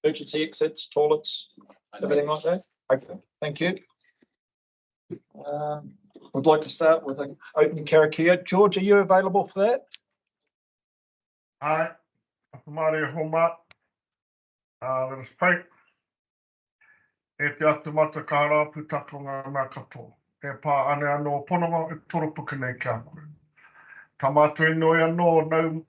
emergency exits, toilets, everything like that? Okay, thank you. We'd like to start with an opening karakia. George, are you available for that? Aye. Maria Homa. Let us pray. E te atu mata ka rāpu takonga ngā katoa. E pā ane anō pononga e toropuka nei kia koe. Tā mātou inoi anō nau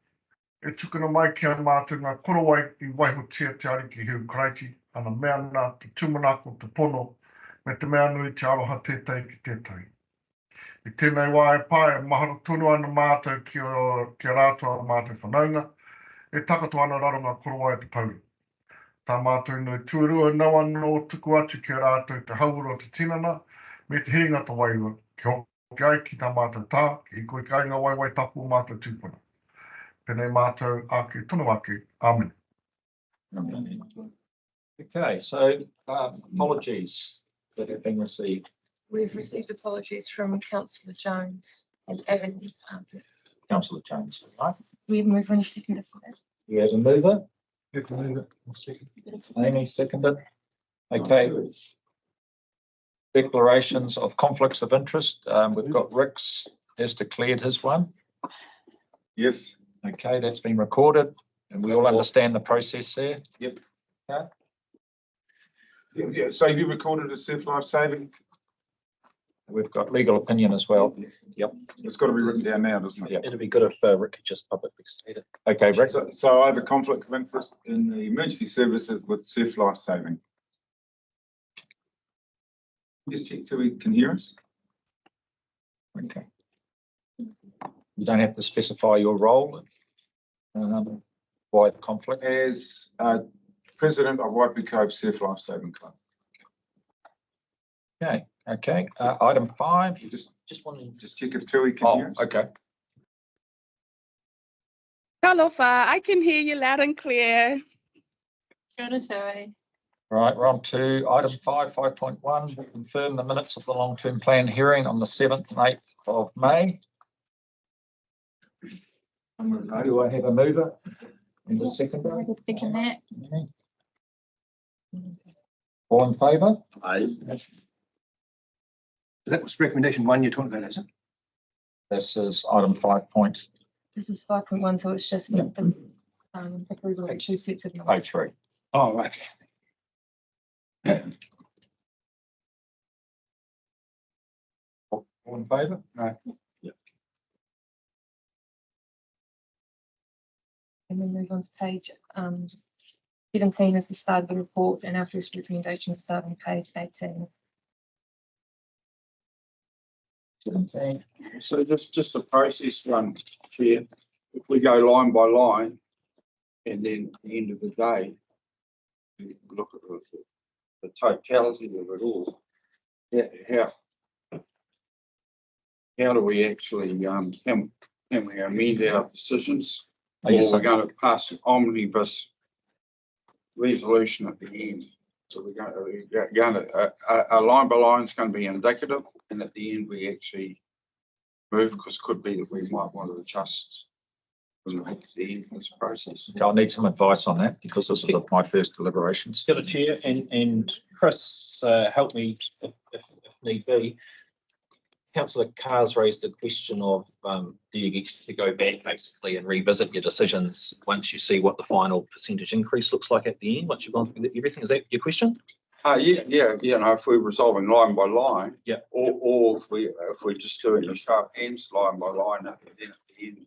e tukuna mai kia mātou ngā korowai I waihotia te ariki hiu Karaiti. Ana mea nā te tumanako te pono me te mea nui te aroha tētai ki tētai. I tēnei wā e pā e mahara tonu ana mātou kia rātua mātou whanaunga. E takato ana raronga korowai te pauri. Tā mātou inoi tuarua nau anō tuku atu ki rātou te haura o te tinana, me te hinga ta waiwa, ki hoki ai ki tā mātou tā, ki koe ki ainga waiwai tapu o mātou tūpuna. Pēnei mātou ake tonu ake. Amen. Okay, so apologies that have been received. We've received apologies from Councillor Jones and Evans. Councillor Jones, right? We move on second for that. You as a mover? Amy seconded. Okay. Declarations of conflicts of interest. We've got Rick's has declared his one. Yes. Okay, that's been recorded and we all understand the process there. Yep. Okay. Yeah, so you recorded a surf life saving? We've got legal opinion as well. Yep. It's got to be written down now, doesn't it? Yep. It'd be good if Rick could just publicly state it. Okay, Rick. So I have a conflict of interest in the emergency services with surf life saving. Just check till we can hear us. Okay. You don't have to specify your role. Why the conflict? As president of Waipu Cove Surf Life Saving Club. Okay. Okay. Item 5. You just wondering. check if Tui can hear us. Okay. Kalofa, I can hear you loud and clear. Right, we're on to item 5.1. We confirm the minutes of the long-term plan hearing on the 7th and 8th of May. Do I have a mover? And a seconder? Second that. All in favour? Aye. That was recommendation 1 you're talking about, isn't it? This is item 5. This is 5.1, so it's just the approval of 2 sets of minutes. 03. Oh, right. All in favour? No. And we move on to page 17 is the start of the report, and our first recommendation is starting page 18. 17. So just a process one, Chair. If we go line by line, and then at the end of the day, we look at the totality of it all. How do we actually can we amend our decisions? Or we're going to pass an omnibus resolution at the end. So we're going to a line by line is going to be indicative, and at the end we actually move, because it could be that we might want to adjust from the end of this process. I'll need some advice on that because this is my first deliberations. Got a chair and Chris, help me if need be. Councillor Carr's raised the question of do you get to go back basically and revisit your decisions once you see what the final percentage increase looks like at the end, once you've gone through everything? Is that your question? Yeah. You know, if we're resolving line by line, yeah, or if we're just doing the sharp ends line by line, and then at the end,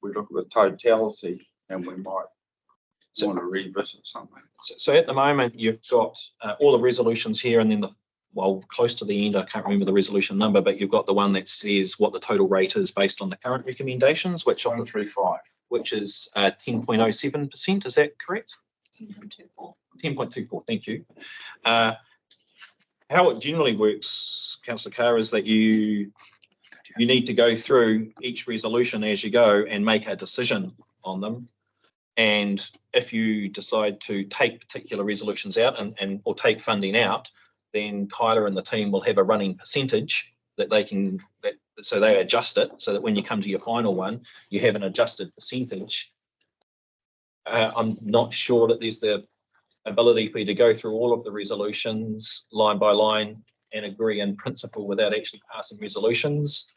we look at the totality, and we might want to revisit something. So at the moment, you've got all the resolutions here, and then close to the end, I can't remember the resolution number, but you've got the one that says what the total rate is based on the current recommendations, which 135, which is 10.07%. Is that correct? 10.24. 10.24. Thank you. How it generally works, Councillor Carr, is that you need to go through each resolution as you go and make a decision on them. And if you decide to take particular resolutions out and or take funding out, then Kyla and the team will have a running percentage that they can, so they adjust it so that when you come to your final one, you have an adjusted percentage I'm not sure that there's the ability for you to go through all of the resolutions line by line and agree in principle without actually passing resolutions.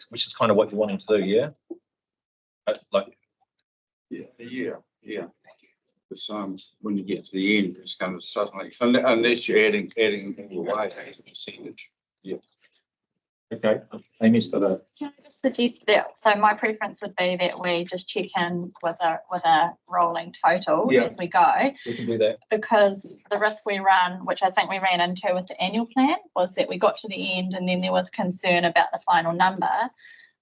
Which is kind of what you're wanting to do, yeah? Like, Yeah. Because when you get to the end, it's kind of suddenly, unless you're adding away a percentage. Okay, Amy's got a, Can I just suggest that, so my preference would be that we just check in with a rolling total Yeah. as we go, we can do that. because the risk we run, which I think we ran into with the annual plan, was that we got to the end and then there was concern about the final number.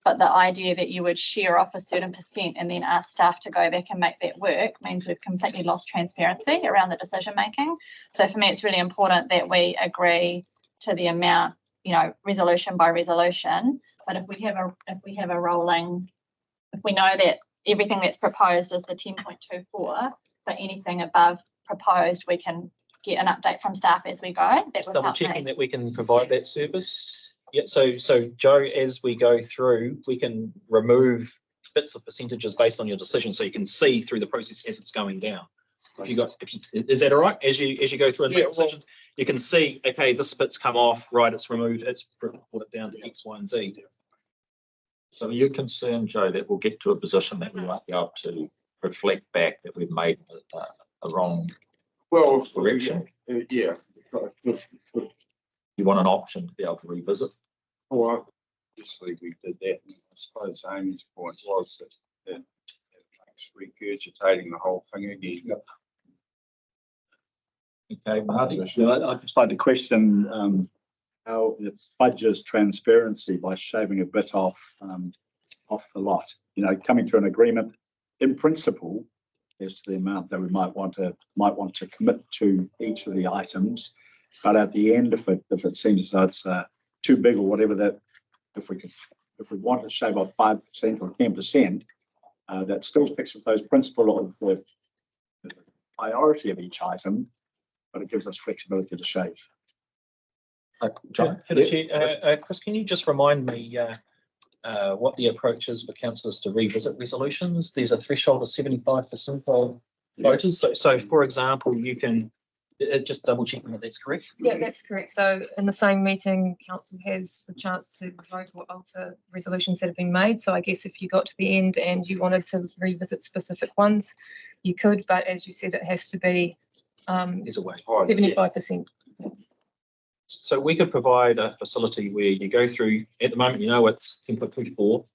But the idea that you would share off a certain percent and then ask staff to go back and make that work means we've completely lost transparency around the decision making. So for me, it's really important that we agree to the amount, resolution by resolution. But if we have a rolling, if we know that everything that's proposed is the 10.24, but anything above proposed, we can get an update from staff as we go. That would Double help checking me. that we can provide that service. Yeah, so Joe, as we go through, we can remove bits of percentages based on your decision, so you can see through the process as it's going down. Is that all right? As you go through and make decisions, you can see, okay, this bit's come off, right, it's removed, it's brought it down to X, Y, and Z. so are you concerned, Joe, that we'll get to a position that we won't be able to reflect back that we've made a wrong correction? Yeah. You want an option to be able to revisit? Well, obviously we did that. And I suppose Amy's point was that it makes regurgitating the whole thing again. Okay, Marty? I'd just like to question how it fudges transparency by shaving a bit off the lot. Coming to an agreement in principle as to the amount that we might want to commit to each of the items, but at the end, if it seems as though it's too big or whatever, that if we want to shave off 5% or 10%, that still sticks with those principle of the priority of each item, but it gives us flexibility to shave. John? Chris, can you just remind me what the approach is for councillors to revisit resolutions? There's a threshold of 75% of voters. So for example, you can just double checking that that's correct. Yeah, that's correct. So in the same meeting, council has the chance to vote or alter resolutions that have been made. So I guess if you got to the end and you wanted to revisit specific ones, you could, but as you said, it has to be There's a way. 75%. So we could provide a facility where you go through, at the moment, it's 10.24.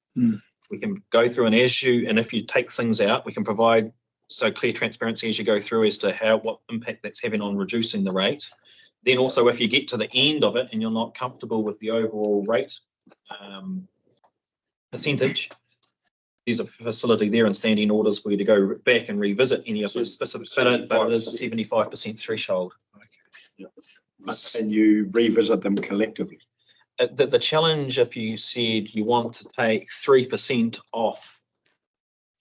We can go through and if you take things out, we can provide so clear transparency as you go through as to what impact that's having on reducing the rate. Then also, if you get to the end of it and you're not comfortable with the overall rate percentage, there's a facility there in standing orders for you to go back and revisit any of the specific, but it is a 75% threshold. And you revisit them collectively. The challenge, if you said you want to take 3% off,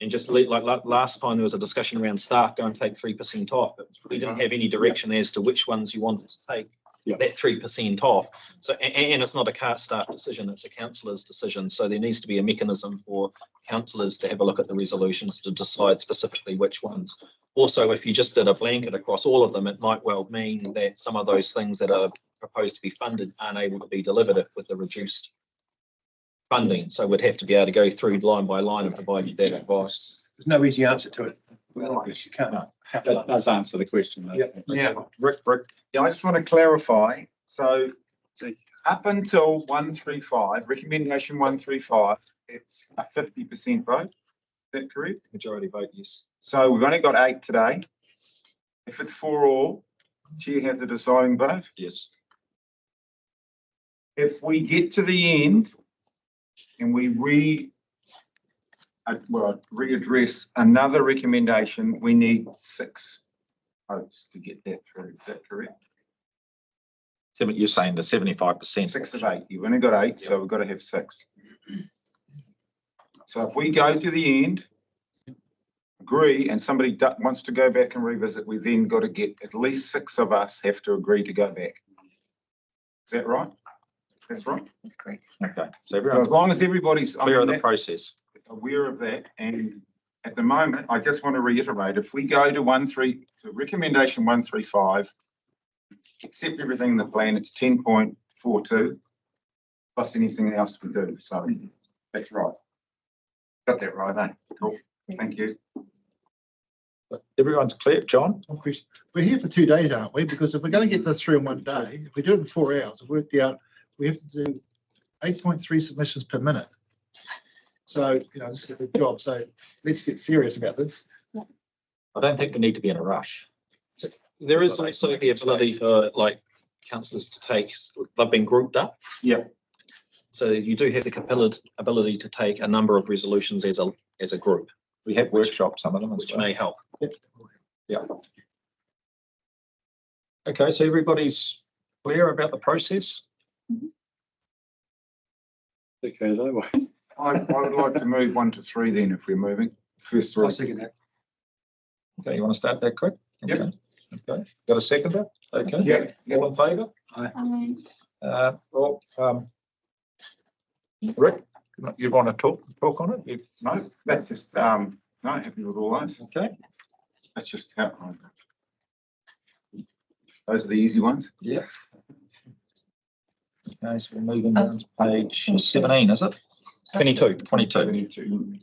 and just like last time there was a discussion around staff, go and take 3% off, but we didn't have any direction as to which ones you wanted to take that 3% off. So, and it's not a staff decision, it's a councillor's decision. So there needs to be a mechanism for councillors to have a look at the resolutions to decide specifically which ones. Also, if you just did a blanket across all of them, it might well mean that some of those things that are proposed to be funded aren't able to be delivered with the reduced funding. So we'd have to be able to go through line by line and provide you that advice. There's no easy answer to it. Well, you can't. That does answer the question, though. Yeah, Rick. Yeah, I just want to clarify. So up until 135, recommendation 135, it's a 50% vote. Is that correct? Majority vote, yes. So we've only got 8 today. If it's 4 all, do you have the deciding vote? Yes. If we get to the end and we readdress another recommendation, we need 6 votes to get that through. Is that correct? So you're saying the 75%? 6 of 8. You've only got 8, so we've got to have 6. So if we go to the end, agree, and somebody wants to go back and revisit, we then got to get at least 6 of us have to agree to go back. Is that right? That's right. That's correct. Okay, so So everyone's as long as everybody's clear of the process. aware of that, and at the moment, I just want to reiterate, if we go to recommendation 135, accept everything in the plan, it's 10.42 plus anything else we do. So that's right. Got that right, eh? Cool. Thank you. Everyone's clear, John? One question. We're here for 2 days, aren't we? Because if we're going to get this through in 1 day, if we do it in 4 hours, I've worked out we have to do 8.3 submissions per minute. So, this is a big job. So let's get serious about this. I don't think we need to be in a rush. There is also the ability for councillors to take, they've been grouped up. Yeah. So you do have the ability to take a number of resolutions as a group. We have workshopped some of them as Which well. may help. Yeah. Okay, so everybody's clear about the process? Okay, though. I would like to move 1 to 3 then, if we're moving. First 3. I'll second that. Okay, you want to start that quick? Yep. Okay, got a seconder? Okay. Yeah. All in favour? Rick, you want to talk on it? No, that's just, no, happy with all those. Okay, That's just how. Those are the easy ones. yeah. Okay, so we're moving down to page 17, is it? 22. 22.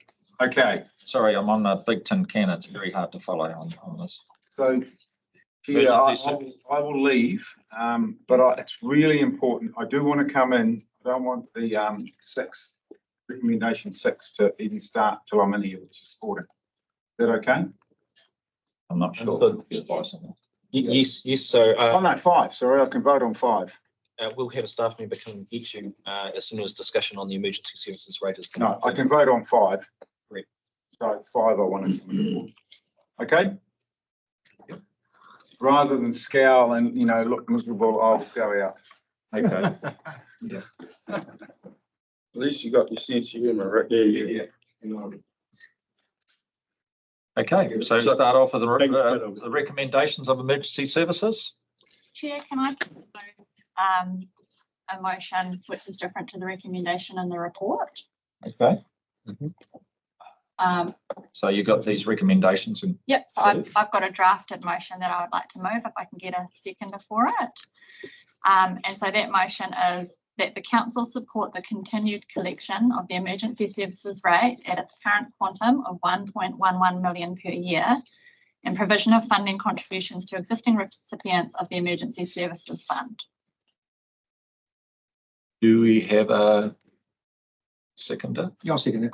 Okay, Sorry, I'm on a big tin can. It's very hard to follow on this. so yeah, I will leave, but it's really important. I do want to come in. I don't want the recommendation 6 to even start till I'm in here, which is 40. Is that okay? I'm not sure. The advice on that. Yes. So Oh, no, 5. Sorry, I can vote on 5. we'll have a staff member come and get you as soon as discussion on the emergency services rate is. No, I can vote on 5. Correct. So it's 5 I want to. Okay? Yep. Rather than scowl and, look miserable, I'll scowl out. Okay. At least you got your sense of humour, Rick. Yeah. Okay, so start off with the recommendations of emergency services. Chair, can I put a motion which is different to the recommendation in the report? Okay. So you got these recommendations and Yep, so I've got a drafted motion that I would like to move if I can get a seconder for it. And so that motion is that the council support the continued collection of the emergency services rate at its current quantum of 1.11 million per year and provision of funding contributions to existing recipients of the emergency services fund. do we have a seconder? Yeah, I'll second that.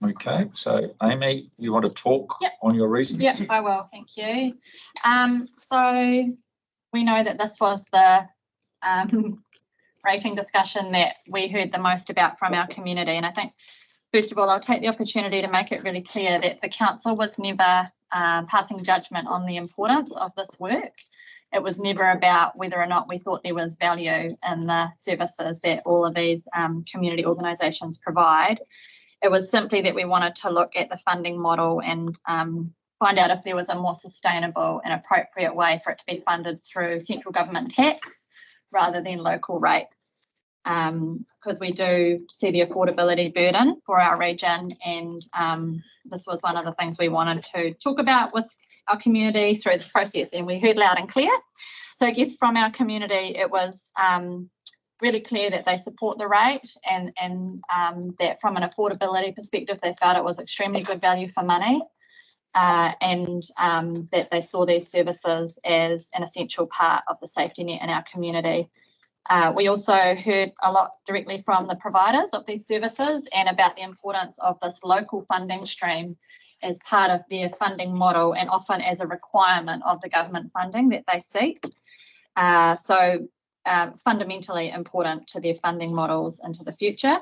Okay, so Amy, you want to talk on your reason? Yep, I will, thank you. So we know that this was the rating discussion that we heard the most about from our community. And I think, first of all, I'll take the opportunity to make it really clear that the council was never passing judgment on the importance of this work. It was never about whether or not we thought there was value in the services that all of these community organisations provide. It was simply that we wanted to look at the funding model and find out if there was a more sustainable and appropriate way for it to be funded through central government tax rather than local rates. Because we do see the affordability burden for our region, and this was one of the things we wanted to talk about with our community through this process, and we heard loud and clear. So I guess from our community, it was really clear that they support the rate and that from an affordability perspective, they felt it was extremely good value for money, and that they saw these services as an essential part of the safety net in our community. We also heard a lot directly from the providers of these services and about the importance of this local funding stream as part of their funding model and often as a requirement of the government funding that they seek. So fundamentally important to their funding models into the future.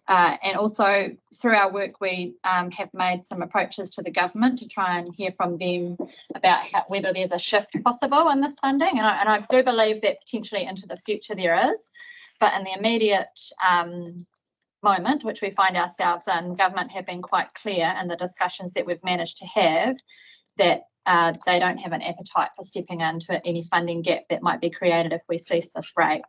And also through our work, we have made some approaches to the government to try and hear from them about whether there's a shift possible in this funding. And I do believe that potentially into the future there is, but in the immediate moment, which we find ourselves in, government have been quite clear in the discussions that we've managed to have that they don't have an appetite for stepping into any funding gap that might be created if we cease this rate.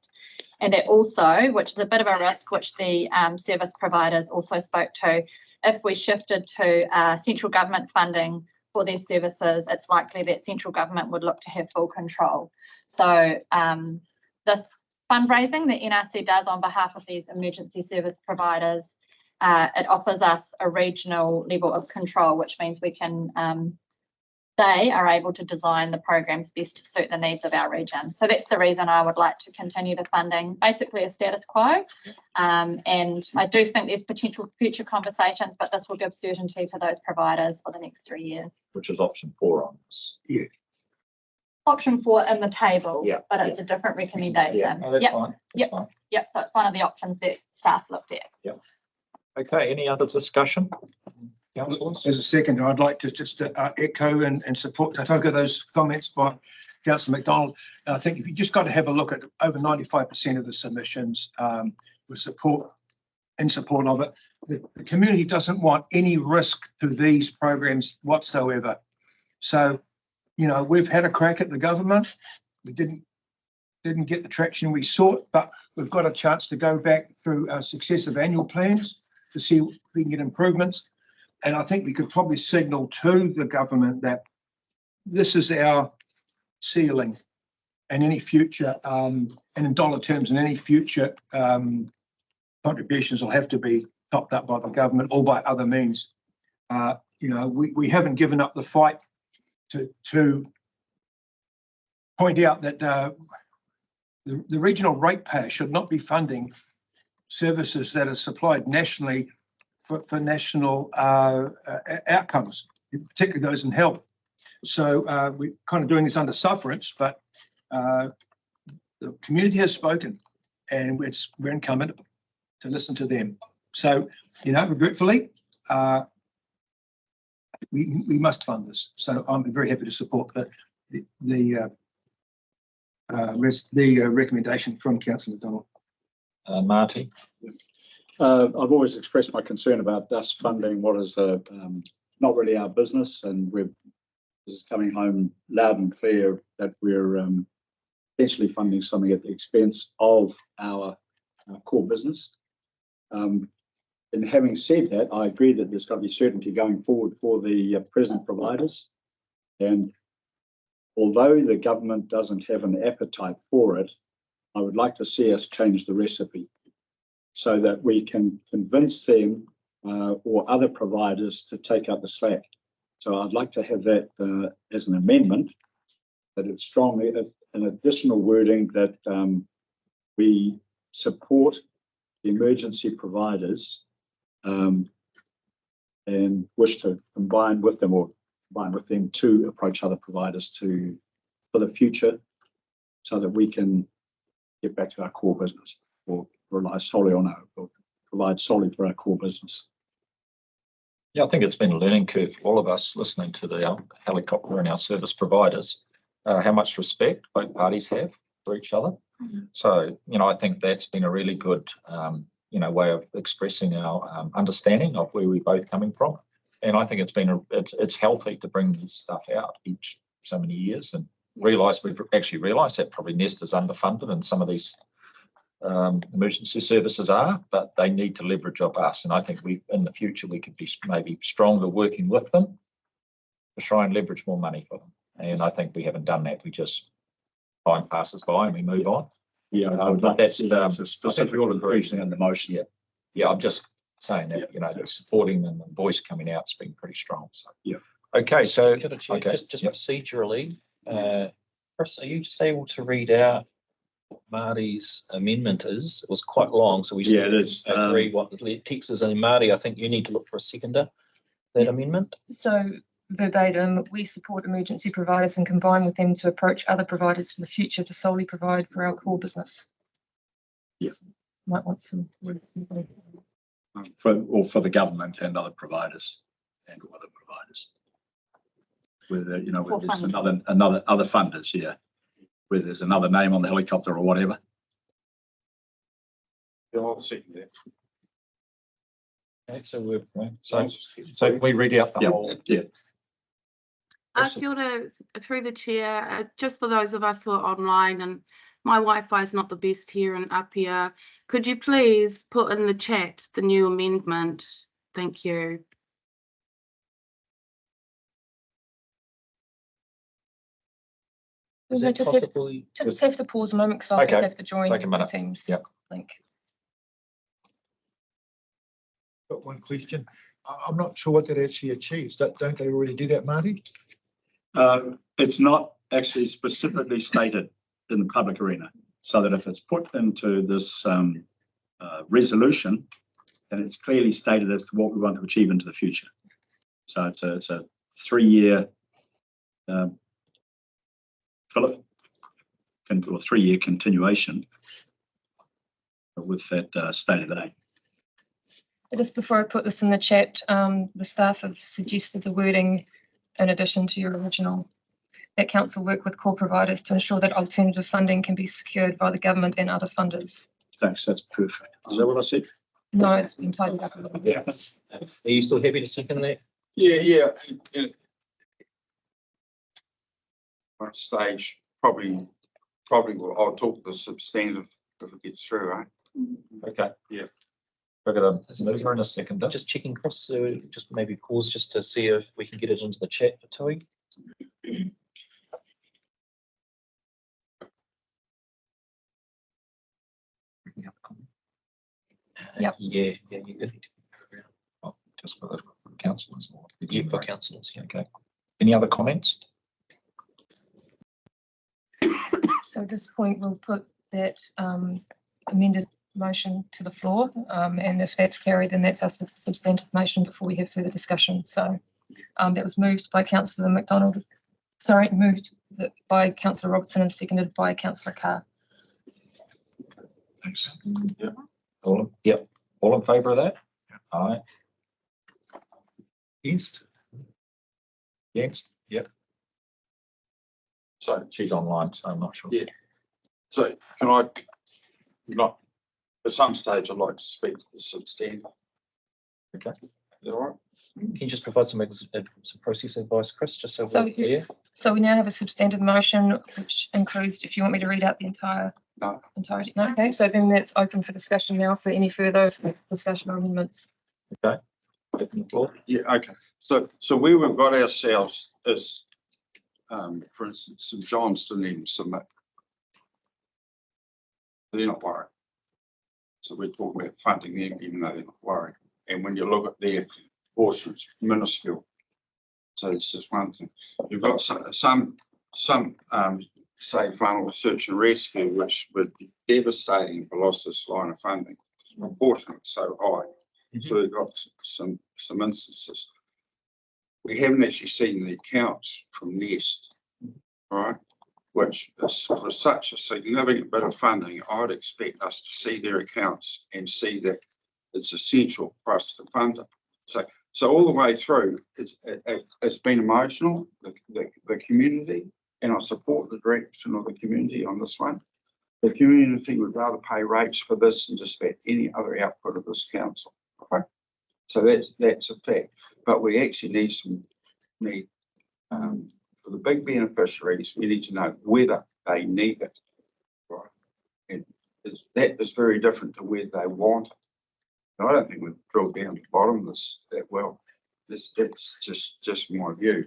And that also, which is a bit of a risk, which the service providers also spoke to, if we shifted to central government funding for these services, it's likely that central government would look to have full control. So this fundraising that NRC does on behalf of these emergency service providers, it offers us a regional level of control, which means we can, they are able to design the programs best to suit the needs of our region. So that's the reason I would like to continue the funding, basically a status quo. And I do think there's potential future conversations, but this will give certainty to those providers for the next 3 years. Which is option 4 on this. Yeah. Option 4 in the table, Yeah, but it's a different recommendation. Yeah, no, that's Yep, fine. That's yep. fine. Yep, so it's one of the options that staff looked at. Okay, any other discussion? Councillors? As a second, I'd like to just echo and support those comments by Councillor McDonald. And I think if you just got to have a look at over 95% of the submissions with support, in support of it. The community doesn't want any risk to these programs whatsoever. So, you know, we've had a crack at the government. We didn't get the traction we sought, but we've got a chance to go back through our successive annual plans to see if we can get improvements. And I think we could probably signal to the government that this is our ceiling, and any future, and in dollar terms, and any future contributions will have to be topped up by the government or by other means. You know, we haven't given up the fight to point out that the regional ratepayer should not be funding services that are supplied nationally for national outcomes, particularly those in health. So we're kind of doing this under sufferance, but the community has spoken, and we're incumbent to listen to them. So, you know, regretfully, we must fund this. So I'm very happy to support the recommendation from Councillor McDonald. Marty? I've always expressed my concern about us funding what is not really our business, and this is coming home loud and clear that we're essentially funding something at the expense of our core business. And having said that, I agree that there's got to be certainty going forward for the present providers. And although the government doesn't have an appetite for it, I would like to see us change the recipe so that we can convince them or other providers to take up the slack. So I'd like to have that as an amendment, that it's strongly an additional wording that we support the emergency providers and wish to combine with them to approach other providers for the future, so that we can get back to our core business, or rely solely on provide solely for our core business. Yeah, I think it's been a learning curve for all of us listening to the helicopter and our service providers, how much respect both parties have for each other. Mm-hmm. So, you know, I think that's been a really good, way of expressing our understanding of where we're both coming from. And I think it's healthy to bring this stuff out each so many years, and we've actually realised that probably Nest is underfunded, and some of these emergency services are, but they need to leverage off us. And I think in the future, we could be maybe stronger working with them to try and leverage more money for them. And I think we haven't done that. We just, time passes by and we move on. Yeah, I would like to see that's a specific inclusion in the motion. Yeah, I'm just saying that, the supporting and the voice coming out has been pretty strong. So yeah. Okay, so Just procedurally, Chris, are you just able to read out what Marty's amendment is? It was quite long, so we should it is. agree what the text is. And Marty, I think you need to look for a seconder that amendment. So verbatim, we support emergency providers and combine with them to approach other providers for the future to solely provide for our core business. Yeah. Might want some. For the government and other providers and other providers. Whether there's another other funders, whether there's another name on the helicopter or whatever. I'll second that. Okay, so we read out the whole. Yeah. Kia ora, through the chair, just for those of us who are online, and my Wi-Fi is not the best here in Apia, could you please put in the chat the new amendment Thank you. Is We it just have, possibly? just have to pause a moment because I Okay, have to join take a minute. the Teams Yep. link. Got one question. I'm not sure what that actually achieves. Don't they already do that, Marty? It's not actually specifically stated in the public arena, so that if it's put into this resolution, then it's clearly stated as to what we want to achieve into the future. So it's a 3-year Philip, or 3-year continuation with that stated aim. Just before I put this in the chat, the staff have suggested the wording in addition to your original, that council work with core providers to ensure that alternative funding can be secured by the government and other funders. Thanks, that's perfect. Is that what I said? No, it's been tidied up a little bit. Yeah. Are you still happy to second that? Yeah. One stage, probably I'll talk the substantive if it gets through, right? Okay. Yeah. We've got a mover and a seconder. Just checking across, so just maybe pause just to see if we can get it into the chat for Tui. Yep. Yeah, you Oh, just for the councillors. for councillors, yeah. Okay. Any other comments? So at this point, we'll put that amended motion to the floor. And if that's carried, then that's a substantive motion before we have further discussion. So that was moved by Councillor McDonald. Sorry, moved by Councillor Robertson and seconded by Councillor Carr. Thanks. Yep. All in favour of that? Aye. Against? Against? Yep. So she's online, so I'm not sure. Yeah. So can I, not, at some stage, I'd like to speak to the substantive. Okay. Is that all right? Can you just provide some process advice, Chris, just so So we're clear? So we now have a substantive motion, which includes, if you want me to read out the entirety. No, okay, so then that's open for discussion now for any further discussion or amendments. Okay. Open the floor. Yeah, okay. So where we've got ourselves is, for instance, St John's didn't even submit. They're not worried. So we're talking about funding them, even though they're not worried. And when you look at their portion, it's minuscule. So this is one thing. You've got some say vulnerable search and rescue, which would be devastating if we lost this line of funding. It's proportionate so high. So we've got some instances. We haven't actually seen the accounts from Nest, right? Which is for such a significant bit of funding, I would expect us to see their accounts and see that it's essential for us to fund it. So all the way through, it's been emotional, the community, and I support the direction of the community on this one. The community would rather pay rates for this than just about any other output of this council. Okay? So that's a fact. But we actually need for the big beneficiaries, we need to know whether they need it. Right. And that is very different to whether they want it. I don't think we've drilled down to the bottom of this that well. That's just my view.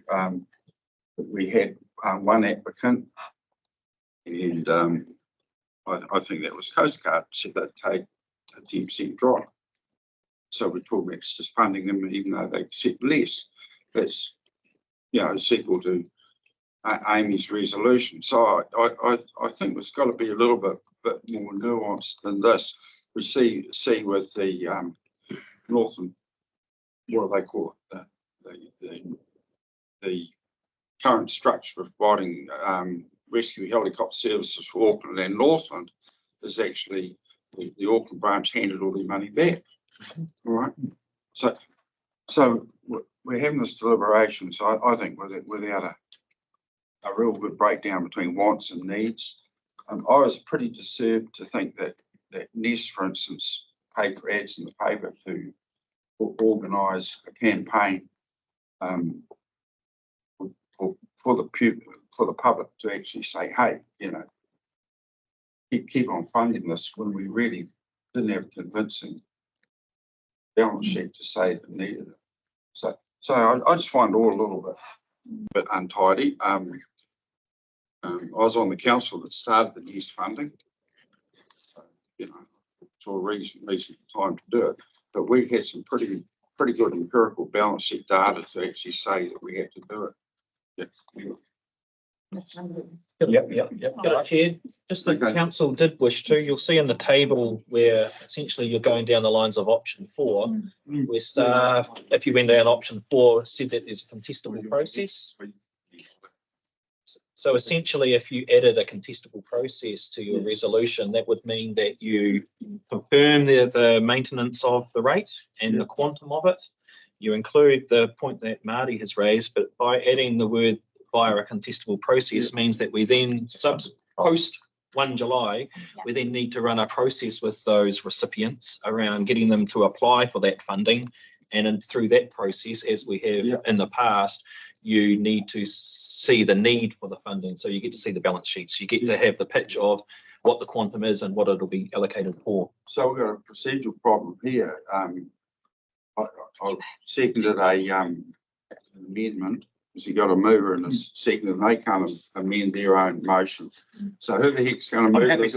We had one applicant, and I think that was Coast Guard, said they'd take a 10% drop. So we're talking about just funding them, even though they accept less. That's, sequel to Amy's resolution. So I think it's got to be a little bit more nuanced than this. We see with the Northland, what do they call it? The current structure of providing rescue helicopter services for Auckland and Northland is actually the Auckland branch handed all their money back. All right. So we're having this deliberation. So I think without a real good breakdown between wants and needs, I was pretty disturbed to think that Nest, for instance, paid for ads in the paper to organise a campaign for the public to actually say, hey, keep on funding this, when we really didn't have convincing balance sheet to say it needed it. So I just find it all a little bit untidy. I was on the council that started the news funding. So, you know, it's a recent time to do it, but we had some pretty good empirical balance sheet data to actually say that we had to do it. Chair, just the council did wish to, you'll see in the table where essentially you're going down the lines of option 4, where staff, if you went down option 4, said that there's a contestable process. So essentially, if you added a contestable process to your resolution, that would mean that you confirm the maintenance of the rate and the quantum of it. You include the point that Marty has raised, but by adding the word via a contestable process means that we then post 1 July, we then need to run a process with those recipients around getting them to apply for that funding. And through that process, as we have in the past, you need to see the need for the funding. So you get to see the balance sheets. You get to have the pitch of what the quantum is and what it'll be allocated for. So we've got a procedural problem here. I seconded an amendment, because you got a mover and a second, and they can't amend their own motion. So who the heck's going to move this?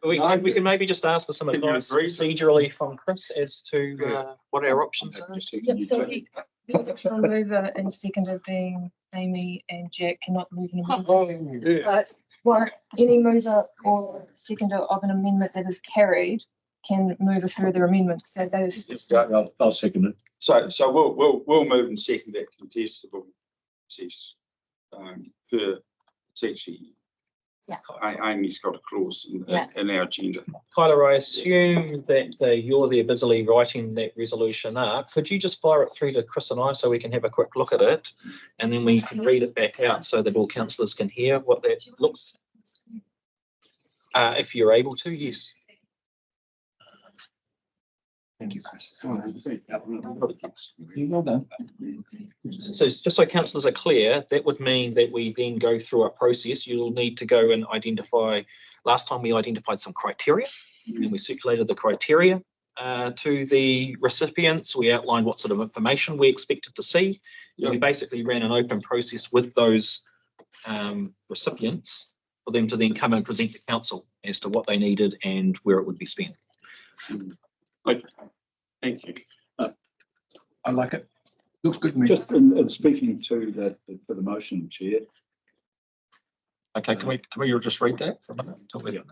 We can maybe just ask for some advice procedurally from Chris as to what our options are. Yep, so the original mover and seconder being Amy and Jack cannot move an amendment. But what any mover or seconder of an amendment that is carried can move a further amendment. So those. I'll second it. So we'll move and second that contestable process. Per it's actually Amy's got a clause in our agenda. Kyla, I assume that you're there busily writing that resolution up. Could you just fire it through to Chris and I so we can have a quick look at it, and then we can read it back out so that all councillors can hear what that looks. If you're able to, yes. Thank you, Chris. Well done. So just so councillors are clear, that would mean that we then go through a process. You'll need to go and identify, last time we identified some criteria and we circulated the criteria to the recipients. We outlined what sort of information we expected to see. We basically ran an open process with those recipients for them to then come and present to council as to what they needed and where it would be spent. Okay, thank you. I like it. Looks good to me. Just in speaking to the motion, Chair. Okay, can we just read that for a minute?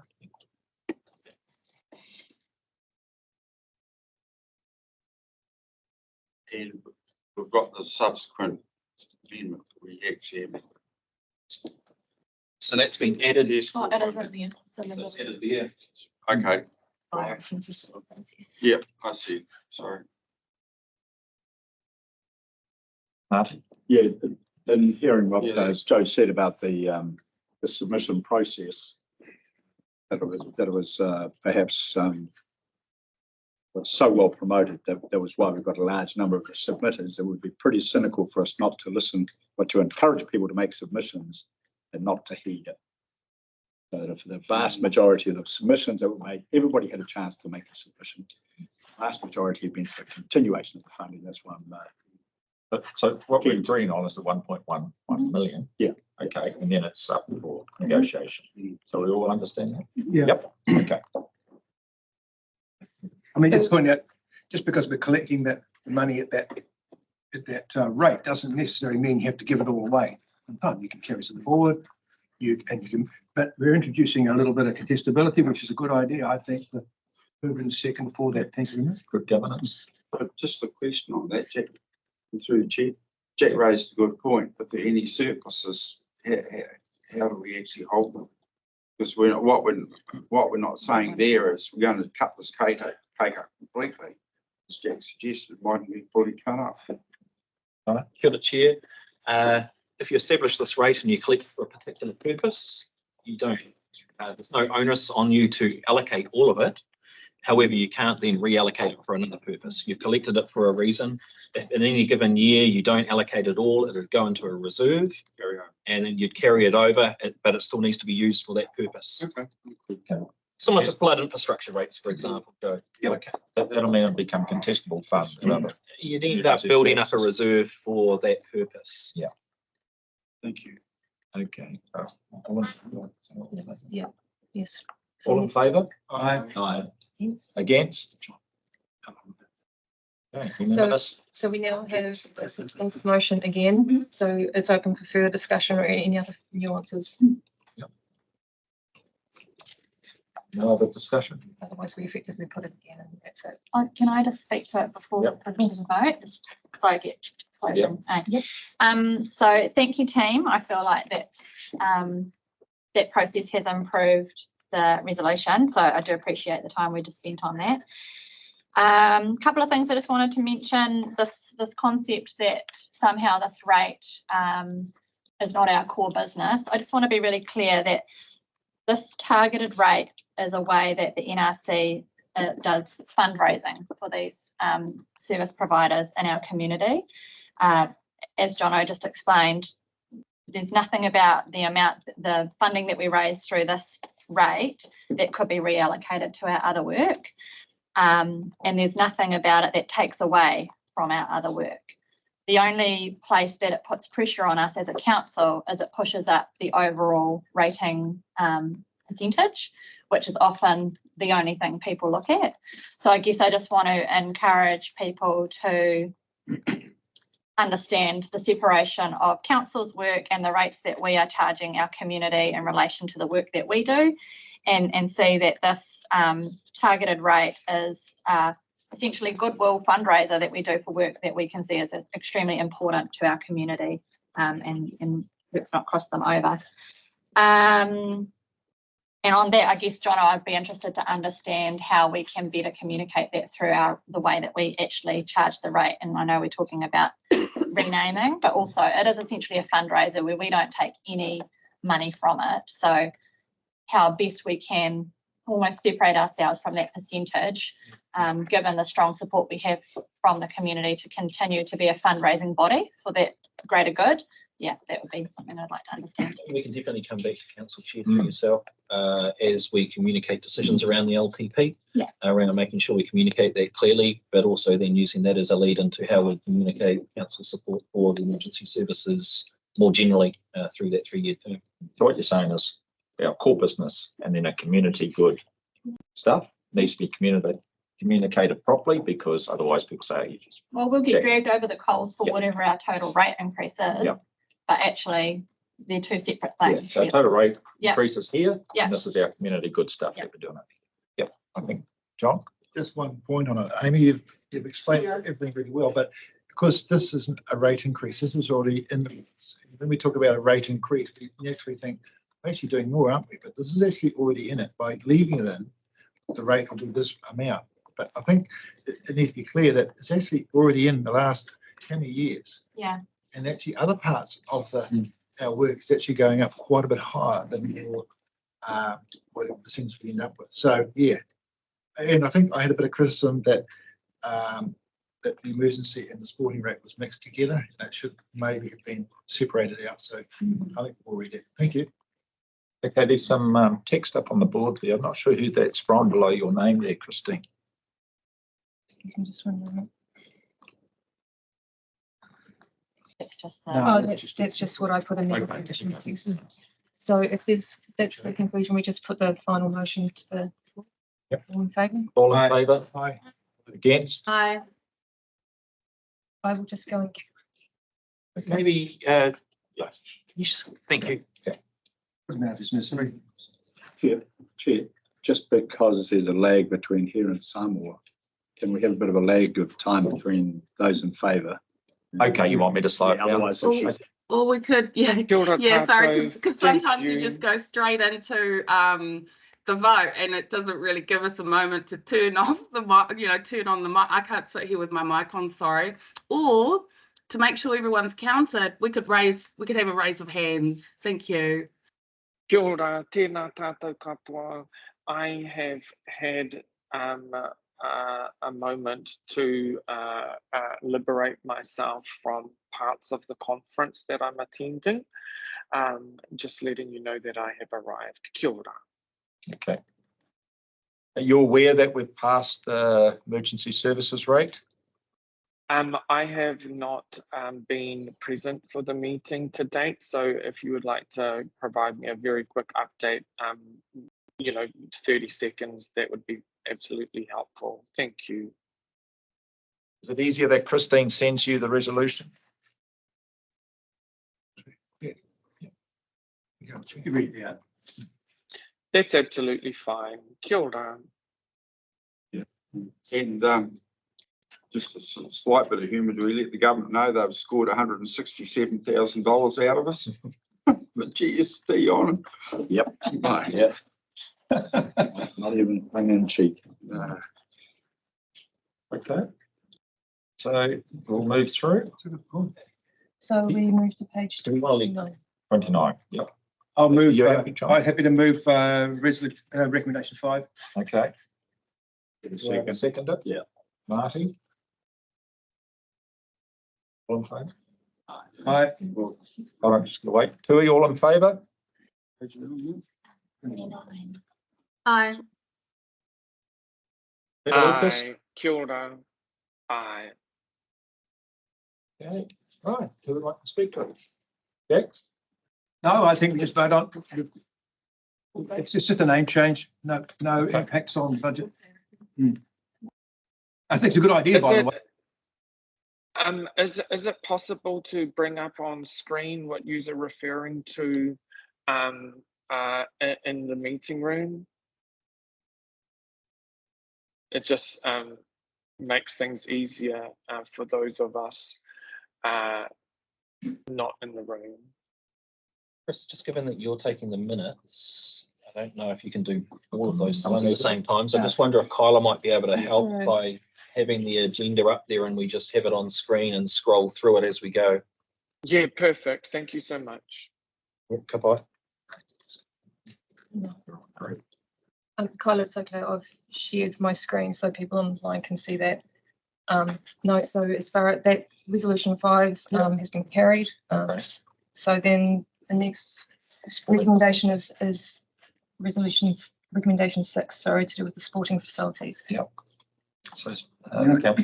And we've got the subsequent amendment that we actually have. So that's been added. Oh, it is at the end. It's in the That's middle. added there. Okay, Via contestable process. yeah, I see. Sorry. Martin? Yeah, and hearing what Joe said about the submission process, that it was perhaps was so well promoted that was why we've got a large number of submitters. It would be pretty cynical for us not to listen, but to encourage people to make submissions and not to heed it. So for the vast majority of the submissions that were made, everybody had a chance to make a submission. The vast majority have been for continuation of the funding. That's why I'm So what we're agreeing on is the 1.11 million. Yeah. Okay, and then it's up for negotiation. So we all understand that? Yeah. Yep. Okay. I mean, just point out, just because we're collecting that money at that rate doesn't necessarily mean you have to give it all away. You can carry some forward. But we're introducing a little bit of contestability, which is a good idea, I think. The moving second for that. Thank you. Good governance. But just a question on that, Jack, through the chair. Jack raised a good point. If there are any surpluses, how do we actually hold them? Because what we're not saying there is we're going to cut this cake up completely. As Jack suggested, why don't we fully cut up? Kia ora, Chair. If you establish this rate and you collect for a particular purpose, you don't. There's no onus on you to allocate all of it. However, you can't then reallocate it for another purpose. You've collected it for a reason. If in any given year you don't allocate it all, it would go into a reserve. And then you'd carry it over, but it still needs to be used for that purpose. Okay. Similar to flood infrastructure rates, for example, Joe. Yep. Okay. That'll mean it'll become contestable fund. You'd end up building up a reserve for that purpose. Yeah. Thank you. Okay. Yeah, yes. All in favour? Aye. Aye. Yes. Against? Okay, So- unanimous. So we now have this motion again, so it's open for further discussion or any other nuances. No other discussion? Otherwise, we effectively put it again and that's it. Can I just speak to it before Yep. the meeting vote, just because I get closing. Yep. So thank you, team. I feel like that process has improved the resolution, so I do appreciate the time we just spent on that. Couple of things I just wanted to mention, this concept that somehow this rate is not our core business. I just want to be really clear that this targeted rate is a way that the NRC does fundraising for these service providers in our community. As Jono just explained, there's nothing about the funding that we raise through this rate that could be reallocated to our other work. And there's nothing about it that takes away from our other work. The only place that it puts pressure on us as a council is it pushes up the overall rating percentage, which is often the only thing people look at. So I guess I just want to encourage people to understand the separation of council's work and the rates that we are charging our community in relation to the work that we do, and see that this targeted rate is essentially goodwill fundraiser that we do for work that we can see as extremely important to our community, and let's not cross them over. And on that, I guess, John, I'd be interested to understand how we can better communicate that through the way that we actually charge the rate. And I know we're talking about renaming, but also it is essentially a fundraiser where we don't take any money from it. So how best we can almost separate ourselves from that percentage, given the strong support we have from the community to continue to be a fundraising body for that greater good. Yeah, that would be something I'd like to understand. We can definitely come back to council chair through yourself as we communicate decisions around the LTP. Yeah. Around making sure we communicate that clearly, but also then using that as a lead into how we communicate council support for the emergency services more generally through that 3-year term. So what you're saying is our core business and then a community good stuff needs to be communicated properly, because otherwise people say, you just. Well, we'll get dragged over the coals for whatever our total rate increase is. Yeah. But actually, they're two separate Yeah, things. so total rate Yeah. increases here, Yeah. and this is our community good stuff that we're doing up here. Yep, I think, John? Just one point on it. Amy, you've explained everything really well, but because this isn't a rate increase, this was already in the, when we talk about a rate increase, we naturally think, we're actually doing more, aren't we? But this is actually already in it. By leaving it in, the rate will be this amount. But I think it needs to be clear that it's actually already in the last how many years? Yeah. And actually other parts of our work is actually going up quite a bit higher than your whatever percentage we end up with. So yeah, and I think I had a bit of criticism that that the emergency and the sporting rate was mixed together, and it should maybe have been separated out. So I think we'll read it. Thank you. Okay, there's some text up on the board there. I'm not sure who that's from below your name there, Christine. Excuse me, just 1 moment. It's just the. Oh, that's just what I put in there. Additional text. So if that's the conclusion, we just put the final motion to the. Yep. All in favour? All in favour? Aye. Against? Aye. I will just go and. Maybe, yeah, thank you. Chair, just because there's a lag between here and Samoa, can we have a bit of a lag of time between those in favour? Okay, you want me to slow it down? Otherwise, it's just- Or we could, yeah, Kia ora yeah, sorry, tātou. because Thank sometimes you just go straight into the vote and it doesn't really give us a moment to turn off the mic, turn on the mic. I can't sit here with my mic on, sorry. Or to make sure everyone's counted, we could have a raise of hands. Thank you. Kia ora, tēnā tātou katoa. I have had a moment to liberate myself from parts of the conference that I'm attending. Just letting you know that I have arrived. Kia ora. Okay. Are you aware that we've passed the emergency services rate? I have not been present for the meeting to date, so if you would like to provide me a very quick update, 30 seconds, that would be absolutely helpful. Thank you. Is it easier that Christine sends you the resolution? You can read it out. That's absolutely fine. Kia ora. And just a slight bit of humour, do we let the government know they've scored $167,000 out of us? The GST on them. Yep. No. Yeah. Not even tongue in cheek. No. Okay. So we'll move through. So we move to page Do we want to leave 29. 29? Yep. I'll move, You happy, John? I'm happy to move resolution, recommendation 5. Okay. Second. Seconded? Yeah. Marty? All in favour? Aye. I'm just going to wait. Tui, all in favour? Aye. Peter Lucas? Aye. Kia ora. Aye. Okay. Right. Who would like to speak to it? Jack? No, I think we just vote on. It's just a name change. No Okay. impacts on budget. I think it's a good idea, Is by the it- way. Is it possible to bring up on screen what you're referring to in the meeting room? It just makes things easier for those of us not in the room. Chris, just given that you're taking the minutes, I don't know if you can do all of those things at the same time. So I just wonder if Kyla might be able to help right. by having the agenda up there and we just have it on screen and scroll through it as we go. Yeah, perfect. Thank you so much. Goodbye. No. Kyla, it's okay. I've shared my screen so people online can see that. No, so as far as that resolution 5 has been carried. So then the next recommendation is recommendation 6, sorry, to do with the sporting facilities. Yep. So, okay.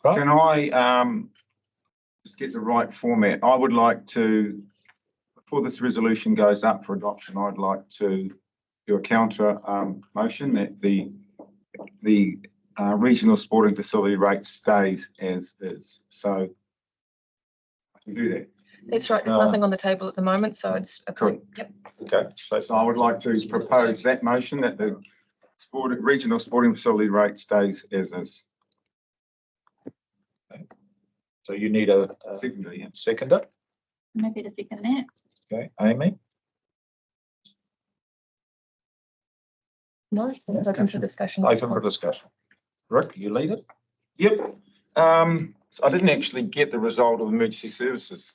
Right. Can I just get the right format? I would like to, before this resolution goes up for adoption, I'd like to do a counter motion that the regional sporting facility rate stays as is. So I can do that. That's right. There's nothing on the table at the moment, so it's Correct. Yep. Okay. So I would like to propose that motion that the regional sporting facility rate stays as is. So you need a seconder. I'm happy to second that. Okay. Amy? No, it's open for discussion. Open for discussion. Rick, you lead it? Yep. So I didn't actually get the result of emergency services.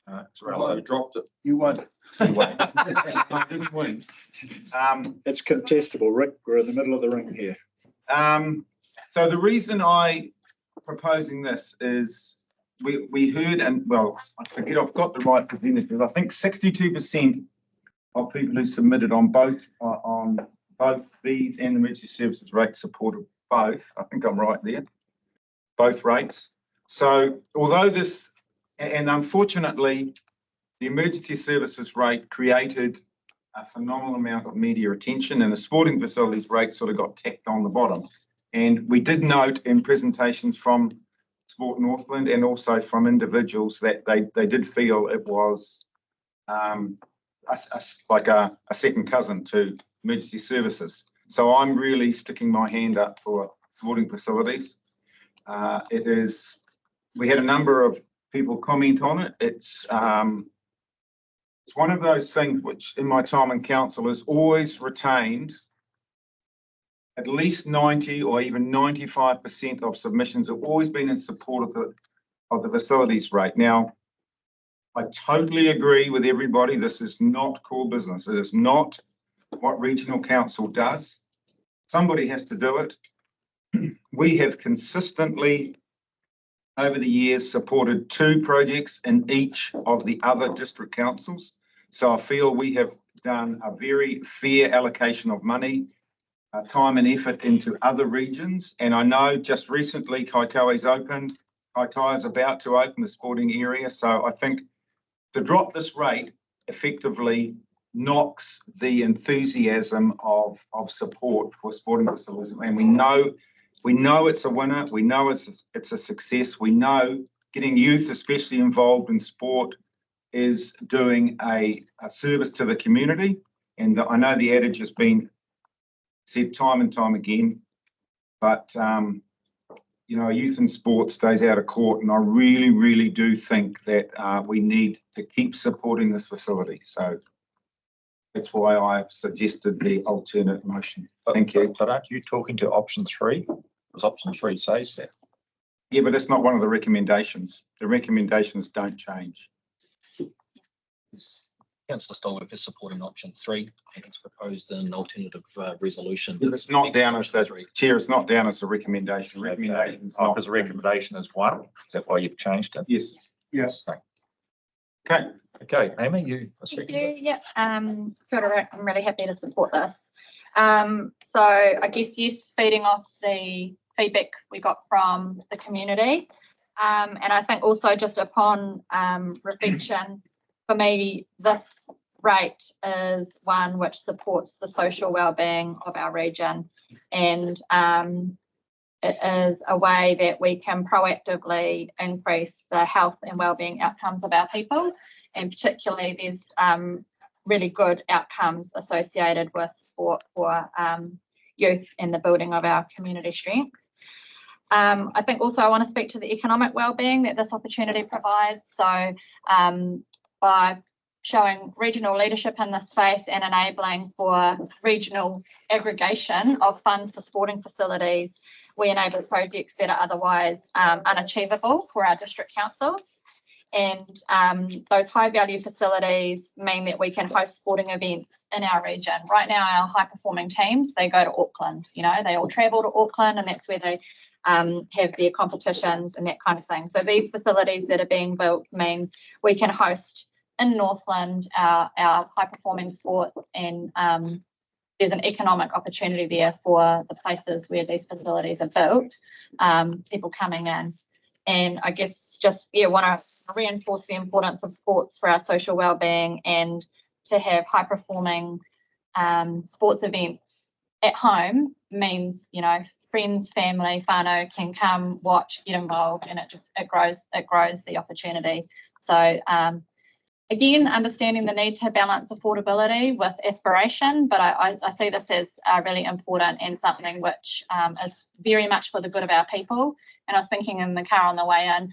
It's relevant. Dropped it. You won. I didn't win. It's contestable, Rick. We're in the middle of the ring here. So the reason I proposing this is we heard, and well, I forget, I've got the right percentages. I think 62% of people who submitted on both these and the emergency services rate supported both. I think I'm right there. Both rates. So although this, and unfortunately, the emergency services rate created a phenomenal amount of media attention, and the sporting facilities rate sort of got tacked on the bottom. And we did note in presentations from Sport Northland and also from individuals that they did feel it was like a second cousin to emergency services. So I'm really sticking my hand up for sporting facilities. We had a number of people comment on it. It's one of those things which in my time in council has always retained at least 90 or even 95% of submissions have always been in support of the facilities rate. Now, I totally agree with everybody. This is not core business. It is not what regional council does. Somebody has to do it. We have consistently over the years supported 2 projects in each of the other district councils. So I feel we have done a very fair allocation of money time and effort into other regions. And I know just recently Kaikoai's opened, Kaitaia is about to open the sporting area. So I think to drop this rate effectively knocks the enthusiasm of support for sporting facilities. And we know it's a winner. We know it's a success. We know getting youth especially involved in sport is doing a service to the community. And I know the adage has been said time and time again, but you know, youth in sport stays out of court, and I really, really do think that we need to keep supporting this facility. So that's why I've suggested the alternate motion. Thank you. But aren't you talking to option 3? Because option 3 says that. Yeah, but it's not one of the recommendations. The recommendations don't change. Councillor Stolberg is supporting option 3 and it's proposed an alternative resolution. It's not down as that, Chair, it's not down as a recommendation. Recommendation is not. Because recommendation is 1. Is that why you've changed it? Yes. Yes. Okay. Okay, Amy, you a Thank second? you. Yeah, I'm really happy to support this. So I guess, yes, feeding off the feedback we got from the community. And I think also just upon reflection, for me, this rate is one which supports the social wellbeing of our region, and it is a way that we can proactively increase the health and wellbeing outcomes of our people, and particularly there's really good outcomes associated with sport for youth and the building of our community strength. I think also I want to speak to the economic wellbeing that this opportunity provides. So by showing regional leadership in this space and enabling for regional aggregation of funds for sporting facilities, we enable projects that are otherwise unachievable for our district councils. And those high value facilities mean that we can host sporting events in our region. Right now, our high performing teams, they go to Auckland, you know, they all travel to Auckland, and that's where they have their competitions and that kind of thing. So these facilities that are being built mean we can host in Northland our high performing sport, and there's an economic opportunity there for the places where these facilities are built, people coming in. And I guess just, yeah, want to reinforce the importance of sports for our social wellbeing, and to have high performing sports events at home means, you know, friends, family, whānau can come, watch, get involved, and it grows the opportunity. So again, understanding the need to balance affordability with aspiration, but I see this as really important and something which is very much for the good of our people. And I was thinking in the car on the way in,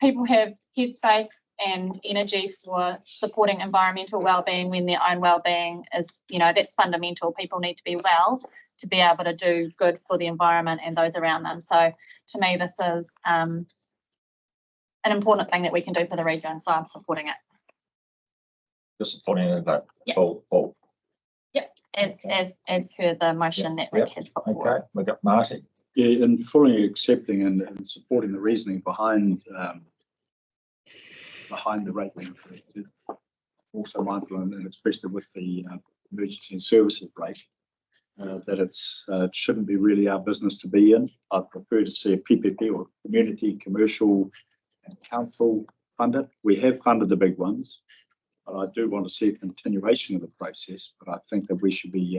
people have headspace and energy for supporting environmental wellbeing when their own wellbeing is, you know, that's fundamental. People need to be well to be able to do good for the environment and those around them. So to me, this is an important thing that we can do for the region. So I'm supporting it. You're supporting it, though. Yeah. Full. Yep, as per the motion that Rick has put forward. Okay, we've got Marty. Yeah, and fully accepting and supporting the reasoning behind the rate increase. Also mindful and expressed it with the emergency and services rate, that it shouldn't be really our business to be in. I'd prefer to see a PPP or community, commercial and council funded. We have funded the big ones, but I do want to see a continuation of the process. But I think that we should be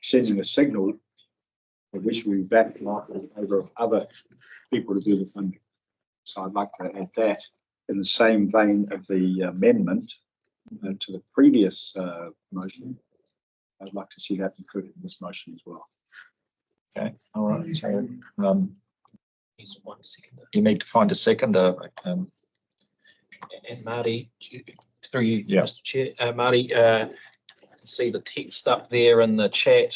sending a signal that we should be back in favour of other people to do the funding. So I'd like to add that in the same vein of the amendment to the previous motion. I'd like to see that included in this motion as well. Okay, all right. So He's 1 second. you need to find a seconder. And Marty, through you, Yeah. Mr. Chair, Marty, I can see the text up there in the chat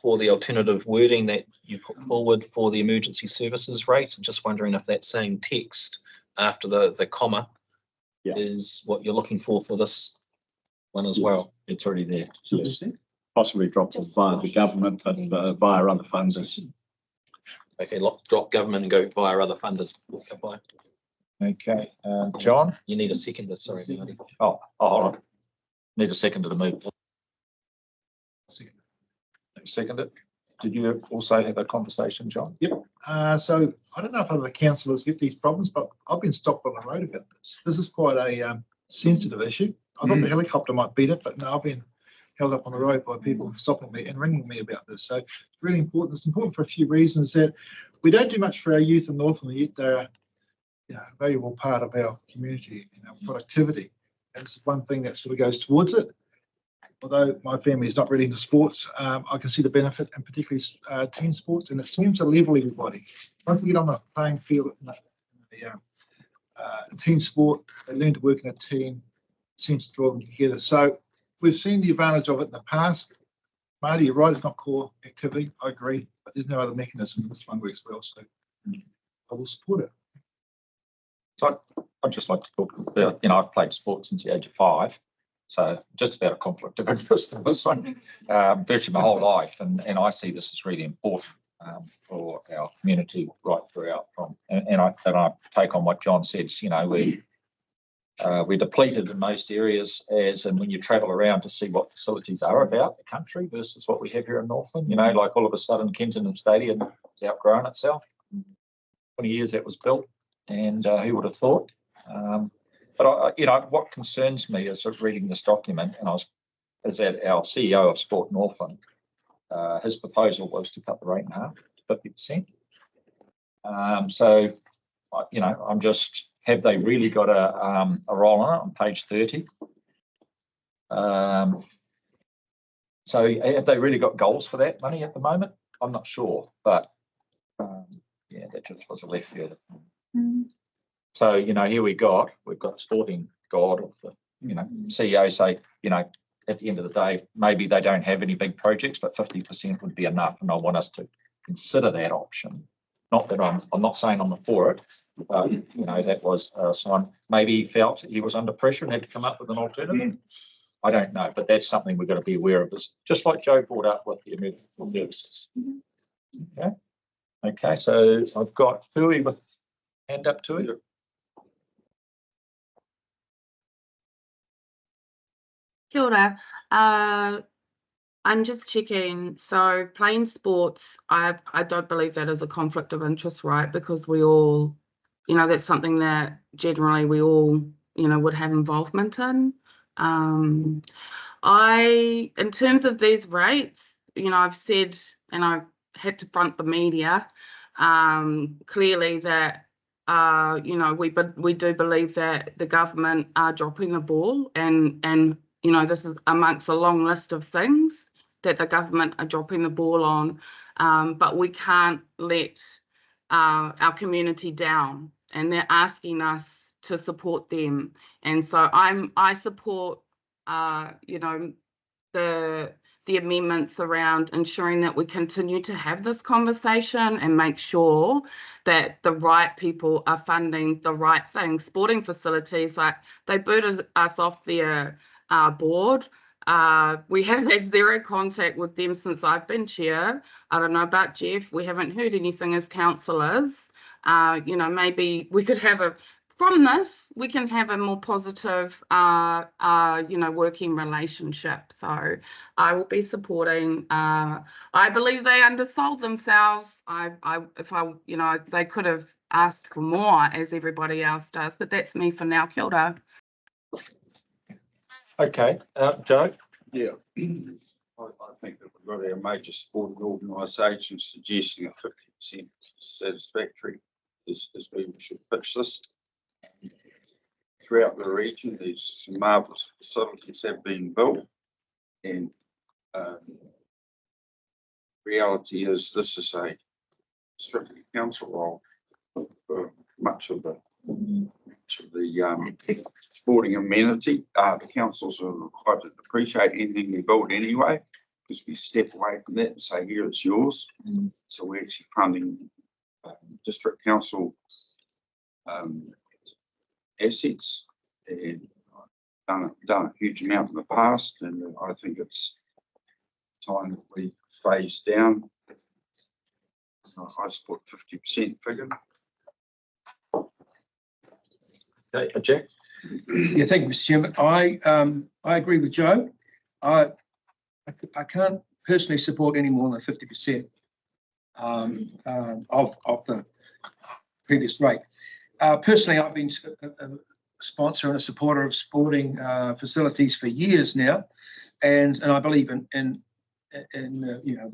for the alternative wording that you put forward for the emergency services rate. I'm just wondering if that same text after the comma is what you're looking for this one as well. It's already there. Yes, possibly dropped via the government, but via other funders. Okay, drop government and go via other funders. Okay, John? You need a seconder, sorry, Marty. Oh, hold on. Need a seconder to move. seconded. Did you also have a conversation, John? Yep. So I don't know if other councillors get these problems, but I've been stopped on the road about this. This is quite a sensitive issue. I thought the helicopter might beat it, but no, I've been held up on the road by people stopping me and ringing me about this. So it's really important. It's important for a few reasons that we don't do much for our youth in Northland, yet they're a valuable part of our community and our productivity. And this is one thing that sort of goes towards it. Although my family is not really into sports, I can see the benefit, and particularly team sports, and it seems to level everybody. Once we get on the playing field in the team sport, they learn to work in a team, it seems to draw them together. So we've seen the advantage of it in the past. Marty, you're right, it's not core activity, I agree, but there's no other mechanism. This one works well, so I will support it. So I'd just like to talk about, I've played sports since the age of 5. So just about a conflict of interest in this one, virtually my whole life. And I see this as really important for our community right throughout. And I take on what John said, we're depleted in most areas, and when you travel around to see what facilities are about the country versus what we have here in Northland, like all of a sudden Kensington Stadium has outgrown itself. 20 years that was built, and who would have thought? But what concerns me is sort of reading this document, and is that our CEO of Sport Northland, his proposal was to cut the rate in half to 50%. So, I'm just, have they really got a role on it on page 30? So have they really got goals for that money at the moment? I'm not sure, but that just was a left field. So, here we've got sporting god of the, CEO say, at the end of the day, maybe they don't have any big projects, but 50% would be enough. And I want us to consider that option. Not that I'm not saying I'm for it, but, that was a sign. Maybe he felt he was under pressure and had to come up with an alternative. I don't know, but that's something we've got to be aware of. Just like Joe brought up with the emergency services. Okay, so I've got Tui with hand up, Tui. Kia ora. I'm just checking. So playing sports, I don't believe that is a conflict of interest, right? Because we all, that's something that generally we all, would have involvement in. In terms of these rates, I've said, and I had to front the media, clearly that, we do believe that the government are dropping the ball, and this is amongst a long list of things that the government are dropping the ball on, but we can't let our community down, and they're asking us to support them. And so I support, the amendments around ensuring that we continue to have this conversation and make sure that the right people are funding the right things. Sporting facilities, like they booted us off their board. We have had zero contact with them since I've been chair. I don't know about Jeff. We haven't heard anything as councillors. Maybe we could have from this, we can have a more positive, working relationship. So I will be supporting. I believe they undersold themselves. They could have asked for more, as everybody else does, but that's me for now. Kia ora. Okay, Joe? Yeah. I think that we've got our major sporting organisations suggesting a 50% satisfactory is where we should pitch this. Throughout the region, there's some marvellous facilities have been built, and reality is this is a strictly council role for much of the sporting amenity. The councils are required to appreciate anything we build anyway, because we step away from that and say, here, it's yours. So we're actually funding district council assets, and done a huge amount in the past, and I think it's time that we phase down. I support 50% figure. Okay, Jack? Yeah, thank you, Mr. Chairman. I agree with Joe. I can't personally support any more than 50% of the previous rate. Personally, I've been a sponsor and a supporter of sporting facilities for years now, and I believe in you know,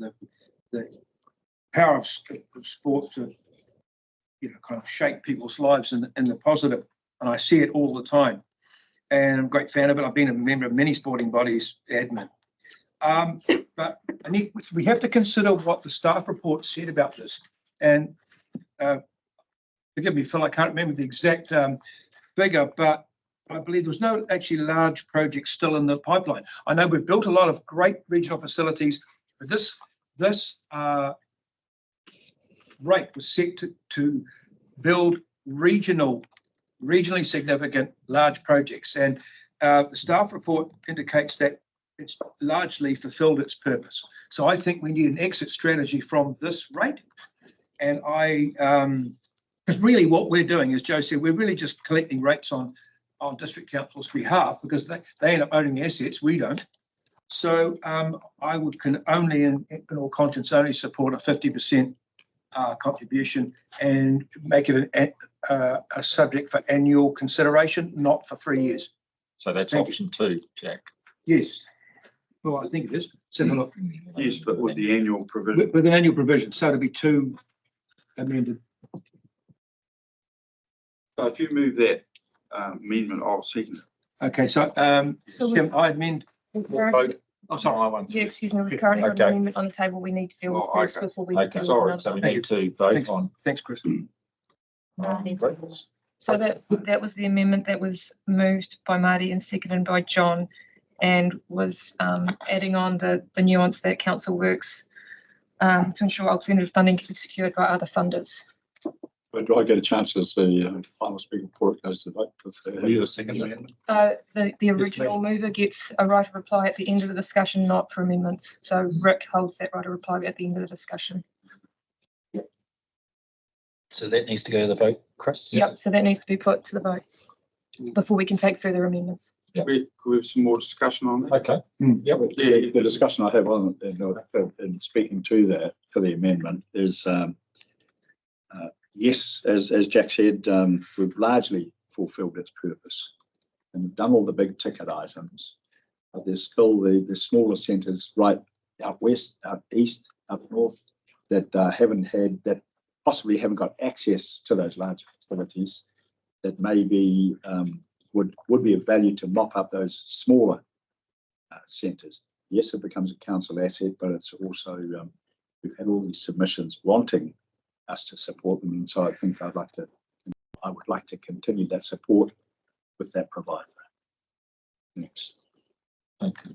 the power of sport to, you know, kind of shape people's lives in the positive, and I see it all the time. And I'm a great fan of it. I've been a member of many sporting bodies, admin. But we have to consider what the staff report said about this. And forgive me, Phil, I can't remember the exact figure, but I believe there was no actually large projects still in the pipeline. I know we've built a lot of great regional facilities, but this rate was set to build regionally significant large projects. And the staff report indicates that it's largely fulfilled its purpose. So I think we need an exit strategy from this rate. And because really what we're doing, as Joe said, we're really just collecting rates on district council's behalf, because they end up owning the assets, we don't. So I can only, in all conscience, only support a 50% contribution and make it a subject for annual consideration, not for 3 years. So that's option 2, Jack. Yes. Well, I think it is. Look. Yes, but with the annual provision. With an annual provision, so to be 2 amended. So if you move that amendment, I'll second it. Okay, so Tim, I amend. Oh, sorry, I want. Yeah, excuse me, we've currently got an Okay. amendment on the table we need to deal with Oh, first okay. before we. Okay, deal with sorry, another so we one. need to vote Thanks. on. Thanks, Chris. So that was the amendment that was moved by Marty and seconded by John, and was adding on the nuance that council works to ensure alternative funding can be secured by other funders. But do I get a chance as the final speaker before it goes to vote? You a second amendment? The original mover gets a right of reply at the end of the discussion, not for amendments. So Rick holds that right of reply at the end of the discussion. So that needs to go to the vote, Chris? Yep, so that needs to be put to the vote before we can take further amendments. Yeah. We have some more discussion on that. Okay. Yeah, the discussion I have on in speaking to that for the amendment is yes, as Jack said, we've largely fulfilled its purpose and done all the big ticket items. But there's still the smaller centres right out west, out east, up north that that possibly haven't got access to those large facilities that maybe would be of value to mop up those smaller centres. Yes, it becomes a council asset, but it's also we've had all these submissions wanting us to support them, and so I think I would like to continue that support with that provider. Next. Okay.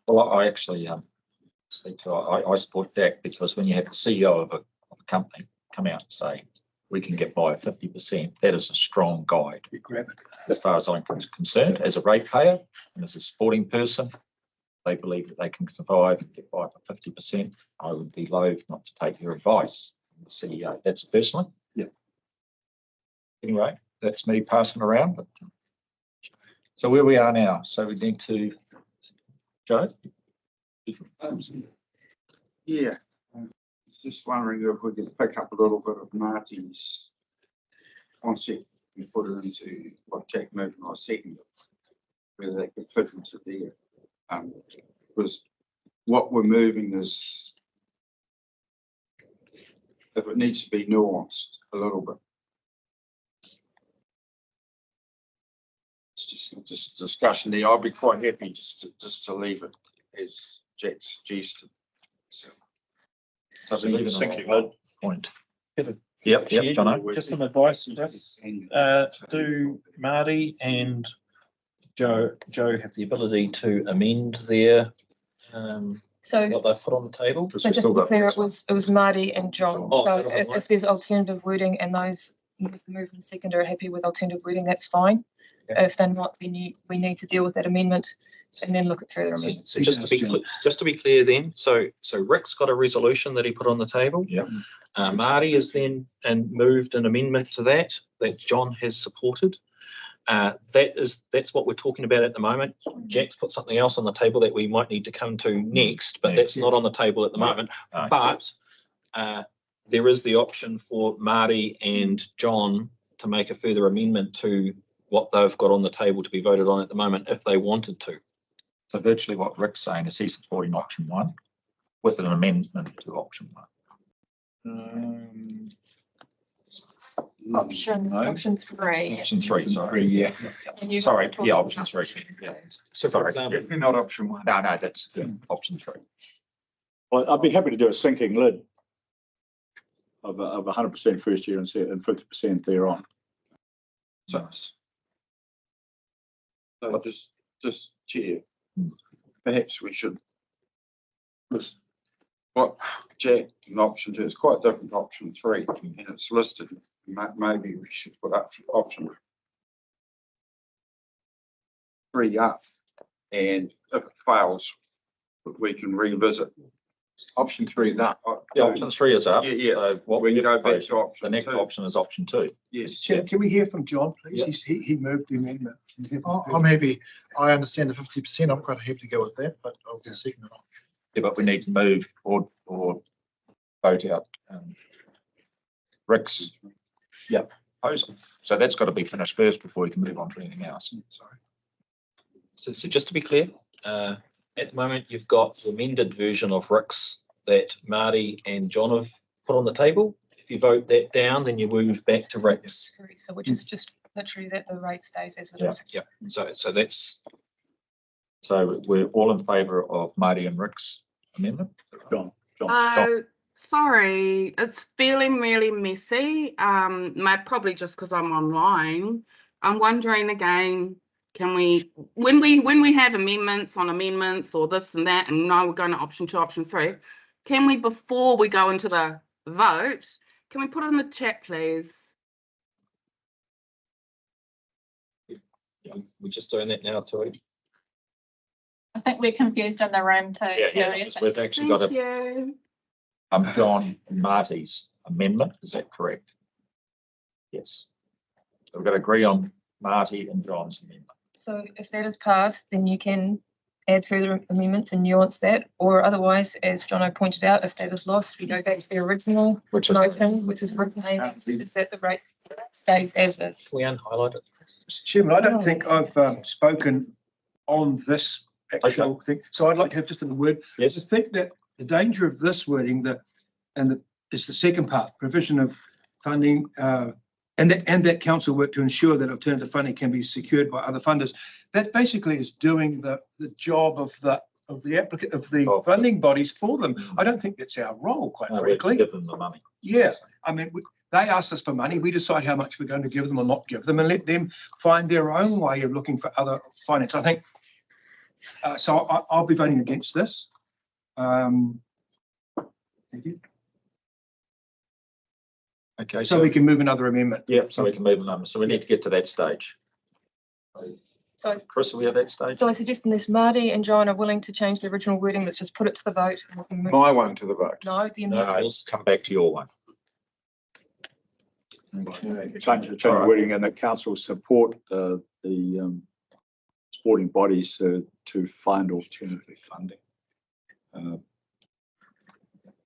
Well, I actually speak to. I support Jack, because when you have the CEO of a company come out and say we can get by 50%, that is a strong guide. You grab it. As far as I'm concerned, as a ratepayer and as a sporting person, they believe that they can survive and get by for 50%. I would be loath not to take your advice, the CEO. That's personally. Yeah. Anyway, that's me passing around. But so where we are now, so we need to, Joe? Yeah. Just wondering if we could pick up a little bit of Marty's concept and put it into what Jack moved and I seconded, whether they could fit into there. Because what we're moving is, if it needs to be nuanced a little bit. It's just discussion there. I'll be quite happy just to leave it as Jack suggested. So we leave it on Thank you. that point. Yep, Yep, Jono. Just some advice, Chris. Do Marty and Joe have the ability to amend their So, what they've put on the table. so just to be clear, it was Marty and John. Oh, So okay. if there's alternative wording and those move and second are happy with alternative wording, that's fine. Yeah. If they're not, then we need to deal with that amendment and then look at further amendments. So just to be clear then, so Rick's got a resolution that he put on the table. Yeah. Marty has then moved an amendment to that John has supported. That's what we're talking about at the moment. Jack's put something else on the table that we might need to come to next, but that's not on the table at the moment. But there is the option for Marty and John to make a further amendment to what they've got on the table to be voted on at the moment, if they wanted to. So virtually what Rick's saying is he's supporting option 1 with an amendment to option 1. Option 3. Option 3, sorry. Yeah. And you- Sorry, yeah, option 3. Yeah. So for Sorry. example, Definitely not option 1. No, that's option 3. Well, I'd be happy to do a sinking lid of 100% first year and 50% thereon. So just chair, perhaps we should. Listen, what Jack in option 2 is quite different to option 3, and it's listed. Maybe we should put option 3 up, and if it fails, we can revisit. Option 3 is up. Yeah, option 3 is up. Yeah. So what We we can go back propose, to option the next 2. option is option 2. Yes. Chair, can we hear from John, please? Yeah. He moved the amendment. I'm happy. I understand the 50%. I'm quite happy to go with that, but I'll just second it. Yeah, but we need to move or vote out Rick's proposal. So that's got to be finished first before we can move on to anything else. Sorry. So just to be clear, at the moment, you've got the amended version of Rick's that Marty and John have put on the table. If you vote that down, then you move back to Rick's. So which is just literally that the rate stays as it is. Yeah. So that's So we're all in favour of Marty and Rick's amendment? John. Sorry, it's feeling really messy. Probably just because I'm online. I'm wondering again, can we, when we have amendments on amendments or this and that, and now we're going to option 2, option 3, can we, before we go into the vote, can we put it in the chat, please? we're just doing that now, Tori. I think we're confused in the room too. Because we've actually got Thank you. John and Marty's amendment, is that correct? Yes. So we've got to agree on Marty and John's amendment. So if that is passed, then you can add further amendments and nuance that, or otherwise, as Jono pointed out, if that is lost, we go back to the original motion, which is written, it's that the rate stays as is. Can we unhighlight it? Mr. Chairman, I don't think I've spoken on this actual thing, so I'd like to have just a word. Yes. I think that the danger of this wording is the second part, provision of funding, and that council work to ensure that alternative funding can be secured by other funders. That basically is doing the job of the applicant, of the funding bodies for them. I don't think that's our role, quite frankly. Give them the money. Yeah, I mean, they ask us for money, we decide how much we're going to give them or not give them, and let them find their own way of looking for other finance. I think, so I'll be voting against this. Thank you. Okay. So we can move another amendment. Yeah, so we can move another. So we need to get to that stage. So, Chris, are we at that stage? so I suggest unless Marty and John are willing to change the original wording, let's just put it to the vote. And we can move. My one to the vote. No, the No, amendment. let's come back to your one. Change the wording and the council support the supporting bodies to find alternative funding.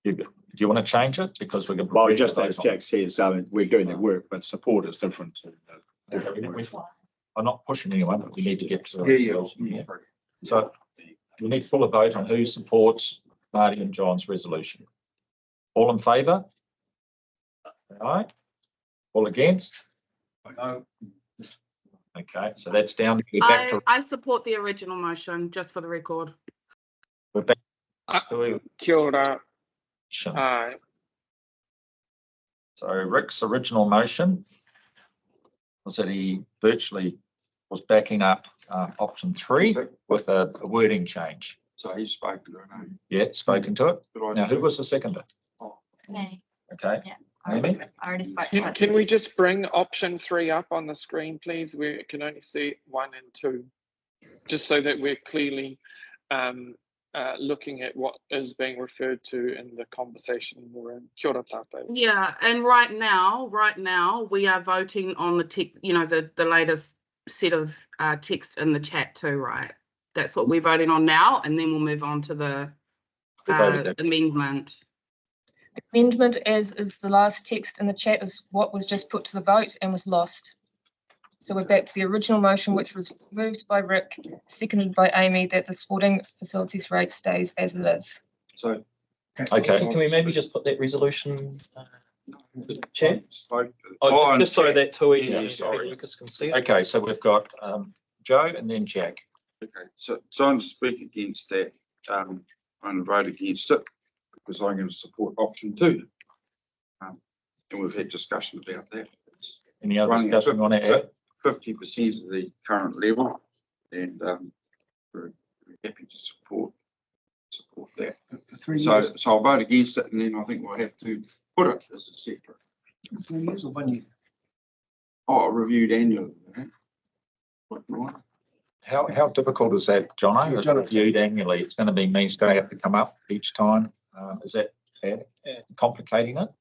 Do you want to change it? Because we're going to. Well, just as Jack says, we're doing the work, but support is different to. I'm not pushing anyone, but we need to get to. Yeah. So we need full vote on who supports Marty and John's resolution. All in favour? Aye. All against? Okay, so that's down. We're back to. I support the original motion, just for the record. We're back to Kia ora. Aye. So Rick's original motion was that he virtually was backing up option 3 with a wording change. So he's spoken to it. Yeah, spoken to it. Now, who was the seconder? Me. Okay. Yeah. Amy? I already spoke to it. Can we just bring option 3 up on the screen, please? We can only see 1 and 2, just so that we're clearly looking at what is being referred to in the conversation we're in. Kia ora tātou. Yeah, and right now we are voting on the latest set of text in the chat too, right? That's what we're voting on now, and then we'll move on to the amendment. The amendment as is the last text in the chat is what was just put to the vote and was lost. So we're back to the original motion, which was moved by Rick, seconded by Amy, that the sporting facilities rate stays as it is. So. Okay. Can we maybe just put that resolution, Chair? Spoke. Just so that Tui Yeah, and sorry. Lucas can see it. Okay, so we've got Joe and then Jack. Okay, so I'm to speak against that, I'm going to vote against it because I'm going to support option 2. And we've had discussion about that. It's Any other running discussion on it? 50% of the current level, and we're happy to support that. For 3 years, So I'll vote against it, and then I think we'll have to put it as a separate. 3 years or 1 year? Oh, reviewed annually. What you want? How difficult is that, Jono? Yeah, It's Jono. reviewed annually. It's going to be means going to have to come up each time. Is that complicating it?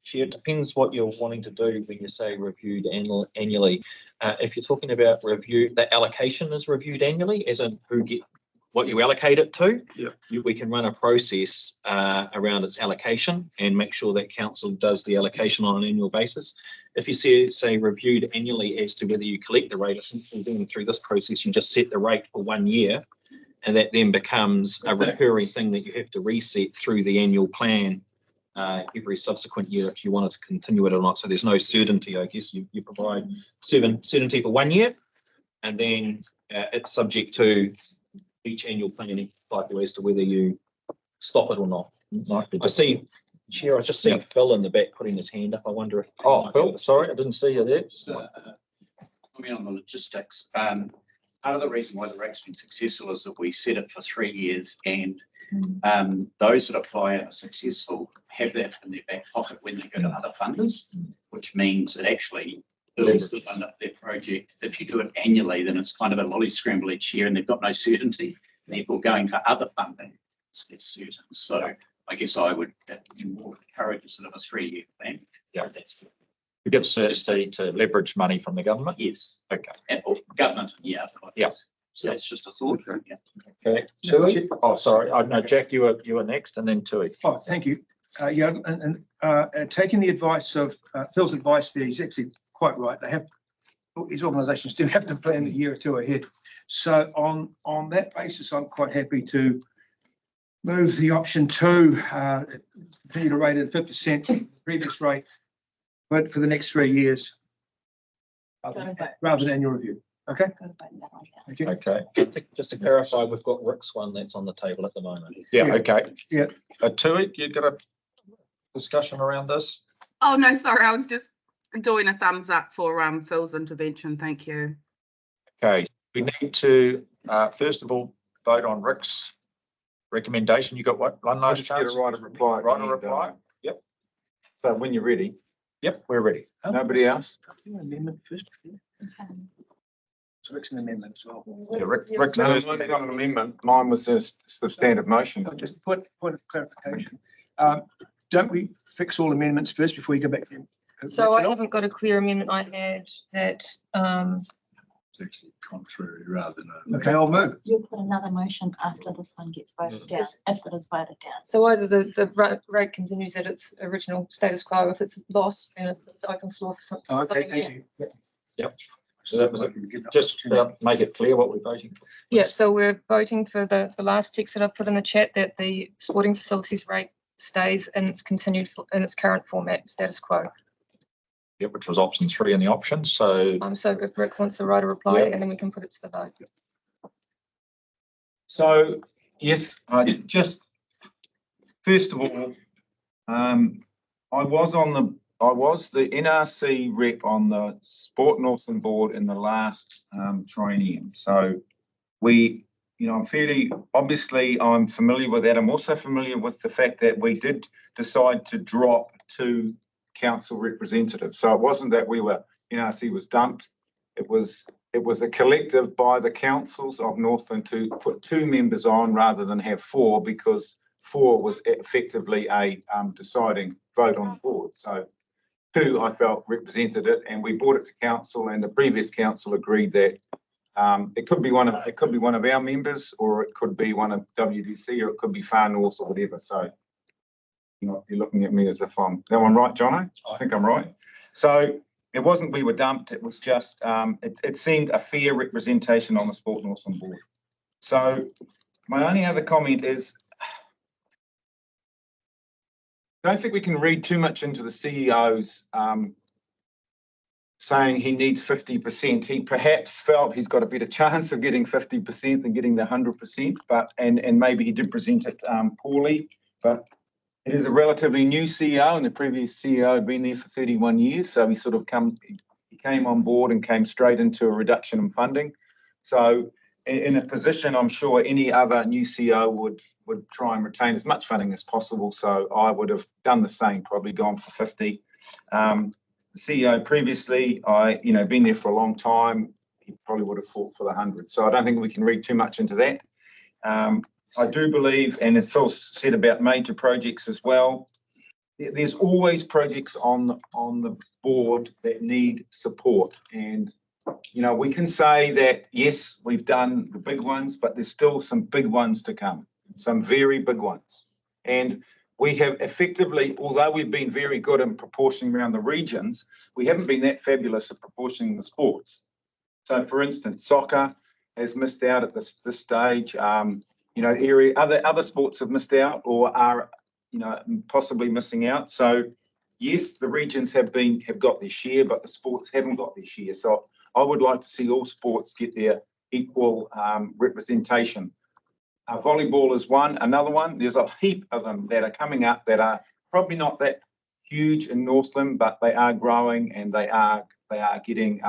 Chair, it depends what you're wanting to do when you say reviewed annually. If you're talking about review, the allocation is reviewed annually, as in what you allocate it to. Yeah. We can run a process around its allocation and make sure that council does the allocation on an annual basis. If you say reviewed annually as to whether you collect the rate, essentially then through this process, you just set the rate for 1 year, and that then becomes a recurring thing that you have to reset through the annual plan every subsequent year if you wanted to continue it or not. So there's no certainty, I guess. You provide certainty for 1 year, and then it's subject to each annual planning cycle as to whether you stop it or not. I see, Chair, I just see Phil in the back putting his hand up. I wonder if. Oh, Phil, sorry, I didn't see you there. On the logistics, part of the reason why the RAC's been successful is that we set it for 3 years, and those that apply and are successful have that in their back pocket when they go to other funders, which means it actually builds the fund up their project. If you do it annually, then it's kind of a lolly scramble each year and they've got no certainty. And therefore going for other funding is less certain. So I guess I would more encourage a sort of a 3-year plan. Yeah, that's good. To give certainty to leverage money from the government? Yes. Okay. Or government, yeah. Yeah. So it's just a thought. Okay. Yeah. Okay. Tui? Oh, sorry. I know, Jack, you were next, and then Tui. Oh, thank you. Yeah, and taking the advice of Phil's advice there, he's actually quite right. These organisations do have to plan a year or two ahead. So on that basis, I'm quite happy to move the option 2, continue to rate at 50% previous rate, but for the next 3 years, rather than annual review. Okay. Thank you. Okay. Just to clarify, we've got Rick's one that's on the table at the moment. Yeah, Yeah. okay. Yeah. Tui, you got a discussion around this? Oh, no, sorry. I was just doing a thumbs up for Phil's intervention. Thank you. Okay, we need to, first of all, vote on Rick's recommendation. You got what? One I'll last just get a chance? right of reply. Right of reply? Yep. So when you're ready, Yep, we're ready. nobody else? Amendment first. So Rick's an amendment as well. Yeah, Rick's No, it's not an amendment. Mine was a substantive motion. Just point of clarification. Don't we fix all amendments first before you go back to? So I haven't got a clear amendment. I had that, It's actually contrary rather than. Okay, I'll move. You'll put another motion after this one gets voted down, if it is voted down. so either the rate continues at its original status quo. If it's lost, then it's open floor for something. Okay, thank you. Yep. So that was it. Just make it clear what we're voting for. Yeah, so we're voting for the last text that I put in the chat, that the sporting facilities rate stays in its in its current format, status quo. Yep, which was option 3 in the options. So So if Rick wants to write a reply, Yeah. and then we can put it to the vote. So, yes, just, first of all, I was the NRC rep on the Sport Northland board in the last triennium. So I'm familiar with that. I'm also familiar with the fact that we did decide to drop 2 council representatives. So it wasn't that NRC was dumped. It was a collective by the councils of Northland to put 2 members on rather than have 4, because 4 was effectively a deciding vote on the board. So two I felt represented it, and we brought it to council, and the previous council agreed that it could be one of our members, or it could be one of WDC, or it could be Far North or whatever. So you're looking at me as if I'm right, Jono? I think I'm right. So it wasn't we were dumped, it was just it seemed a fair representation on the Sport Northland board. So my only other comment is, I don't think we can read too much into the CEO's saying he needs 50%. He perhaps felt he's got a better chance of getting 50% than getting the 100%, but and maybe he did present it poorly, but it is a relatively new CEO, and the previous CEO had been there for 31 years, so he sort of came on board and came straight into a reduction in funding. So in a position, I'm sure any other new CEO would try and retain as much funding as possible. So I would have done the same, probably gone for 50. The CEO previously, been there for a long time, he probably would have fought for the 100. So I don't think we can read too much into that. I do believe, and it Phil said about major projects as well, there's always projects on the board that need support. And, we can say that, yes, we've done the big ones, but there's still some big ones to come, some very big ones. And we have effectively, although we've been very good in proportioning around the regions, we haven't been that fabulous at proportioning the sports. So, for instance, soccer has missed out at this stage. Other sports have missed out or are, possibly missing out. So, yes, the regions have got their share, but the sports haven't got their share. So, I would like to see all sports get their equal representation. Volleyball is another one. There's a heap of them that are coming up that are probably not that huge in Northland, but they are growing and they are getting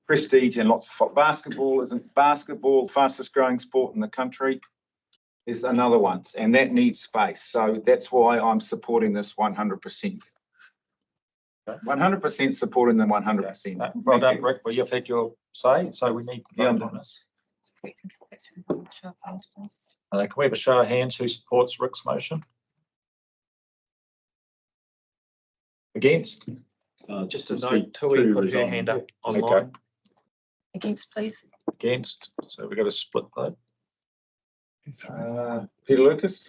prestige and lots of basketball. Isn't basketball the fastest growing sport in the country? Is another one, and that needs space. So that's why I'm supporting this 100%. 100% supporting them 100%. Well done, Rick. Well, you've had your say, so we need to vote on this. Can we have a show of hands who supports Rick's motion? Against? Just to note, Tui put her hand up online. Okay. Against, please. Against, so we've got a split vote. Peter Lucas?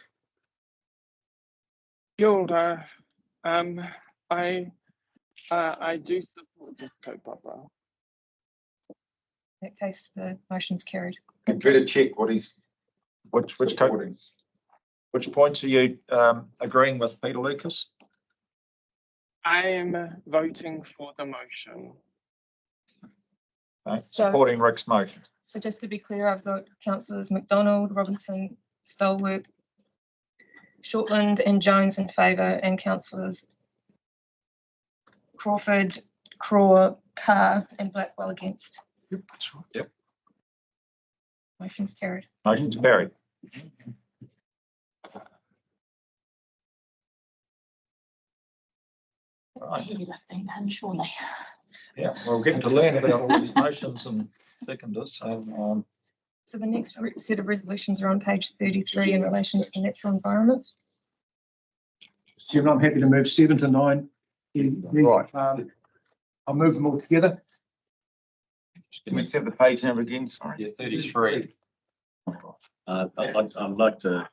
Kia ora. I do support this kaupapa. In that case, the motion's carried. You better check what he's Which points are you agreeing with, Peter Lucas? I am voting for the motion. Okay. So- Supporting Rick's motion. So just to be clear, I've got councillors McDonald, Robinson, Stolworth, Shortland and Jones in favour, and councillors Crawford, Craw, Carr and Blackwell against. Yep, that's right. Yep. Motion's carried. Motion's carried. Right. Surely. Yeah, we'll get to learn about all these motions and seconders. So the next set of resolutions are on page 33 in relation to the natural environment. Chairman, I'm happy to move 7 to 9. Right. I'll move them all together. Can we set the page number again? Sorry. Yeah, 33. I'd like to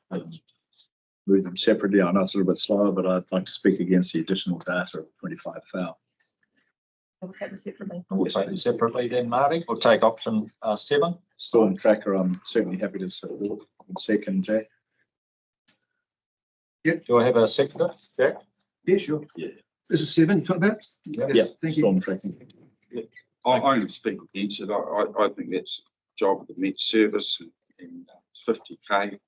move them separately. I know it's a little bit slower, but I'd like to speak against the additional data of 25 foul. We'll take them separately. We'll take them separately then, Marty. We'll take option 7. Storm tracker, I'm certainly happy to support. Second, Jack. Do I have a seconder, Jack? Yeah, sure. Yeah. This is 7 you're talking about? Yeah, Thank you. storm tracking. I only speak against it. I think that's the job of the Met Service and 50K.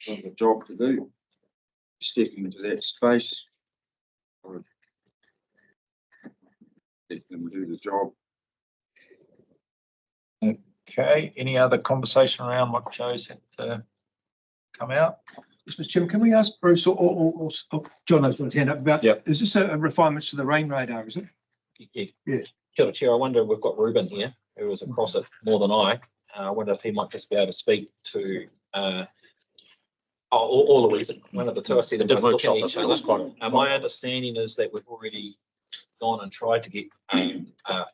Got a job to do. Stepping into that space. Let them do the job. Okay, any other conversation around what Joe's had to come out? Yes, Mr. Chairman, can we ask Bruce or John has got his hand up about, Yep. is this a refinement to the rain radar, is it? Yeah. Yeah. Kia ora, Chair. I wonder, we've got Ruben here, who was across it more than I. I wonder if he might just be able to speak to, or Louise, one of the two. I see them both looking at each other. Quite My understanding is that we've already gone and tried to get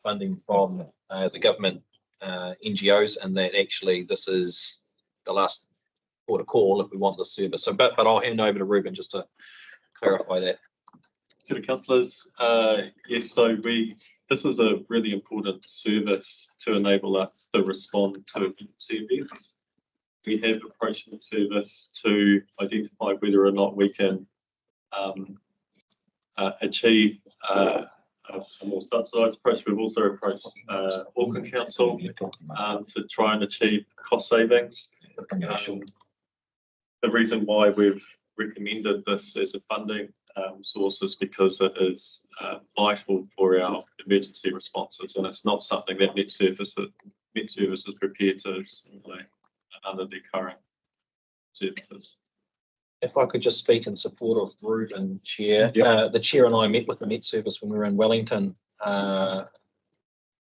funding from the government NGOs, and that actually this is the last port of call if we want the service. So, but I'll hand over to Ruben just to clarify that. Kia ora, councillors. Yes, so this is a really important service to enable us to respond to emergency events. We have approached the service to identify whether or not we can achieve a more subsidised approach. We've also approached Auckland Council to try and achieve cost savings. The reason why we've recommended this as a funding source is because it is vital for our emergency responses, and it's not something that Met Service is prepared to simulate under their current services. If I could just speak in support of Ruben, Chair. The Chair and I met with the Met Service when we were in Wellington a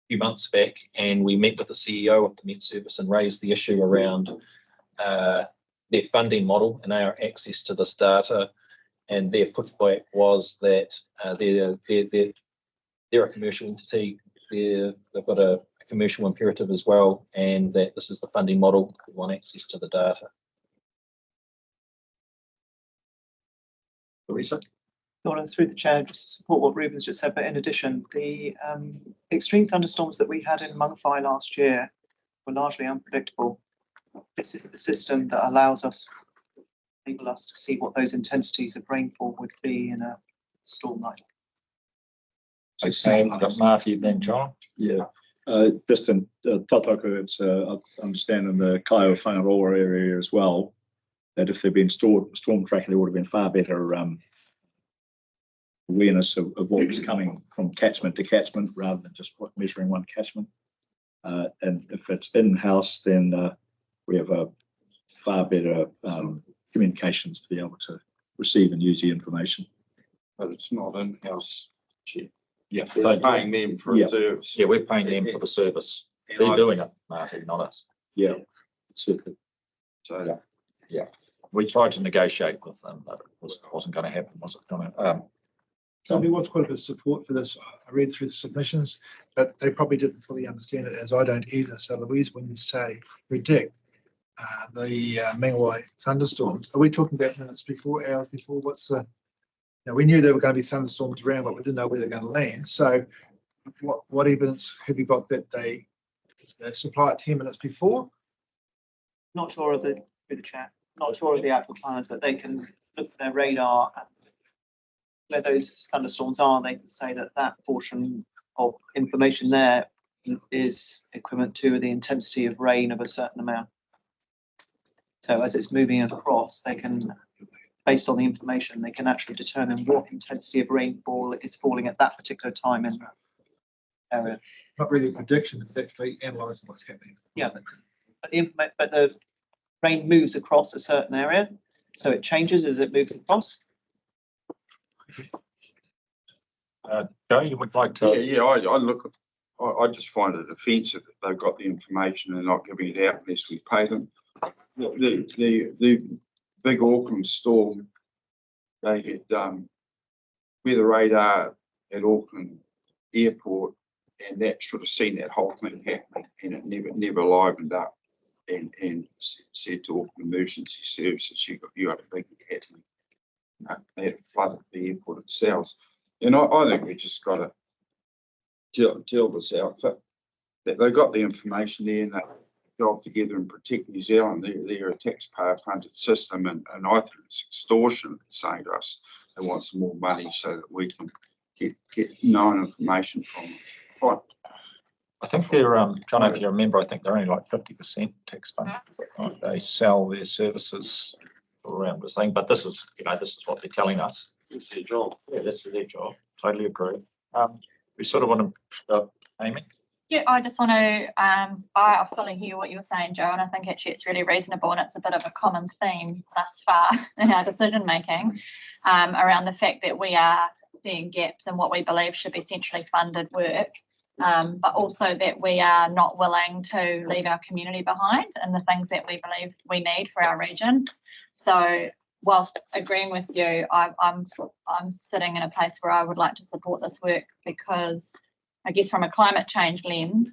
few months back, and we met with the CEO of the Met Service and raised the issue around their funding model and our access to this data. And their pushback was that they're a commercial entity. They've got a commercial imperative as well, and that this is the funding model. We want access to the data. Larissa? Through the chair, just to support what Ruben's just said, but in addition, the extreme thunderstorms that we had in Mangawhai last year were largely unpredictable. This is the system that allows us to see what those intensities of rainfall would be in a storm like. So Sam, I've got Marty, then John. Yeah, just in Tataku, it's I understand in the Kaio Whangaroa area as well, that if there'd been storm tracking, there would have been far better awareness of what was coming from catchment to catchment rather than just measuring one catchment. And if it's in-house, then we have a far better communications to be able to receive and use the information. But it's not in-house. Yeah, we're paying them for a service. Yeah, we're paying them for the service. They're doing it, Marty, not us. Yeah. So yeah, we tried to negotiate with them, but it wasn't going to happen, was it? Going to? So there was quite a bit of support for this. I read through the submissions, but they probably didn't fully understand it, as I don't either. So Louise, when you say predict the Mangawhai thunderstorms, are we talking about minutes before, hours before? What's the? Now, we knew there were going to be thunderstorms around, but we didn't know where they're going to land. So what evidence have you got that they supply it 10 minutes before? Not sure of the chat. Not sure of the actual times, but they can look at their radar and where those thunderstorms are. They can say that that portion of information there is equivalent to the intensity of rain of a certain amount. So as it's moving across, they can, based on the information, they can actually determine what intensity of rainfall is falling at that particular time in that area. Not really a prediction, it's actually analysing what's happening. Yeah, but the rain moves across a certain area, so it changes as it moves across. Joe, you would like to? Yeah, I just find it offensive that they've got the information and not giving it out unless we pay them. The big Auckland storm, they had weather radar at Auckland Airport, and that should have seen that whole thing happening, and it never livened up and said to Auckland Emergency Services, you got a big happening. They had flooded the airport itself. And I think we just got to tell this outfit that they got the information there and they job together and protect New Zealand. They're a taxpayer-funded system, and I think it's extortion saying to us they want some more money so that we can get known information from them. Fine. I think they're, John, if you remember, I think they're only like 50% taxpayer. They sell their services around the thing, but this is, this is what they're telling us. It's their job. Yeah, this is their job. Totally agree. We sort of want to, Amy? Yeah, I just want to, I fully hear what you're saying, Joe, and I think actually it's really reasonable, and it's a bit of a common theme thus far in our decision making around the fact that we are seeing gaps in what we believe should be centrally funded work. but also that we are not willing to leave our community behind and the things that we believe we need for our region. So whilst agreeing with you, I'm sitting in a place where I would like to support this work because I guess from a climate change lens,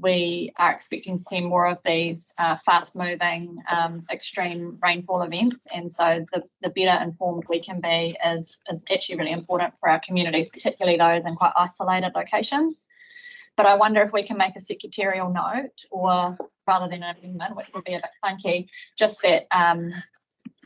we are expecting to see more of these fast moving extreme rainfall events. And so the better informed we can be is actually really important for our communities, particularly those in quite isolated locations. But I wonder if we can make a secretarial note, or rather than an amendment, which would be a bit funky, just that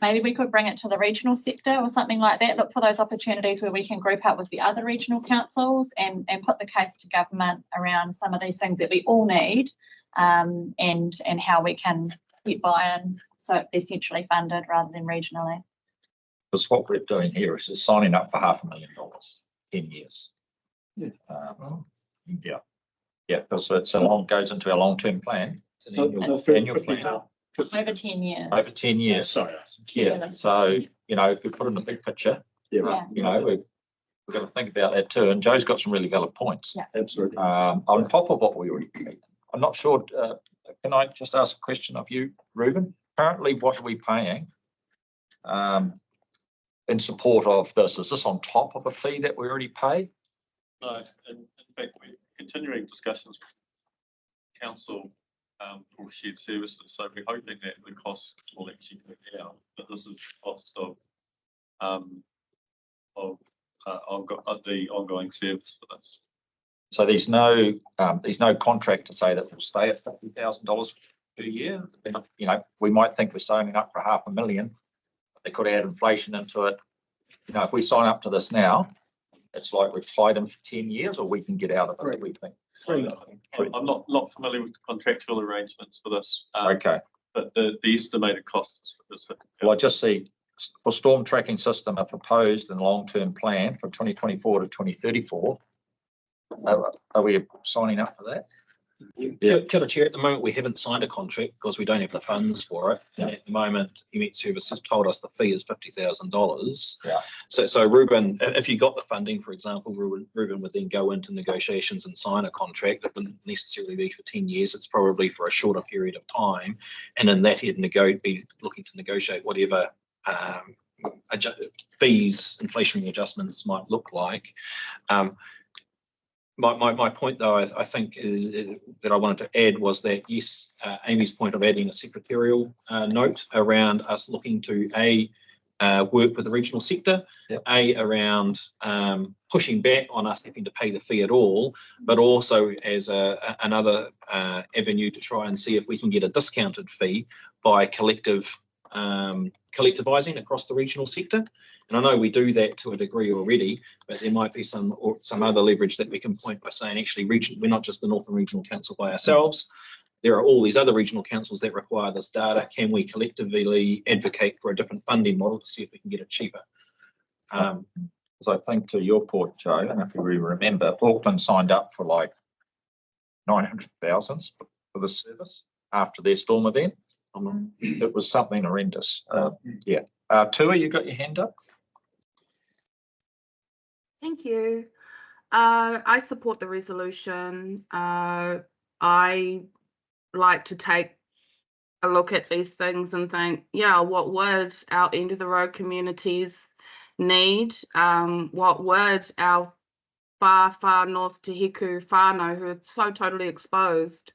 maybe we could bring it to the regional sector or something like that. Look for those opportunities where we can group up with the other regional councils and put the case to government around some of these things that we all need, and how we can get buy-in so it's essentially funded rather than regionally. Because what we're doing here is signing up for $500,000, 10 years. Yeah. Yeah, because it's goes into our long-term plan. It's an annual plan. Over 10 years. Over 10 years. Sorry. Yeah. So, if we put in the big picture, we've got to think about that too. And Joe's got some really valid points. Yeah. Absolutely. On top of what we already paid. I'm not sure. Can I just ask a question of you, Ruben? Currently, what are we paying in support of this? Is this on top of a fee that we already pay? No, in fact, we're continuing discussions with council for shared services. So we're hoping that the cost will actually go down, but this is the cost of the ongoing service for this. So there's no contract to say that we'll stay at $50,000 per year. We might think we're signing up for $500,000. They could add inflation into it. If we sign up to this now, it's like we've tied them for 10 years, or we can get out of it. We think. I'm not familiar with the contractual arrangements for this. Okay. But the estimated costs is $50,000. Well, I just see for storm tracking system are proposed in the long-term plan from 2024 to 2034. Are we signing up for that? Yeah. Chair, at the moment we haven't signed a contract because we don't have the funds for it. Yeah. And at the moment, Met Services told us the fee is $50,000. Yeah. So Ruben, if you got the funding, for example, Ruben would then go into negotiations and sign a contract. It wouldn't necessarily be for 10 years. It's probably for a shorter period of time. And in that, he'd be looking to negotiate whatever fees, inflationary adjustments might look like. My point, though, I think that I wanted to add was that, yes, Amy's point of adding a secretarial note around us looking to work with the regional sector, around pushing back on us having to pay the fee at all, but also as another avenue to try and see if we can get a discounted fee by collectivising across the regional sector. And I know we do that to a degree already, but there might be some other leverage that we can point by saying, actually, we're not just the Northland Regional Council by ourselves. There are all these other regional councils that require this data. Can we collectively advocate for a different funding model to see if we can get it cheaper? Because I think, to your point, Joe, and if you remember, Auckland signed up for like 900,000 for the service after their storm event. It was something horrendous. Tua, you got your hand up? Thank you. I support the resolution. I like to take a look at these things and think, what would our end of the road communities need? What would our far north Te Hiku whānau, who are so totally exposed,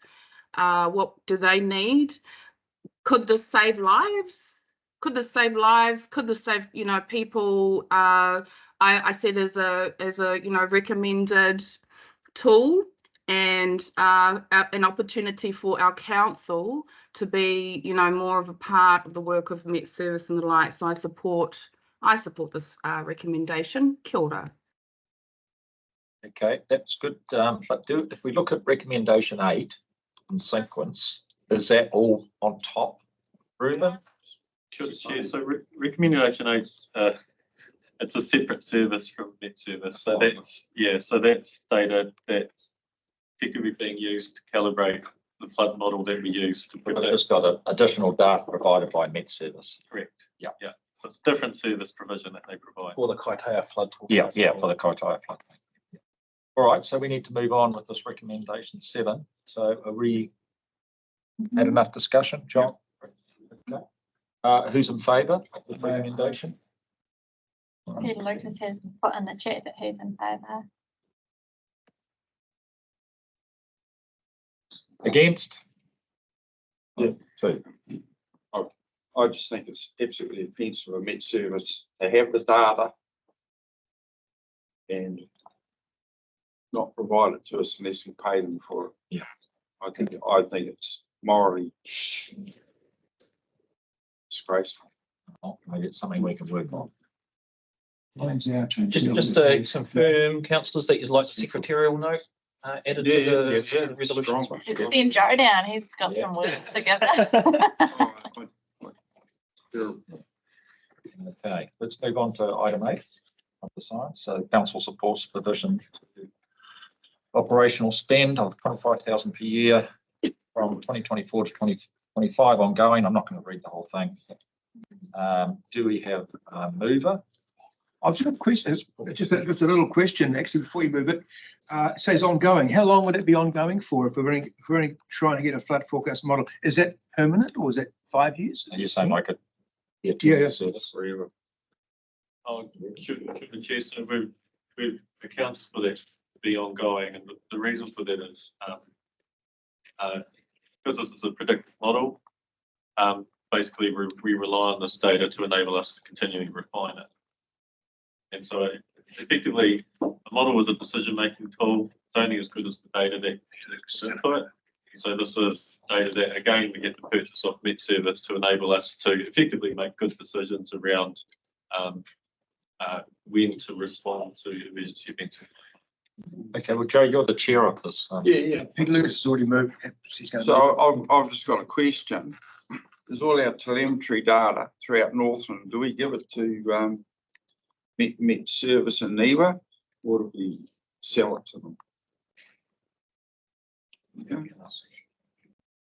what do they need? Could this save lives? Could this save lives? Could this save, people? I said as a recommended tool and an opportunity for our council to be, more of a part of the work of Met Service and the like. So I support this recommendation. Kia ora. Okay, that's good. But if we look at recommendation 8 in sequence, is that all on top, Ruben? Chair, so recommendation 8, it's a separate service from Met Service. So that's data that's effectively being used to calibrate the flood model that we use to predict. It's got additional data provided by Met Service. Correct. Yeah. So it's different service provision that they provide. For the Kaitaia flood. For the Kaitaia flood. All right, so we need to move on with this recommendation 7. So are we had enough discussion, John? Okay. Who's in favour of the recommendation? Peter Lucas has put in the chat that he's in favour. Against? Yeah. 2. I just think it's absolutely offensive of Met Service to have the data and not provide it to us unless we pay them for it. Yeah. I think it's morally disgraceful. Oh, maybe it's something we can work on. Just to confirm, councillors, that you'd like the secretarial note added to the resolution as well. It's been Joe down, he's got some work together. Okay, let's move on to item 8 of the science. So council supports provision to operational spend of 25,000 per year from 2024 to 2025 ongoing. I'm not going to read the whole thing. Do we have a mover? I've just got a question, just a little question, actually, before you move it. It says ongoing. How long would it be ongoing for if we're only trying to get a flood forecast model? Is that permanent or is that 5 years? You're saying like it? Yeah. Service forever. Oh, the chair, so we've accounted for that to be ongoing, and the reason for that is because this is a predictive model. Basically, we rely on this data to enable us to continually refine it. And so effectively, the model is a decision-making tool. It's only as good as the data that is input. So this is data that, again, we get the purchase of Met Service to enable us to effectively make good decisions around when to respond to emergency events. Okay, well, Joe, you're the chair of this. Yeah. Peter Lucas has already moved. So I've just got a question. There's all our telemetry data throughout Northland. Do we give it to Met Service and NEWA, or do we sell it to them?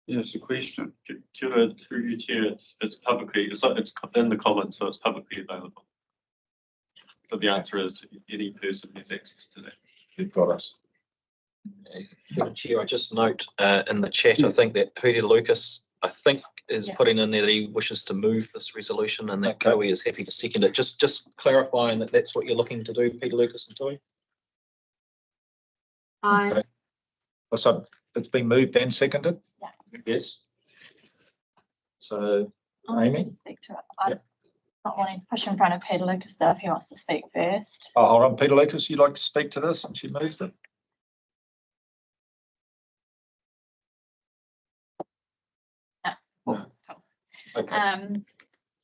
Yeah, it's a question. Kia ora, through you, Chair, it's publicly, it's in the comments, so it's publicly available. So the answer is any person has access to that. You've got us. Chair, I just note in the chat, I think that Peter Lucas, is putting in there that he wishes to move this resolution, and that Koe is happy to second it. Just clarifying that that's what you're looking to do, Peter Lucas and Toi. Okay. So it's been moved and seconded? Yeah. Yes. So, I'll Amy? speak to it. I'm not wanting to push in front of Peter Lucas though, if he wants to speak first. Oh, hold on, Peter Lucas, you'd like to speak to this, and she moved it? No. Okay.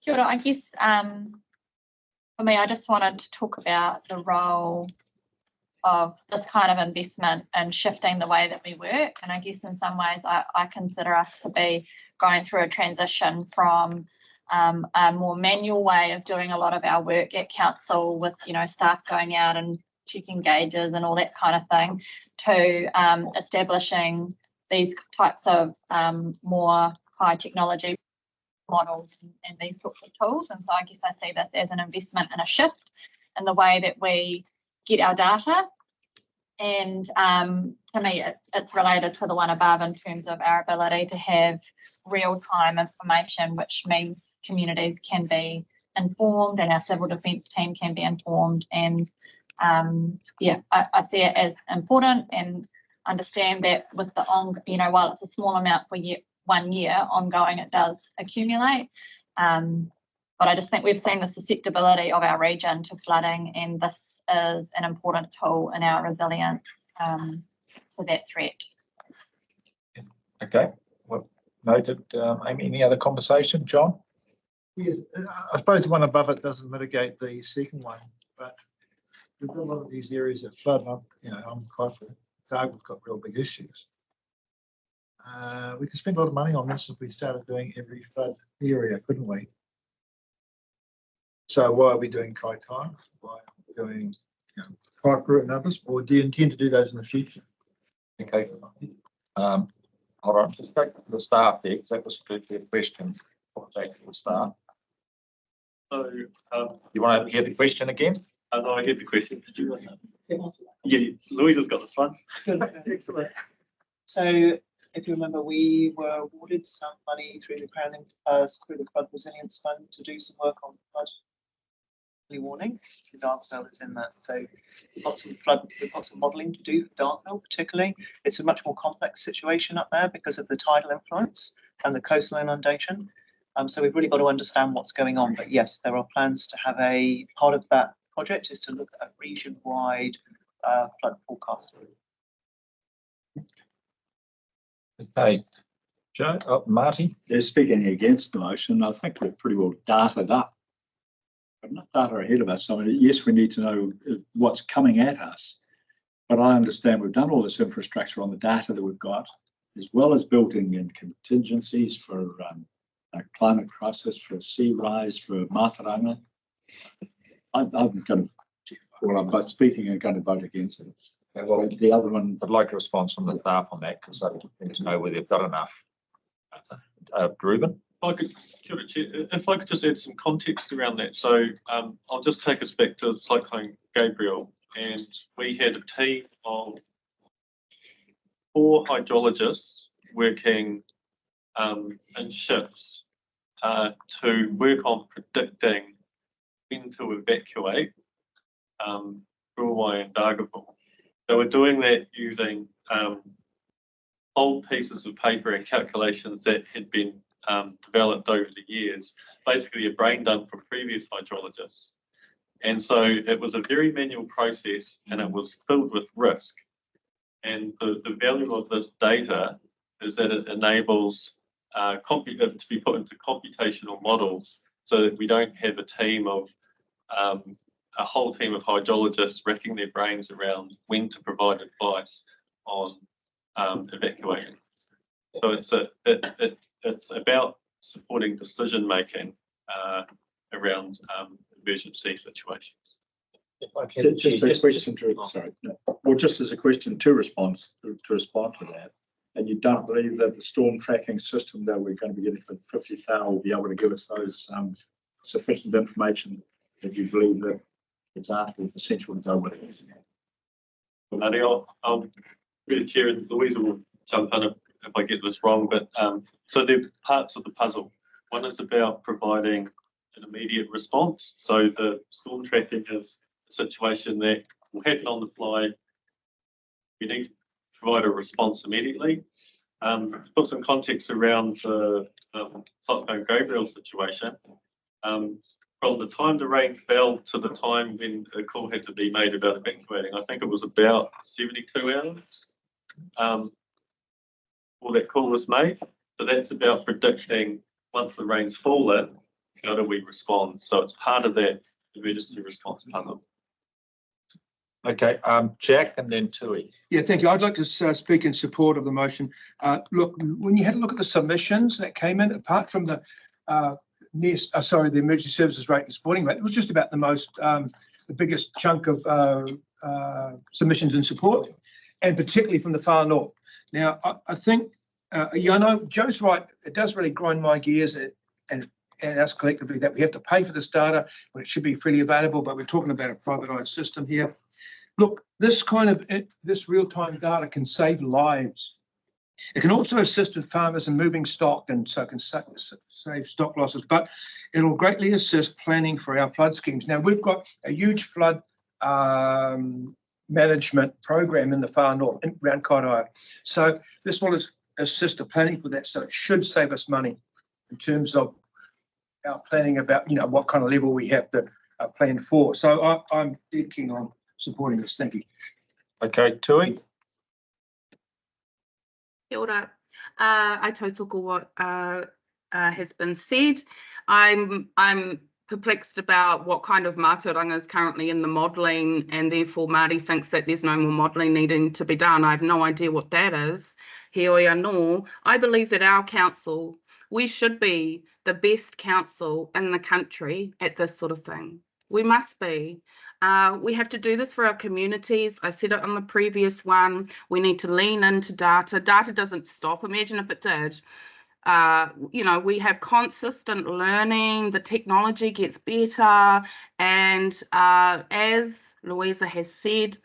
Kia ora, I guess for me, I just wanted to talk about the role of this kind of investment and shifting the way that we work. And I guess in some ways I consider us to be going through a transition from a more manual way of doing a lot of our work at council with, staff going out and checking gauges and all that kind of thing, to establishing these types of more high technology models and these sorts of tools. And so I guess I see this as an investment and a shift in the way that we get our data. And to me, it's related to the one above in terms of our ability to have real-time information, which means communities can be informed and our civil defence team can be informed. And I see it as important and understand that with the while it's a small amount for 1 year, ongoing it does accumulate. But I just think we've seen the susceptibility of our region to flooding, and this is an important tool in our resilience to that threat. Okay, well, noted. Amy, any other conversation? John? Yes, I suppose the one above it doesn't mitigate the second one, but we've got a lot of these areas that flood. I'm quite for Doug, we've got real big issues. We could spend a lot of money on this if we started doing every flood area, couldn't we? So why are we doing Kaitai? Why are we doing Kaikoura and others? Or do you intend to do those in the future? Okay. Hold on, just back to the staff there, because that was a good question. Back to the staff. So you want to hear the question again? No, I get the question. Did you? Yeah, Louisa's got this one. Excellent. So if you remember, we were awarded some money through the through the Flood Resilience Fund to do some work on flood early warnings. Dartford is in that. So we've got some modelling to do for Dartford particularly. It's a much more complex situation up there because of the tidal influence and the coastal inundation. So we've really got to understand what's going on. But yes, there are plans to have a part of that project is to look at region-wide flood forecasting. Okay, Joe, Marty? They're speaking against the motion. I think we're pretty well dated up. But not data ahead of us. I mean, yes, we need to know what's coming at us. But I understand we've done all this infrastructure on the data that we've got, as well as building in contingencies for a climate crisis, for a sea rise, for Mātauranga. I'm going to, well, I'm both speaking and going to vote against it. Well, the other one, I'd like a response from the staff on that because I need to know whether they've got enough. Ruben? If I could just add some context around that. So I'll just take us back to Cyclone Gabriel, and we had a team of 4 hydrologists working in shifts to work on predicting when to evacuate Ruawai and Dargaville. So we're doing that using old pieces of paper and calculations that had been developed over the years, basically a brain dump from previous hydrologists. And so it was a very manual process and it was filled with risk. And the value of this data is that it enables to be put into computational models so that we don't have a team of a whole team of hydrologists racking their brains around when to provide advice on evacuating. So it's about supporting decision making around emergency situations. just a question to, sorry, well, just as a question to respond to that. And you don't believe that the storm tracking system that we're going to be getting for 50,000 will be able to give us those sufficient information that you believe that the data is essential to go with it? Marty, I'll really chair, and Louisa will jump in if I get this wrong, but so there are parts of the puzzle. One is about providing an immediate response. So the storm tracking is a situation that will happen on the fly. We need to provide a response immediately. To put some context around the Cyclone Gabriel situation, from the time the rain fell to the time when a call had to be made about evacuating, I think it was about 72 hours before that call was made. So that's about predicting once the rain's fallen, how do we respond? So it's part of that emergency response puzzle. Okay, Jack and then Tui. Yeah, thank you. I'd like to speak in support of the motion. Look, when you had a look at the submissions that came in, apart from the the emergency services rate and supporting rate, it was just about the biggest chunk of submissions in support, and particularly from the far north. Now, I think, I know Joe's right. It does really grind my gears and us collectively that we have to pay for this data when it should be freely available, but we're talking about a privatised system here. Look, this real-time data can save lives. It can also assist with farmers in moving stock, and so it can save stock losses, but it'll greatly assist planning for our flood schemes. Now, we've got a huge flood management program in the far north, around Kairaiwa. So this will assist the planning for that, so it should save us money in terms of our planning about, what kind of level we have to plan for. So I'm dead keen on supporting this. Thank you. Okay, Tui. Kia ora. I tautoko what has been said. I'm perplexed about what kind of mātauranga is currently in the modelling, and therefore Māori thinks that there's no more modelling needing to be done. I have no idea what that is. He oi anō. I believe that our council, we should be the best council in the country at this sort of thing. We must be. We have to do this for our communities. I said it on the previous one. We need to lean into data. Data doesn't stop. Imagine if it did. you know, we have consistent learning, the technology gets better, and as Louisa has said,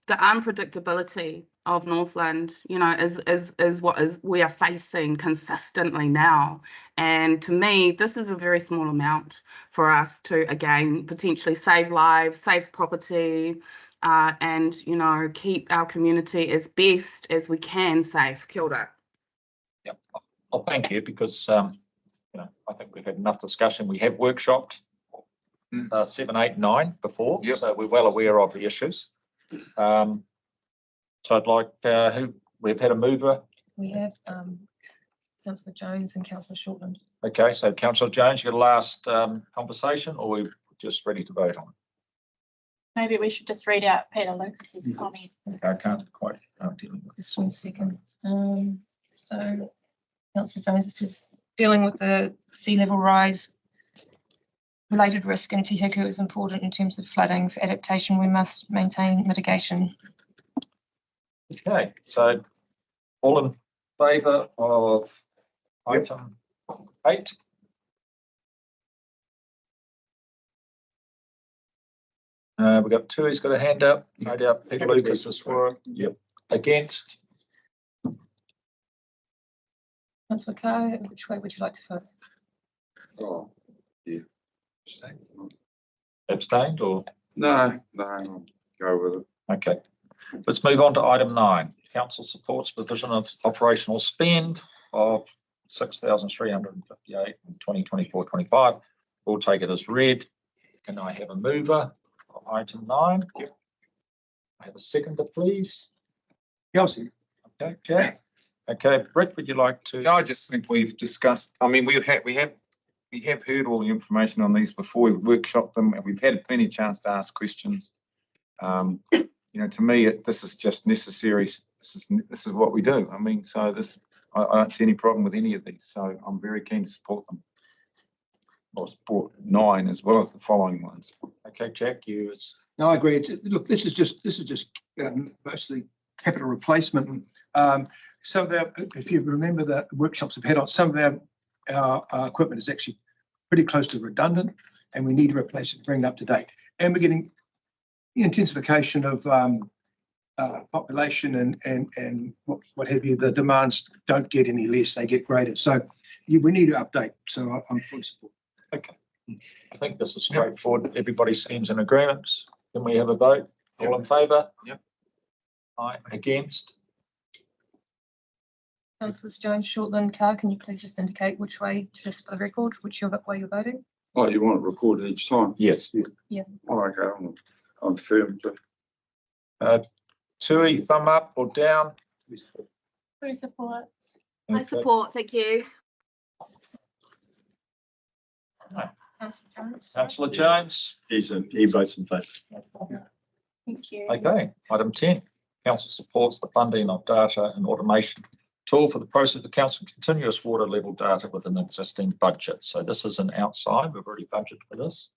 the unpredictability of Northland, you know, is what we are facing consistently now. And to me, this is a very small amount for us to, again, potentially save lives, save property, and, you know, keep our community as best as we can safe. Kia ora. Yep. Well, thank you, because you know, I think we've had enough discussion. We have workshopped 7, 8, 9 before, so we're well aware of the issues. So I'd like we've had a mover. We have Councillor Jones and Councillor Shortland. Okay, so Councillor Jones, your last conversation, or we're just ready to vote on it? Maybe we should just read out Peter Lucas's comment. Okay, I can't quite deal with Just 1 second. So Councillor Jones, this is dealing with the sea level rise related risk in Te Hiku is important in terms of flooding. For adaptation, we must maintain mitigation. Okay, so all in favour of item 8? We've got 2, he's got a hand up, no doubt Peter Lucas was for it. Yep. Against? Councillor Carr, which way would you like to vote? Oh, yeah. Abstained or? No, I'll go with it. Okay, let's move on to item 9. Council supports provision of operational spend of 6,358 in 2024-25. We'll take it as read. Can I have a mover for item 9? Yep. I have a seconder, please. Kelsey. Okay, Jack. Okay, Brett, would you like to? No, I just think we've discussed, I mean, we have heard all the information on these before, we've workshopped them, and we've had plenty of chance to ask questions. You know, to me, this is just necessary. This is what we do. I mean, so I don't see any problem with any of these. So I'm very keen to support them. I'll support 9 as well as the following ones. Okay, Jack, you. No, I agree. Look, this is just mostly capital replacement. Some of our, if you remember the workshops we've had on, some of our equipment is actually pretty close to redundant, and we need to replace it, bring it up to date. And we're getting intensification of population and what have you. The demands don't get any less; they get greater. So we need to update. So I'm fully support. Okay, I think this is straightforward. Everybody seems in agreement. Can we have a vote? All in favour? Yep. Aye. Against? Councillors Jones, Shortland, Carr, can you please just indicate which way, just for the record, which way you're voting? Oh, you want it recorded each time? Yes. Yeah. Oh, okay, I'm firm to. Tui, thumb up or down? Who supports? Okay. I support, thank you. Councillor Jones. Councillor Jones? He votes in favour. Thank you. Okay, item 10. Council supports the funding of data and automation tool for the process of council continuous water level data within existing budget. So this is an outside, we've already budgeted for this.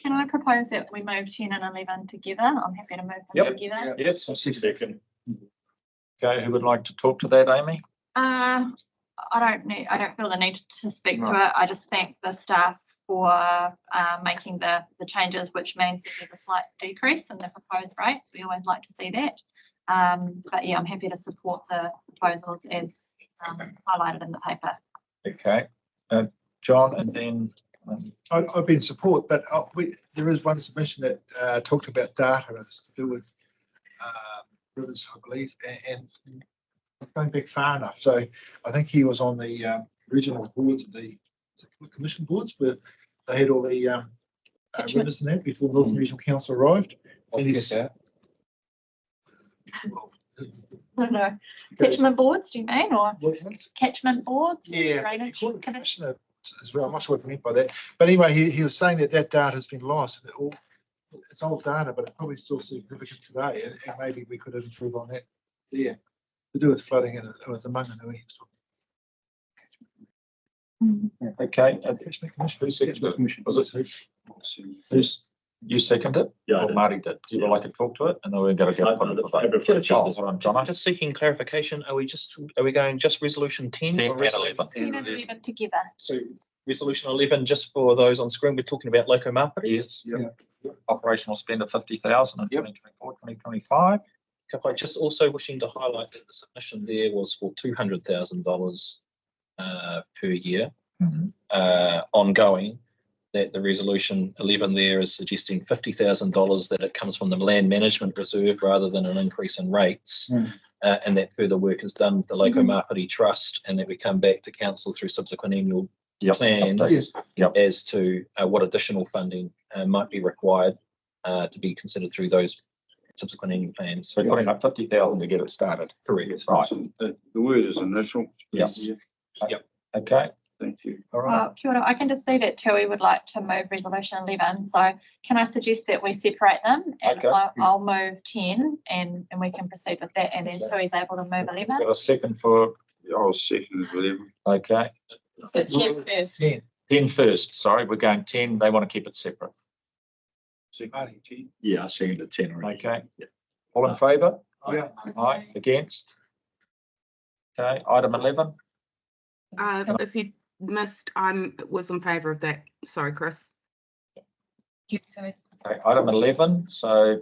Can I propose that we move 10 and 11 together? I'm happy to move them together. Yes, a second. Okay, who would like to talk to that, Amy? I don't feel the need to speak to it. I just thank the staff for making the changes, which means that there's a slight decrease in the proposed rates. We always like to see that. But yeah, I'm happy to support the proposals as highlighted in the paper. Okay, John, and then I've been in support, but there is one submission that talked about data to do with rivers, I believe, and going back far enough. So I think he was on the regional boards of the commission boards where they had all the rivers and that before Northern Regional Council arrived. And he's No. Catchment boards, do you mean, or catchment boards? Yeah, Drainage he called it commissioner as well. I'm not sure what he meant by that. But anyway, he was saying that data has been lost. It's old data, but it's probably still significant today. And maybe we could improve on that there to do with flooding and with the Manganui. okay, Commission. who's You seconded? Yeah, I Or did. Marty did. Do you like to talk to it? And then we're going to I- go put it I- for vote. I prefer to Oh, this hold on, John. Just seeking clarification, are we going just resolution 10? 10 or and resolution 11. 10 and 11 together. So resolution 11, just for those on screen, we're talking about loco marketing. Yes. Operational spend of 50,000 in 2024, 2025. I just also wishing to highlight that the submission there was for $200,000 per year ongoing. That the resolution 11 there is suggesting $50,000 that it comes from the land management reserve rather than an increase in rates. And that further work is done with the Loco Mapiti Trust, and that we come back to council through subsequent annual plans as to what additional funding might be required to be considered through those subsequent annual plans. So putting up 50,000 to get it started. Correct. Right. The word is initial. Yes. Yep. Okay. Thank you. All right. Kia ora. I can just see that Tui would like to move resolution 11. So can I suggest that we separate them? And Okay. I'll move 10 and we can proceed with that. And then Tui's able to move 11. Got a second for, I'll second 11. okay. But 10 first. 10 first. Sorry, we're going 10. They want to keep it separate. Yeah, I seconded 10 already. Okay. All in favour? Yeah. Aye. Against? Okay. Item 11. If you missed, was in favour of that. Sorry, Chris. Sorry. Okay. Item 11. So,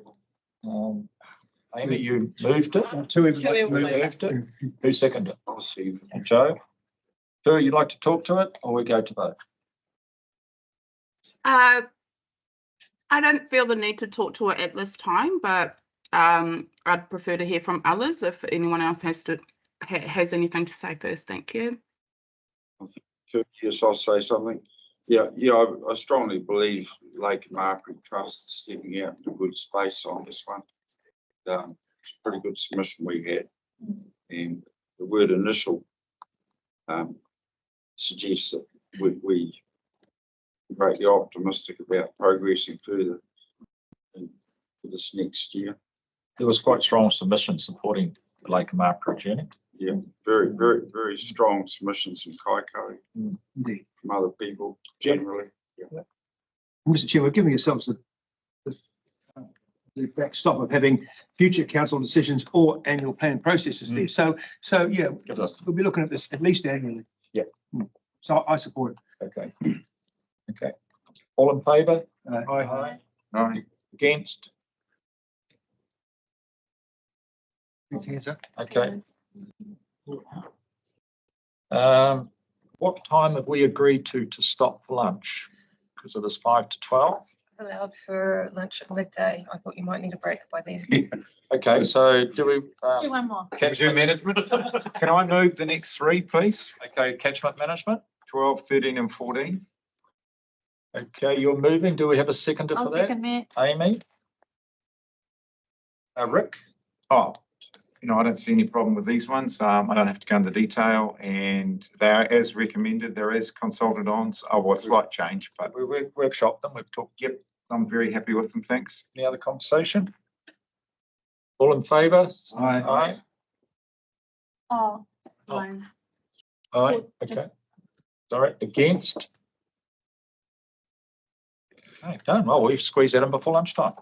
Amy, you moved it. Tui You moved it. Who seconded it? I'll see. Joe? Joe, you'd like to talk to it or we go to vote? I don't feel the need to talk to it at this time, but I'd prefer to hear from others if anyone else has anything to say first. Thank you. Yes, I'll say something. Yeah, I strongly believe Lake Margaret Trust is stepping out in a good space on this one. It's a pretty good submission we had. And the word initial suggests that we greatly optimistic about progressing further in this next year. There was quite strong submission supporting the Lake Margaret journey. Yeah, very, very, very strong submissions in Kaikoura Indeed. from other people generally. Yeah. Mr. Chair, we're giving ourselves the backstop of having future council decisions or annual plan processes there. So yeah, we'll be looking at this at least annually. Yeah. So I support it. Okay. Okay. All in favour? Aye. Aye. Against? Hands up. Okay. What time have we agreed to stop for lunch? Because it is 5 to 12. Allowed for lunch at midday. I thought you might need a break by then. Okay, so do we? Do one more. Do management. Can I move the next three, please? Okay, catchment management. 12, 13 and 14. Okay, you're moving. Do we have a seconder for I'll that? second that. Amy? Rick? Oh, I don't see any problem with these ones. I don't have to go into detail, and they are as recommended. There is consulted on, a slight change, but We workshopped them. We've talked. yep, I'm very happy with them. Thanks. Any other conversation? All in favour? Aye. Aye. Oh, Fine. Aye. Okay. Sorry, against? Okay, done. Well, we've squeezed that in before lunchtime.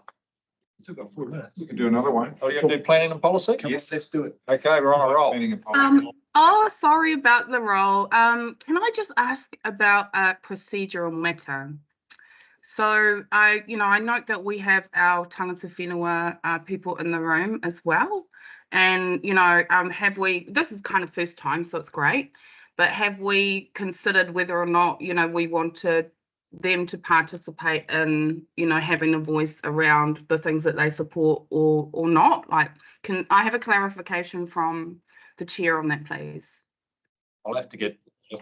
Still got 4 minutes. We can do another one. Oh, you have to do planning and policy? Yes, Let's do it. Okay, we're on a roll. Planning and policy. Sorry about the role. Can I just ask about a procedural matter? So I note that we have our tangata whenua people in the room as well. And, have we, this is kind of first time, so it's great, but have we considered whether or not, we wanted them to participate in, having a voice around the things that they support or not? Like, can I have a clarification from the chair on that, please? I'll have to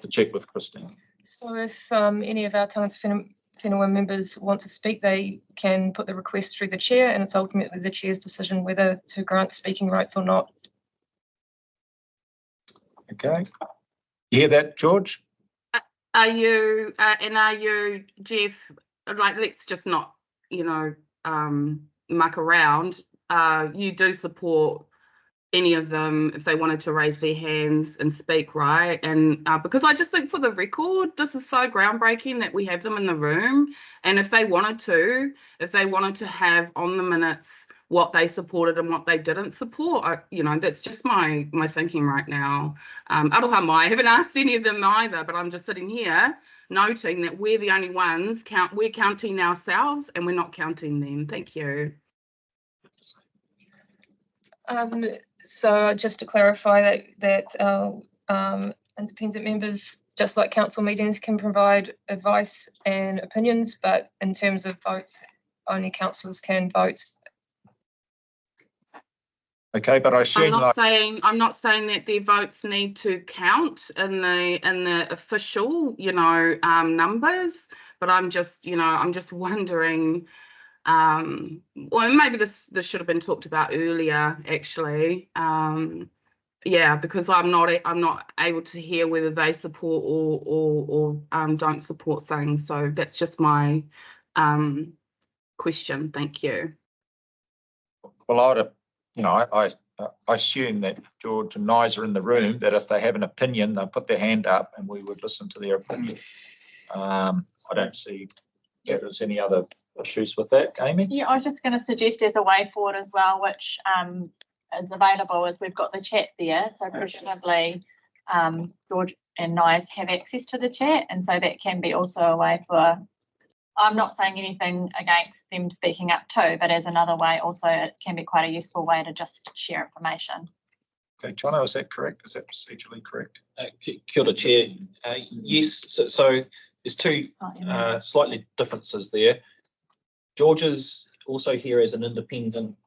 check with Christine. So if any of our tangata whenua members want to speak, they can put the request through the chair, and it's ultimately the chair's decision whether to grant speaking rights or not. Okay. You hear that, George? Are you, Jeff, like, let's just not, muck around. You do support any of them if they wanted to raise their hands and speak, right? And because I just think for the record, this is so groundbreaking that we have them in the room. And if they wanted to have on the minutes what they supported and what they didn't support, that's just my thinking right now. Aroha mai, I haven't asked any of them either, but I'm just sitting here noting that we're the only ones we're counting ourselves and we're not counting them. Thank you. So just to clarify that our independent members, just like council meetings, can provide advice and opinions, but in terms of votes, only councillors can vote. Okay, but I assume I'm not saying that their votes need to count in the official, numbers, but I'm just wondering. Well, maybe this should have been talked about earlier, actually. Yeah, because I'm not able to hear whether they support or don't support things. So that's just my question. Thank you. well, I assume that George and Nise are in the room, that if they have an opinion, they'll put their hand up and we would listen to their opinion. I don't see if there's any other issues with that, Amy. Yeah, I was just going to suggest as a way forward as well, which is available, is we've got the chat there. So presumably George and Nise have access to the chat, and so that can be also a way for, I'm not saying anything against them speaking up too, but as another way also it can be quite a useful way to just share information. Okay, Jono, is that correct? Is that procedurally correct? Kia ora, Chair. Yes, so there's two slightly differences there. George is also here as an independent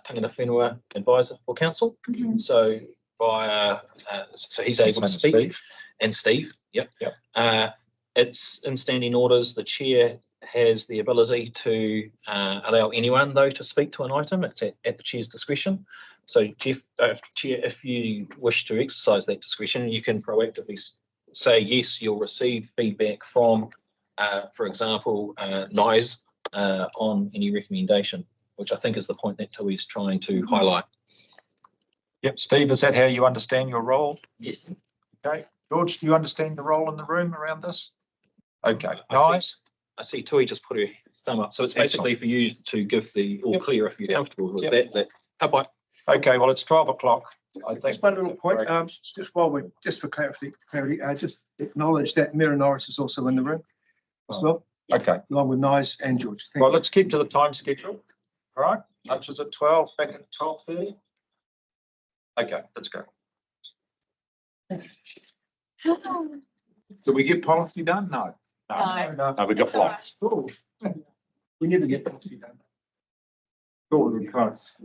tangata whenua advisor for council. So so he's able to speak. Steve. And Steve, yep. It's in standing orders. The chair has the ability to allow anyone, though, to speak to an item. It's at the chair's discretion. So, Chair, if you wish to exercise that discretion, you can proactively say, yes, you'll receive feedback from, for example, Nise on any recommendation, which I think is the point that Tui's trying to highlight. Yep, Steve, is that how you understand your role? Yes. Okay, George, do you understand the role in the room around this? Okay, Nise? I see Tui just put her thumb up. So it's basically for you to give the all clear if you're comfortable with that. How about? Okay, well, it's 12 o'clock. I think. Just one little point, just for clarity, just acknowledge that Mira Norris is also in the room as well. Okay. Along with Nise and George. Well, let's keep to the time schedule. All right, lunch is at 12, back at 12:30. Okay, let's go. Did we get policy done? No. No, we got flights. We never get that to be done. Cool, because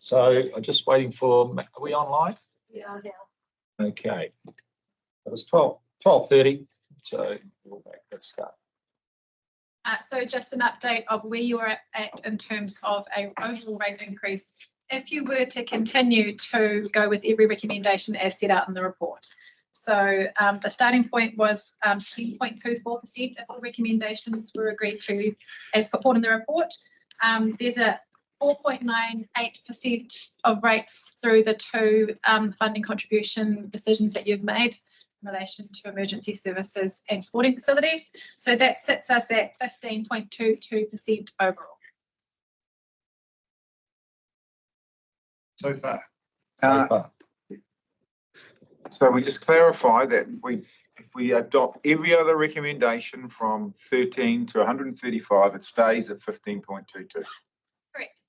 So I'm just waiting for, are we online? Yeah. Okay. It was 12:30, so we'll back. Let's start. So just an update of where you are at in terms of a overall rate increase. If you were to continue to go with every recommendation as set out in the report. So the starting point was 10.24% if all recommendations were agreed to as put forward in the report. There's a 4.98% of rates through the two funding contribution decisions that you've made in relation to emergency services and sporting facilities. So that sits us at 15.22% overall. So far. So far. So we just clarify that if we adopt every other recommendation from 13 to 135, it stays at 15.22. Correct.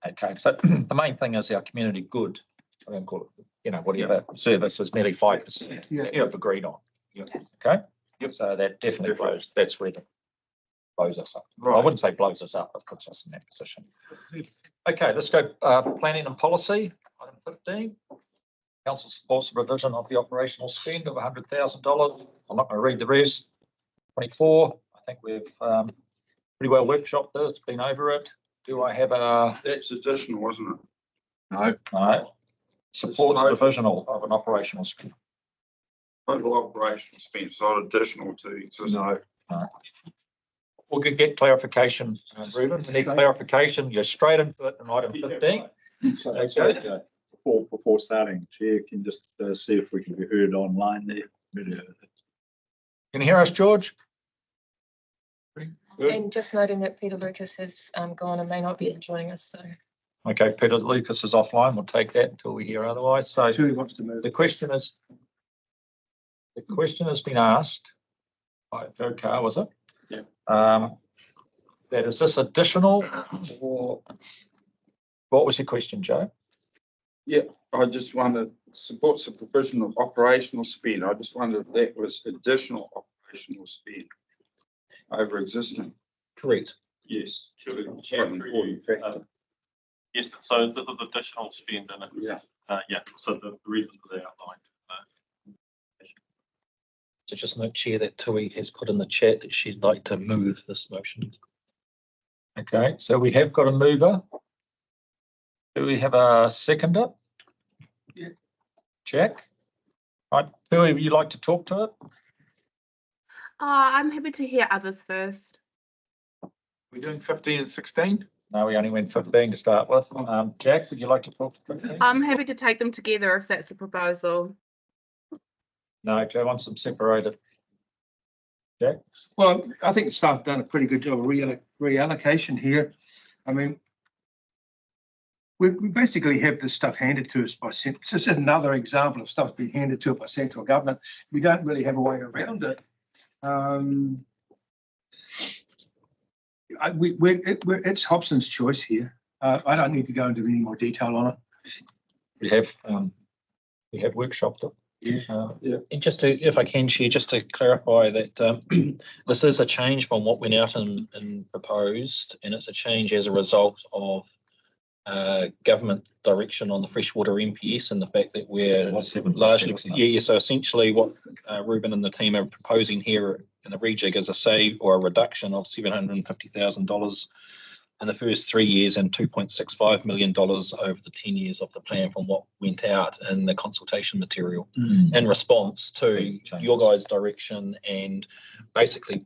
Okay, so the main thing is our community good. I don't call it, you know, whatever service is nearly 5% that you've agreed on. Okay. Yep. So that definitely blows. That's where it blows us up. Right. I wouldn't say blows us up, but puts us in that position. Okay, let's go planning and policy. Item 15. Council supports the revision of the operational spend of $100,000. I'm not going to read the rest. 24. I think we've pretty well workshopped this. Been over it. Do I have a? That's additional, wasn't it? No. Support the revision of an operational spend. Total operational spend, it's not additional to existing. No. We could get clarification, Ruben. We need clarification. You're straight into it in item 15. So, before starting, Chair, can just see if we can be heard online there. Can you hear us, George? Good. And just noting that Peter Lucas has gone and may not be joining us, so. Okay, Peter Lucas is offline. We'll take that until we hear otherwise. So Who wants to move? the question has been asked by Joe Carr, was it? Yeah. That is this additional or what was your question, Joe? Yeah, I just wondered, supports the provision of operational spend. I just wondered if that was additional operational spend over existing. Correct. Yes. Quite an important factor. Yes, so the additional spend in it. Yeah. So the reason for that outlined. So just note, Chair, that Tui has put in the chat that she'd like to move this motion. Okay, so we have got a mover. Do we have a seconder? Yeah. Jack? Right, Tui, would you like to talk to it? I'm happy to hear others first. We're doing 15 and 16? No, we only went 15 to start with. Jack, would you like to talk to 15? I'm happy to take them together if that's the proposal. No, Joe wants them separated. Jack? Well, I think staff done a pretty good job of reallocation here. I mean, we basically have this stuff handed to us by central. This is another example of stuff being handed to us by central government. We don't really have a way around it. It's Hobson's choice here. I don't need to go into any more detail on it. We have workshopped it. And just to, if I can, Chair, just to clarify that this is a change from what went out and proposed, and it's a change as a result of government direction on the freshwater MPS and the fact that we're largely, so essentially what Ruben and the team are proposing here in the rejig is a save or a reduction of $750,000 in the first 3 years and $2.65 million over the 10 years of the plan from what went out in the consultation material in response to your guys' direction and basically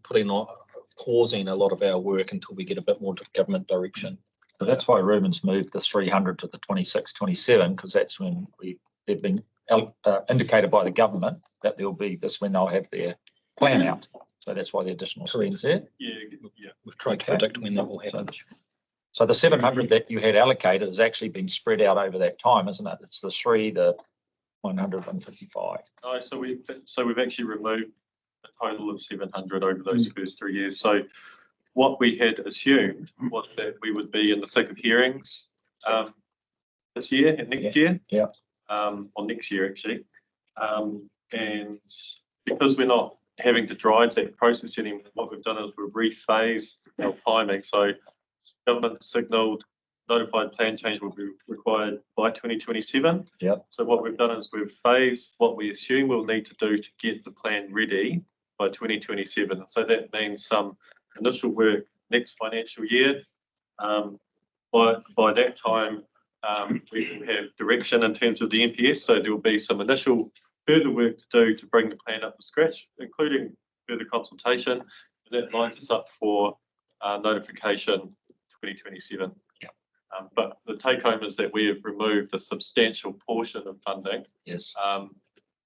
pausing a lot of our work until we get a bit more government direction. So that's why Ruben's moved the 300 to the 26, 27, because that's when they've been indicated by the government that there'll be this when they'll have their plan out. So that's why the additional spend's there. Yeah. We've tried to predict when that will happen. So the 700 that you had allocated has actually been spread out over that time, isn't it? It's the 100, 155. No, so we've actually removed a total of 700 over those first 3 years. So what we had assumed was that we would be in the thick of hearings this year and next year. Yeah. Or next year actually. And because we're not having to drive that process anymore, what we've done is we've rephased our timing. So government signalled notified plan change will be required by 2027. Yep. So what we've done is we've phased what we assume we'll need to do to get the plan ready by 2027. So that means some initial work next financial year. By that time, we will have direction in terms of the NPS. So there will be some initial further work to do to bring the plan up to scratch, including further consultation. And that lines us up for notification 2027. Yeah. But the take home is that we have removed a substantial portion of funding. Yes.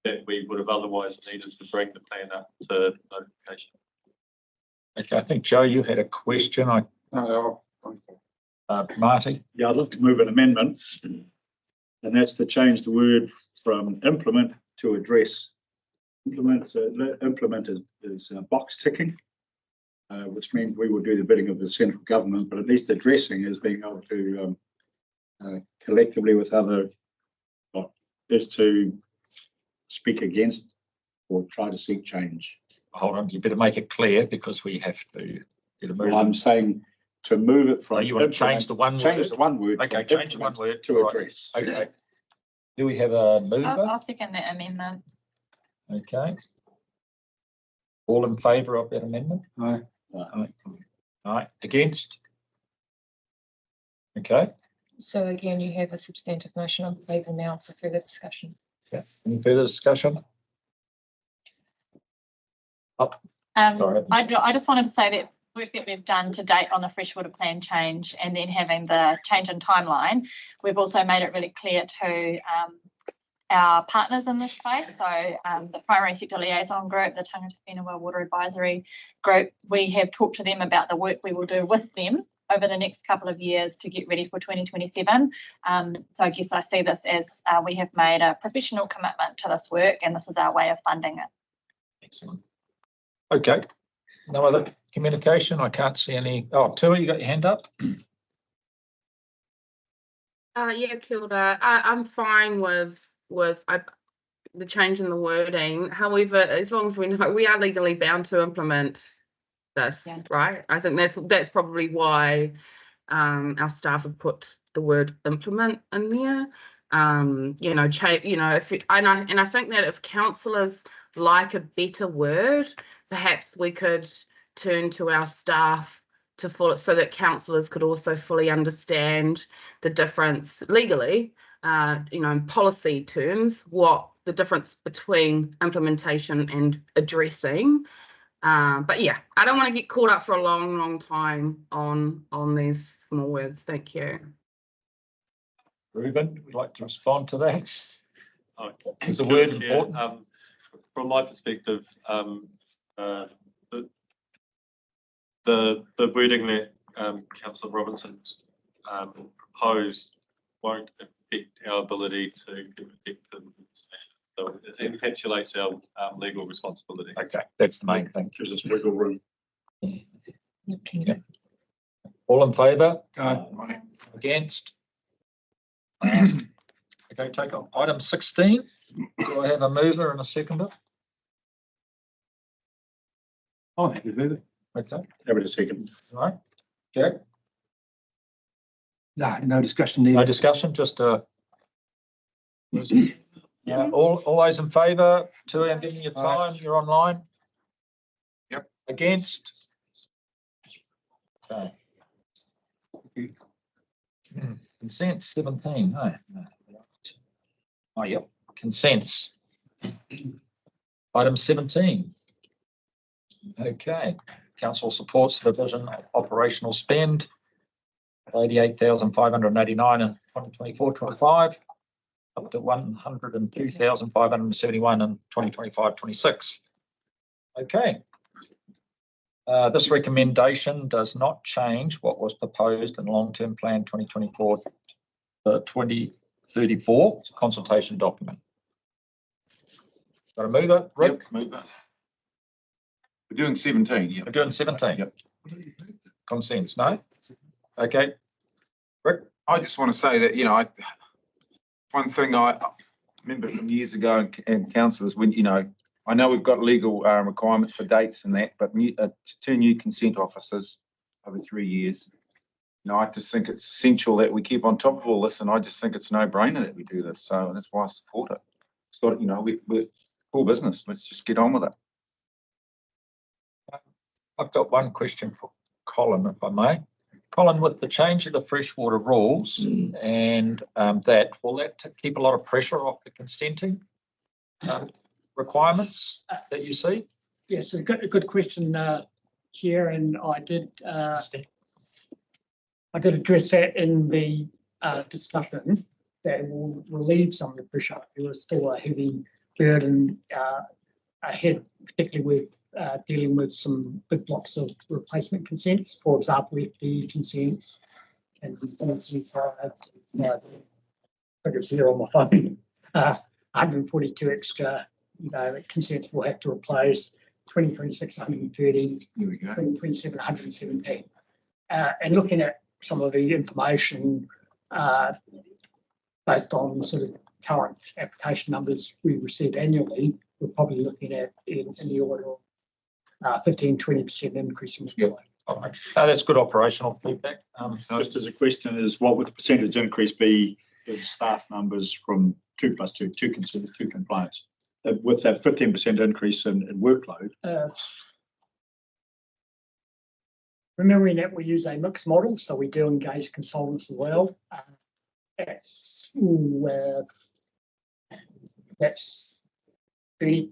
That we would have otherwise needed to bring the plan up to notification. Okay, I think, Joe, you had a question. Marty? Yeah, I'd like to move an amendment, and that's to change the word from implement to address. Implement is box ticking, which means we will do the bidding of the central government, but at least addressing is being able to collectively with other, is to speak against or try to seek change. Hold on, you better make it clear because we have to get a move. Well, I'm saying to move it from. You want to change the one word? Change the one word. Okay, change the one word to address. Okay. Do we have a mover? I'll second that amendment. Okay. All in favour of that amendment? Aye. Aye. Against? Okay. So again, you have a substantive motion on the table now for further discussion. Okay. Any further discussion? Sorry. I just wanted to say that work that we've done to date on the freshwater plan change and then having the change in timeline, we've also made it really clear to our partners in this space. So the primary sector liaison group, the Tangata Whenua Water Advisory Group, we have talked to them about the work we will do with them over the next couple of years to get ready for 2027. So I guess I see this as we have made a professional commitment to this work and this is our way of funding it. Excellent. Okay. No other communication? I can't see any. Oh, Tui, you got your hand up? Yeah, kia ora. I'm fine with the change in the wording. However, as long as we know we are legally bound to implement this, right? I think that's probably why our staff have put the word implement in there. You know, and I think that if councillors like a better word, perhaps we could turn to our staff to follow so that councillors could also fully understand the difference legally, you know, in policy terms, what the difference between implementation and addressing. But yeah, I don't want to get caught up for a long time on these small words. Thank you. Ruben, would you like to respond to that? Is the word important? From my perspective, the wording that Councillor Robinson proposed won't affect our ability to give effective. So it encapsulates our legal responsibility. Okay, that's the main thing. Gives us wiggle room. Okay. All in favour? Aye. Against? Okay, take on item 16. Do I have a mover and a seconder? Oh, happy to move it. Okay. Have it a second. All right. Jack? No discussion needed. No discussion, just all those in favour? Tui, I'm giving you time. You're online. Yep. Against? Okay. Consent 17. No. Oh, yep. Consents. Item 17. Okay. Council supports the revision of operational spend 88,589 in 2024-25 up to 102,571 in 2025-26. Okay. This recommendation does not change what was proposed in long-term plan 2024-2034 consultation document. Got a mover, Rick? Yep, mover. We're doing 17. Yeah. We're doing 17. Yep. Consents, no? Okay. Rick? I just want to say that, you know, one thing I remember from years ago and councillors, when, you know, I know we've got legal requirements for dates and that, but 2 new consent officers over 3 years know, I just think it's essential that we keep on top of all this, and I just think it's no brainer that we do this. So that's why I support it. It's got, you know, we're cool business. Let's just get on with it. I've got one question for Colin, if I may. Colin, with the change of the freshwater rules and will that keep a lot of pressure off the consenting requirements that you see? Yes, a good question, Chair, and I did address that in the discussion, that it will relieve some of the pressure. There is still a heavy burden ahead, particularly with dealing with some big blocks of replacement consents, for example, FD consents and figures here on my phone. 142 extra, consents will have to replace. 2026 130, 2027 117. And looking at some of the information based on sort of current application numbers we receive annually, we're probably looking at in the order of 15-20% increase in the All right. That's good operational feedback. Just as a question is, what would the percentage increase be of staff numbers from 2 + 2, 2 consents, 2 compliance? With that 15% increase in workload? Remembering that we use a mixed model, so we do engage consultants as well. That's 30%.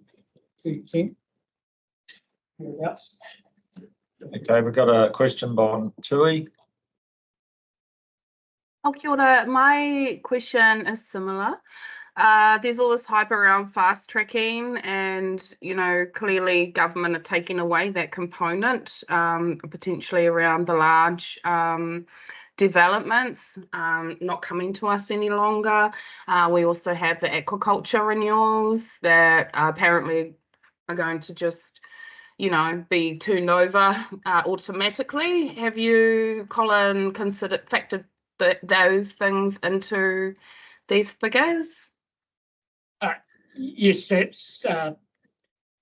Okay, we've got a question by Tui. Oh, kia ora. My question is similar. There's all this hype around fast tracking, and clearly government are taking away that component, potentially around the large developments not coming to us any longer. We also have the aquaculture renewals that apparently are going to just be turned over automatically. Have you, Colin, factored those things into these figures? Yes, that's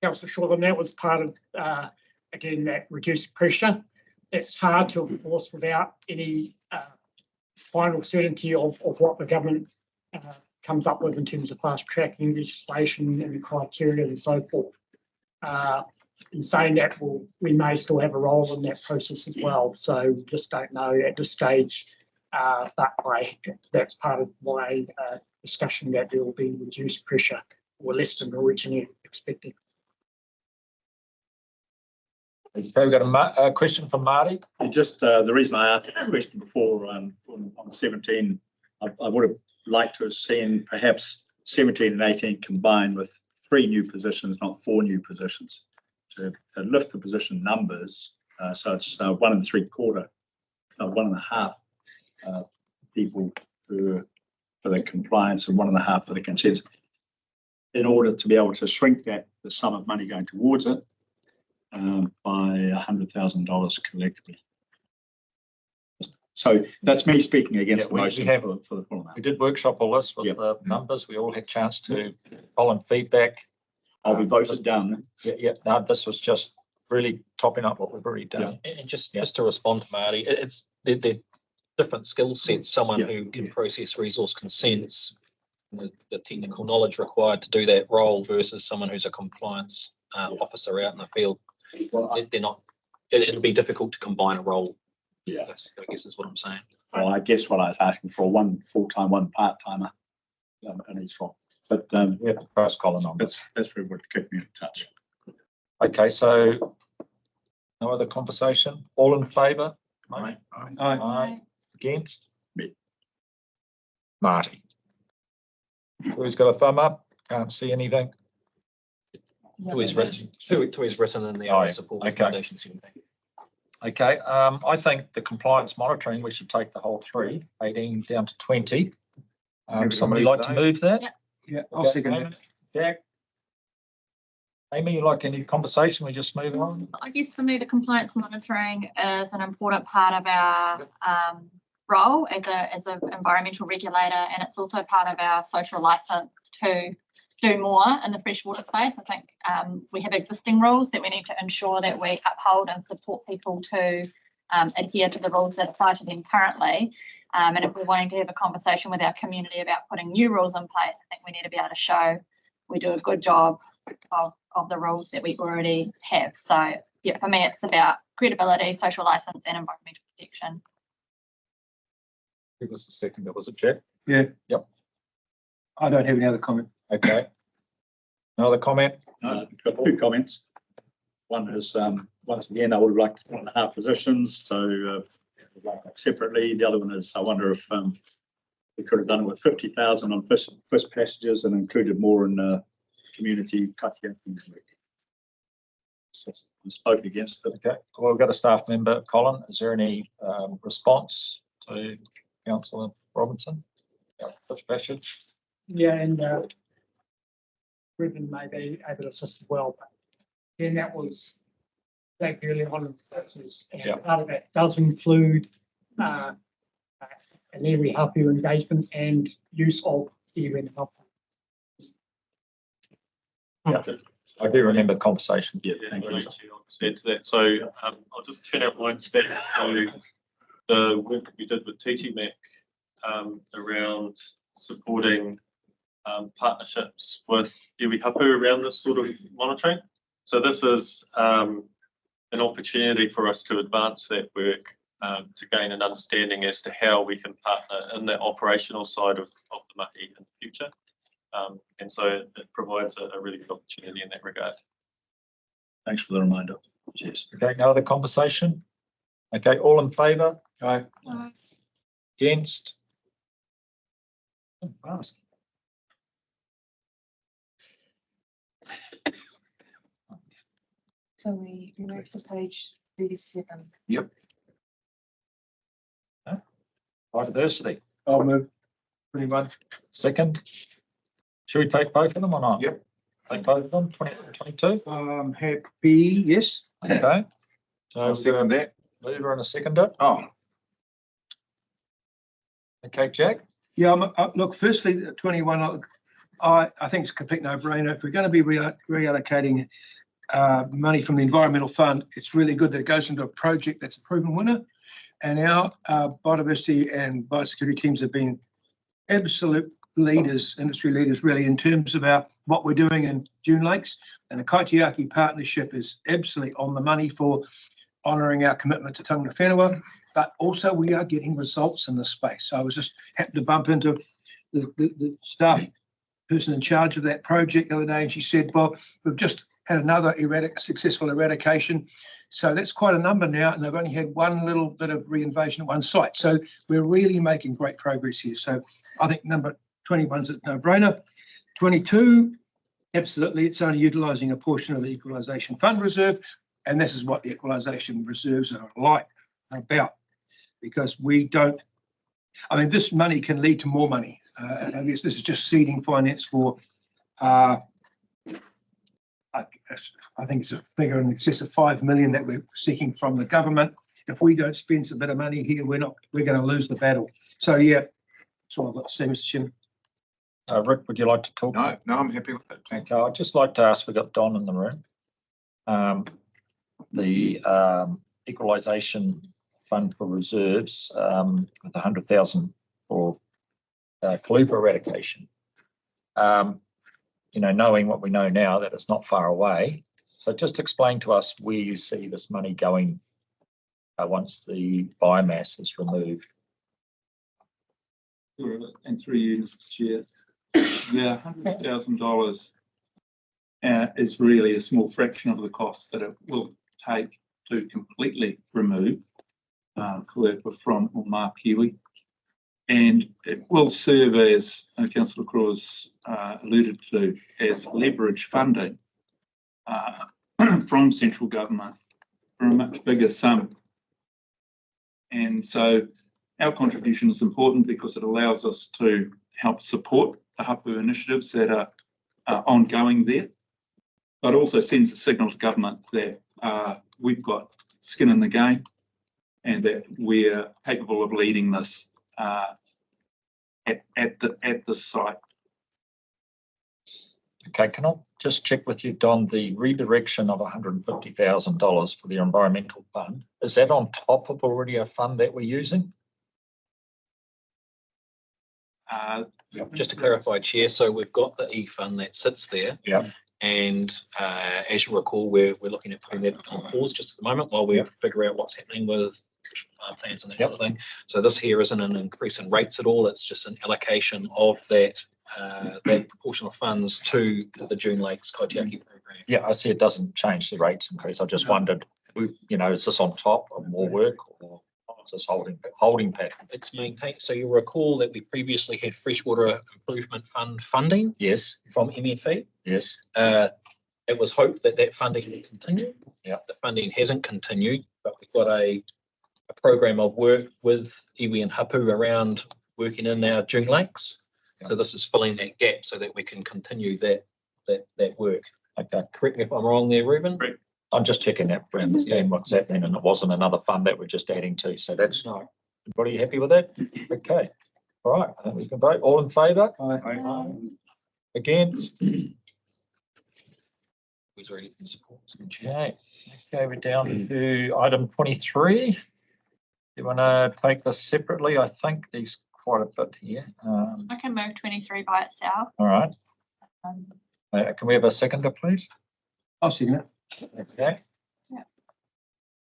Councillor Shortland. That was part of again that reduced pressure. It's hard to enforce without any final certainty of what the government comes up with in terms of fast tracking legislation and the criteria and so forth. In saying that, we may still have a role in that process as well. So we just don't know at this stage. But that's part of my discussion, that there will be reduced pressure or less than originally expected. Okay, we've got a question from Marty. Just the reason I asked the question before on 17, I would have liked to have seen perhaps 17 and 18 combined with 3 new positions, not 4 new positions, to lift the position numbers. So it's 1 3/4, 1.5 people for the compliance and 1.5 for the consents, in order to be able to shrink the sum of money going towards it by $100,000 collectively. So that's me speaking against the motion for the full amount. We did workshop all this with the numbers. We all had a chance to follow feedback. I'll be voted down then. Yeah. No, this was just really topping up what we've already done. And just to respond to Marty, they're different skill sets. Someone who can process resource consents, the technical knowledge required to do that role, versus someone who's a compliance officer out in the field. They're not. It'll be difficult to combine a role. Yeah, I guess is what I'm saying. Well, I guess what I was asking for, 1 full-time, 1 part-timer in each role. But we have to press Colin on this. That's very good to keep me in touch. Okay, so no other conversation. All in favour? Aye. Aye. Against? Me. Marty. Who's got a thumb up? Can't see anything. Tui's written in the support recommendations. Okay, I think the compliance monitoring, we should take the whole 3, 18 down to 20. Somebody like to move that? Yeah, I'll second it. Jack? Amy, you like any conversation? We just move on? I guess for me, the compliance monitoring is an important part of our role as an environmental regulator, and it's also part of our social license to do more in the freshwater space. I think we have existing rules that we need to ensure that we uphold and support people to adhere to the rules that apply to them currently. And if we're wanting to have a conversation with our community about putting new rules in place, I think we need to be able to show we do a good job of the rules that we already have. So yeah, for me, it's about credibility, social license, and environmental protection. Who was the second? Was it Jack? Yeah. Yep. I don't have any other comment. Okay. Another comment? Got two comments. One is, once again, I would have liked 1.5 positions, so separately. The other one is, I wonder if we could have done it with 50,000 on first passages and included more in community katia. I spoke against it. Okay. Well, we've got a staff member, Colin. Is there any response to Councillor Robinson? First passage. Yeah, and Brendan may be able to assist as well, but then that was like early on in the process, and part of that does include an area helper engagement and use of area helper. Yeah, I do remember the conversation. Yeah, thank you. I'll just add to that. So I'll just turn our minds back to the work that we did with TTMAC around supporting partnerships with iwi hapu around this sort of monitoring. So this is an opportunity for us to advance that work to gain an understanding as to how we can partner in the operational side of the mahi in the future. And so it provides a really good opportunity in that regard. Thanks for the reminder. Cheers. Okay, no other conversation? Okay, all in favour? Aye. Against? Passed. So we move to page 37. Yep. Biodiversity. I'll move. 21. Second. Should we take both of them or not? Yep. Take both of them, 20, 22? Happy, yes. Okay. So I'll second that. Leader and a seconder. Oh, Okay, Jack? Yeah, look, firstly, 21, I think it's a complete no-brainer. If we're going to be reallocating money from the Environmental Fund, it's really good that it goes into a project that's a proven winner. And our biodiversity and biosecurity teams have been absolute leaders, industry leaders, really, in terms of what we're doing in Dune Lakes. And the Kaitiaki partnership is absolutely on the money for honouring our commitment to tangata whenua, but also we are getting results in this space. So I was just happened to bump into the staff person in charge of that project the other day, and she said, well, we've just had another successful eradication. So that's quite a number now, and they've only had one little bit of reinvasion at one site. So we're really making great progress here. So I think number 21 is a no-brainer. 22, absolutely, it's only utilising a portion of the Equalisation Fund Reserve, and this is what the Equalisation Reserves are about, because we don't, I mean, this money can lead to more money. And I guess this is just seeding finance for, I think it's a figure in excess of 5 million that we're seeking from the government. If we don't spend some bit of money here, we're going to lose the battle. So yeah, that's all I've got to say, Mr. Chairman. Rick, would you like to talk? no, I'm happy with it. Okay, I'd just like to ask, we've got Don in the room. The Equalisation Fund for Reserves with 100,000 for Kalupa eradication. You know, knowing what we know now, that it's not far away. So just explain to us where you see this money going once the biomass is removed. Sure, and through you, Mr. Chair. The $100,000 is really a small fraction of the cost that it will take to completely remove Kalupa from Makiwi. And it will serve as, Councillor Cross alluded to, as leverage funding from central government for a much bigger sum. And so our contribution is important because it allows us to help support the hapu initiatives that are ongoing there, but also sends a signal to government that we've got skin in the game and that we're capable of leading this at the site. Okay, can I just check with you, Don, the redirection of $150,000 for the environmental fund, is that on top of already a fund that we're using? Just to clarify, Chair, so we've got the E fund that sits there. Yeah. And as you recall, we're looking at putting that on pause just at the moment while we figure out what's happening with plans and that kind of thing. So this here isn't an increase in rates at all. It's just an allocation of that that proportion of funds to the June Lakes Kaitiaki program. Yeah, I see it doesn't change the rates increase. I just wondered, you know, is this on top of more work or is this holding pattern? It's maintained. So you'll recall that we previously had freshwater improvement fund funding. Yes. From MFE. Yes. It was hoped that that funding would continue. Yeah. The funding hasn't continued, but we've got a program of work with iwi and hapu around working in our June Lakes. Yeah. So this is filling that gap so that we can continue that work. Okay. Correct me if I'm wrong there, Ruben. Right. I'm just checking that to understand what's happening, and it wasn't another fund that we're just adding to. So that's not. Everybody happy with that? Okay. All right. I think we can vote. All in favour? Aye. Against? Who's already been support? Okay. Okay, we're down to item 23. You want to take this separately? I think there's quite a bit here. I can move 23 by itself. All right. Can we have a seconder, please? I'll second it. Okay. Yeah.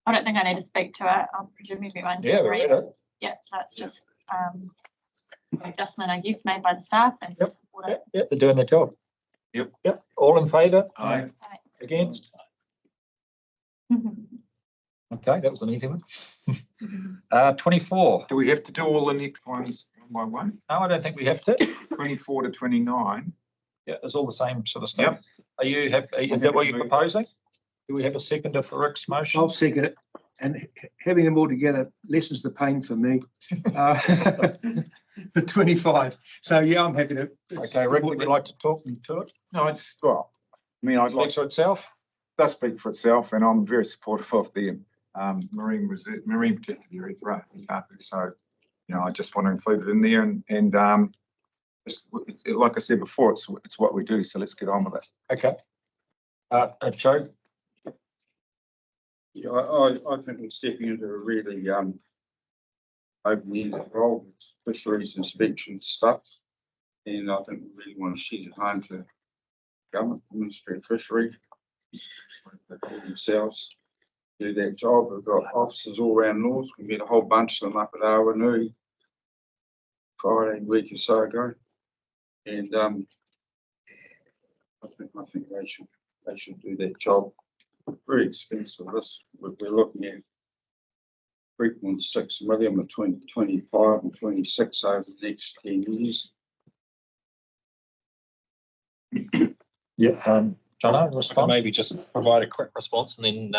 I don't think I need to speak to it. I'll presume everyone. Yeah, we read it. Yeah, so it's just adjustment, I guess, made by the staff and support it. Yep, they're doing their job. Yep. Yep. All in favour? Aye. Against? Okay, that was an easy one. 24. Do we have to do all the next ones one by one? No, I don't think we have to. 24 to 29. Yeah, it's all the same sort of stuff. Yep. Are you happy? Is that what you're proposing? Do we have a seconder for Rick's motion? I'll second it. And having them all together lessens the pain for me. For 25. So yeah, I'm happy to. Okay, Rick, would you like to talk to it? No, I'd like for itself. It does speak for itself, and I'm very supportive of the marine particularly Earthra. So, you know, I just want to include it in there, and like I said before, it's what we do. So let's get on with it. Okay. Joe. Yeah, I think we're stepping into a really open-ended role with fisheries inspection stuff, and I think we really want to shed it home to government, Ministry of Fishery, themselves do that job. We've got officers all around north. We met a whole bunch of them up at Awanui Friday, a week or so ago, and I think they should do that job. Very expensive. This we're looking at 3.6 million between 25 and 26 over the next 10 years. Yeah, John, respond. Maybe just provide a quick response, and then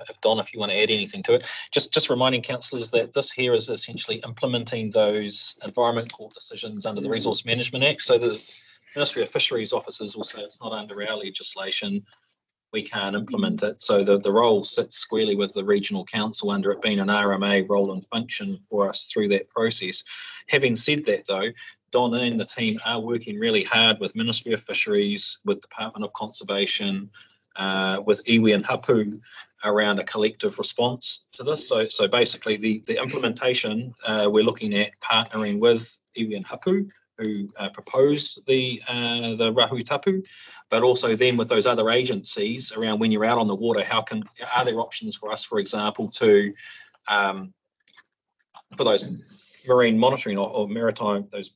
if Don, if you want to add anything to it, just reminding councillors that this here is essentially implementing those environment court decisions under the Resource Management Act. So the Ministry of Fisheries officers will say it's not under our legislation, we can't implement it. So the role sits squarely with the regional council under it being an RMA role and function for us through that process. Having said that though, Don and the team are working really hard with Ministry of Fisheries, with Department of Conservation, with iwi and hapu around a collective response to this. So basically the implementation, we're looking at partnering with iwi and hapu, who proposed the Rahu Tapu, but also then with those other agencies around when you're out on the water, are there options for us, for example, to for those marine monitoring or maritime, those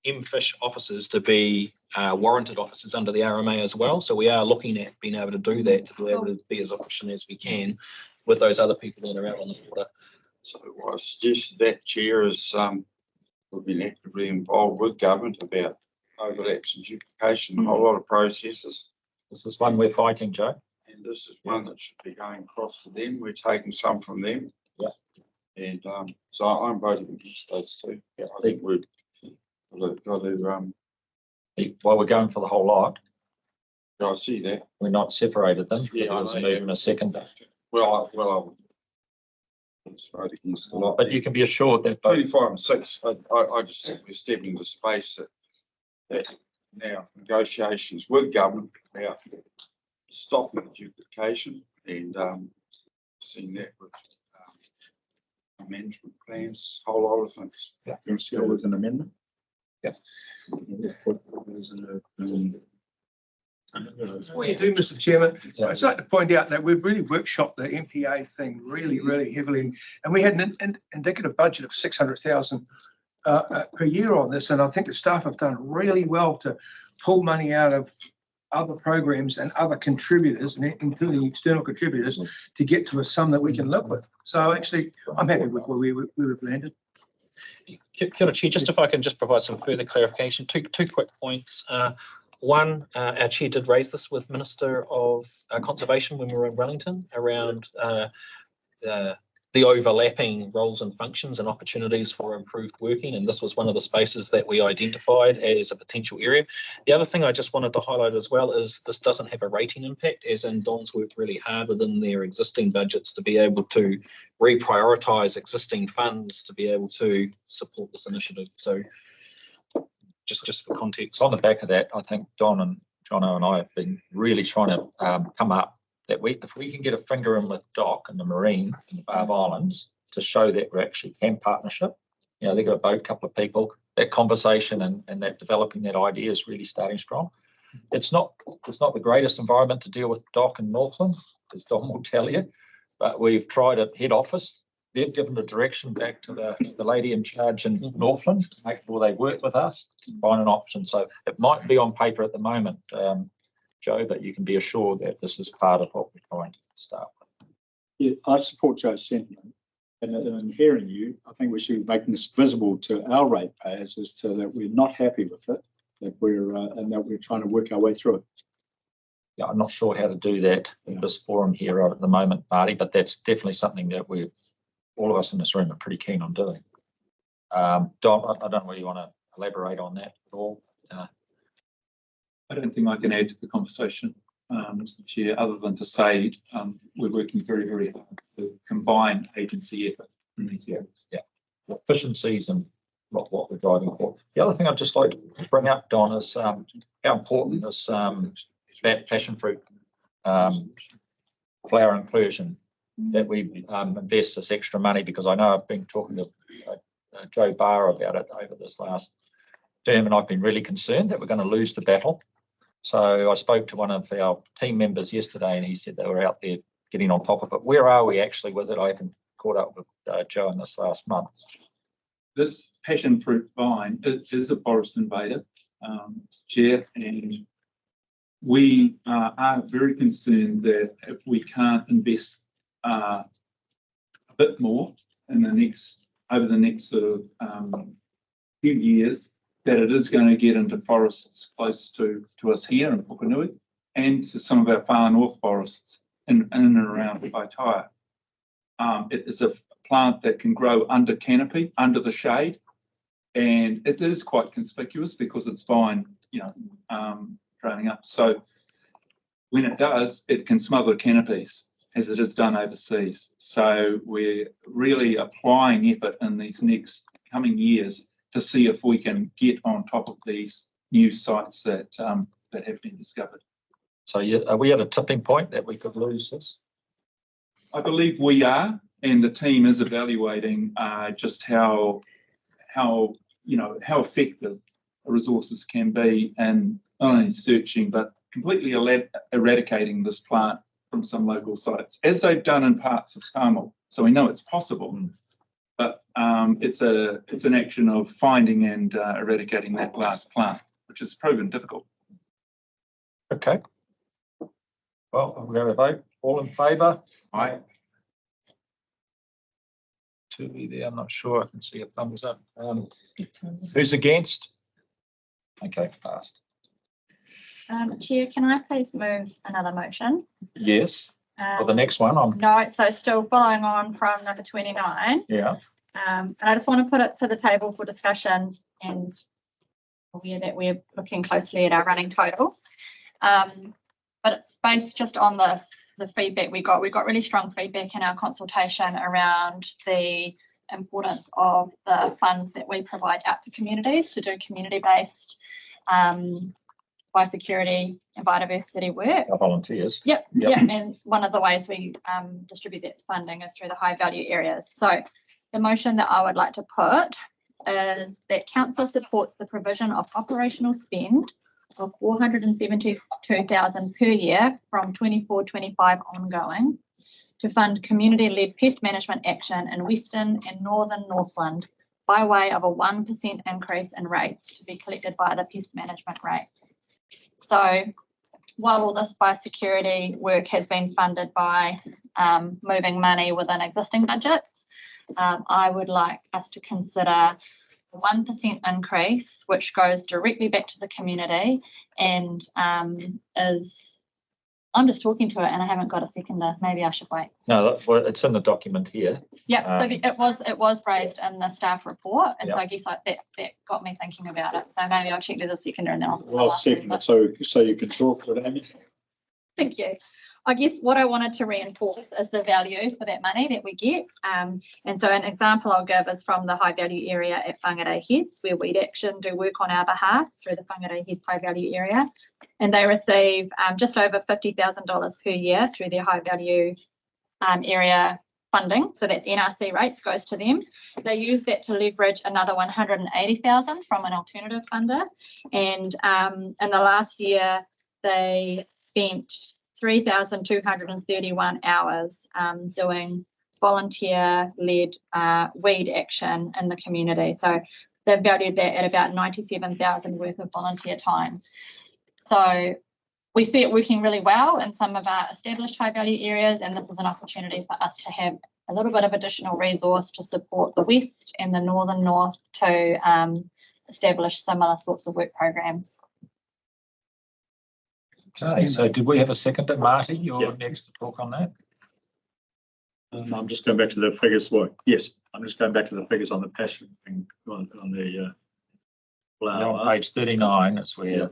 MFish officers to be warranted officers under the RMA as well. So we are looking at being able to do that, to be able to be as efficient as we can with those other people that are out on the water. So I suggested that, Chair, is we've been actively involved with government about overlaps and duplication, a whole lot of processes. This is one we're fighting, Joe. And this is one that should be going across to them. We're taking some from them. Yeah. And so I'm voting against those two. Yeah, I think we've got to while we're going for the whole lot. I see that. We're not separated them. Yeah, I was moving a second. Well, I would vote against the lot. But you can be assured that 25 and 6, I just think we're stepping into space that now negotiations with government about stopping duplication and seeing that with management plans, a whole lot of things. Yeah, you see there was an amendment? Yeah. What you do, Mr. Chairman, I'd like to point out that we've really workshopped the MPA thing really heavily, and we had an indicative budget of 600,000 per year on this, and I think the staff have done really well to pull money out of other programs and other contributors, including external contributors, to get to a sum that we can live with. So actually, I'm happy with where we've landed. Kia ora, Chair, just if I can just provide some further clarification, two quick points. One, our Chair did raise this with Minister of Conservation when we were in Wellington around the overlapping roles and functions and opportunities for improved working, and this was one of the spaces that we identified as a potential area. The other thing I just wanted to highlight as well is this doesn't have a rating impact, as in Don's worked really hard within their existing budgets to be able to reprioritise existing funds to be able to support this initiative. So just for context. On the back of that, I think Don and Jono and I have been really trying to come up that if we can get a finger in with DOC and the Marine in the Barb Islands to show that we're actually can partnership, you know, they've got a boat, couple of people, that conversation and that developing that idea is really starting strong. It's not the greatest environment to deal with DOC and Northland, as Don will tell you, but we've tried at head office. They've given the direction back to the lady in charge in Northland to make sure they work with us to find an option. So it might be on paper at the moment, Joe, but you can be assured that this is part of what we're trying to start with. Yeah, I support Joe's sentiment. And in hearing you, I think we should be making this visible to our ratepayers as to that we're not happy with it, that we're trying to work our way through it. Yeah, I'm not sure how to do that in this forum here at the moment, Marty, but that's definitely something that all of us in this room are pretty keen on doing. Don, I don't know whether you want to elaborate on that at all. I don't think I can add to the conversation, Mr. Chair, other than to say we're working very hard to combine agency effort in these areas. Yeah, efficiencies and what we're driving for. The other thing I'd just like to bring up, Don, is how important this passion fruit flower inclusion, that we invest this extra money, because I know I've been talking to Joe Barr about it over this last term, and I've been really concerned that we're going to lose the battle. So I spoke to one of our team members yesterday, and he said they were out there getting on top of it. Where are we actually with it? I haven't caught up with Joe in this last month. This passion fruit vine is a forest invader, Chair, and we are very concerned that if we can't invest a bit more in over the next sort of few years, that it is going to get into forests close to us here in Pukenui and to some of our far north forests in and around Waitaya. It is a plant that can grow under canopy, under the shade, and it is quite conspicuous because it's vine, growing up. So when it does, it can smother canopies, as it is done overseas. So we're really applying effort in these next coming years to see if we can get on top of these new sites that have been discovered. So are we at a tipping point that we could lose this? I believe we are, and the team is evaluating just how effective resources can be, and not only searching but completely eradicating this plant from some local sites, as they've done in parts of Tamil. So we know it's possible. But it's an action of finding and eradicating that last plant, which has proven difficult. Okay. Well, we're going to vote. All in favour? Aye. To be there, I'm not sure. I can see a thumbs up. Who's against? Okay, passed. Chair, can I please move another motion? Yes. For the next one, No, so still following on from number 29. Yeah. And I just want to put it to the table for discussion, and aware that we're looking closely at our running total. But it's based just on the feedback we got. We got really strong feedback in our consultation around the importance of the funds that we provide out to communities to do community-based biosecurity and biodiversity work. Our volunteers. Yep, and one of the ways we distribute that funding is through the high value areas. So the motion that I would like to put is that council supports the provision of operational spend of 472,000 per year from 24-25 ongoing to fund community-led pest management action in Western and Northern Northland by way of a 1% increase in rates to be collected by the pest management rate. So while all this biosecurity work has been funded by moving money within existing budgets, I would like us to consider a 1% increase, which goes directly back to the community and I'm just talking to it and I haven't got a seconder. Maybe I should wait. No, well, it's in the document here. Yeah, it was raised in the staff report, and Yep. so I guess that got me thinking about it. So maybe I'll check there's a seconder and then I'll. Well, second, so you can talk with Amy. Thank you. I guess what I wanted to reinforce is the value for that money that we get. And so an example I'll give is from the high value area at Whangarei Heads, where Weed Action do work on our behalf through the Whangarei Heads high value area. And they receive just over $50,000 per year through their high value area funding. So that's NRC rates goes to them. They use that to leverage another 180,000 from an alternative funder. And in the last year, they spent 3,231 hours doing volunteer-led weed action in the community. So they've valued that at about 97,000 worth of volunteer time. So we see it working really well in some of our established high value areas, and this is an opportunity for us to have a little bit of additional resource to support the West and the Northern North to establish similar sorts of work programs. Okay, so did we have a seconder? Marty, you're next to talk on that. I'm just going back to the figures. Well, yes, I'm just going back to the figures on the passion thing on the flower. On page 39 is where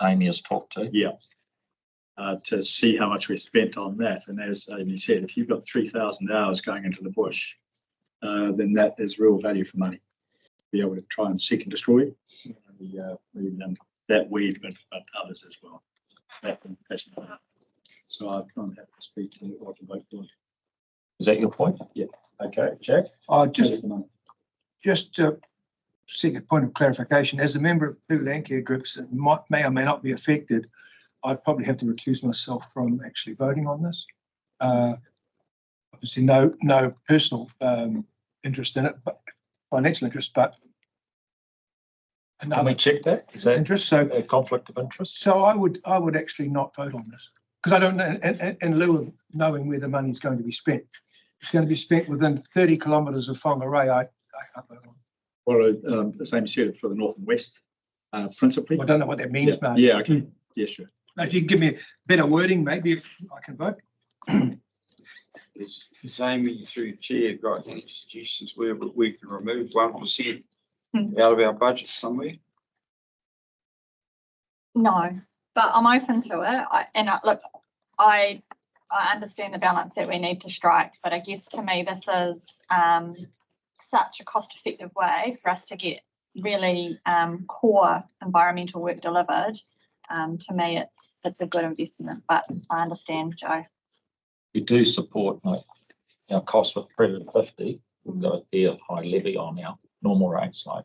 Amy has talked to. Yeah. To see how much we spent on that. And as Amy said, if you've got 3,000 hours going into the bush, then that is real value for money. Be able to try and seek and destroy that weed, but others as well. So I can't have to speak to what to vote for. Is that your point? Yeah. Okay, Jack. Just to seek a point of clarification, as a member of two land care groups that may or may not be affected, I'd probably have to recuse myself from actually voting on this. Obviously, no personal interest in it, but financial interest, but can we check that? Is that interest? So a conflict of interest? So I would actually not vote on this because I don't know, in lieu of knowing where the money is going to be spent. It's going to be spent within 30 kilometres of Whangarei. I can't vote on. Well, the same said for the North and West, principally. I don't know what that means, yeah. Marty. Yeah, okay. Yeah, sure. If you can give me better wording, maybe I can vote. Is Amy through chair got any suggestions where we can remove 1% out of our budget somewhere? No, but I'm open to it. I understand the balance that we need to strike, but I guess to me this is such a cost-effective way for us to get really core environmental work delivered. To me, it's a good investment, but I understand, Joe. We do support our cost with Predator 50. We've got a fair high levy on our normal rates. Like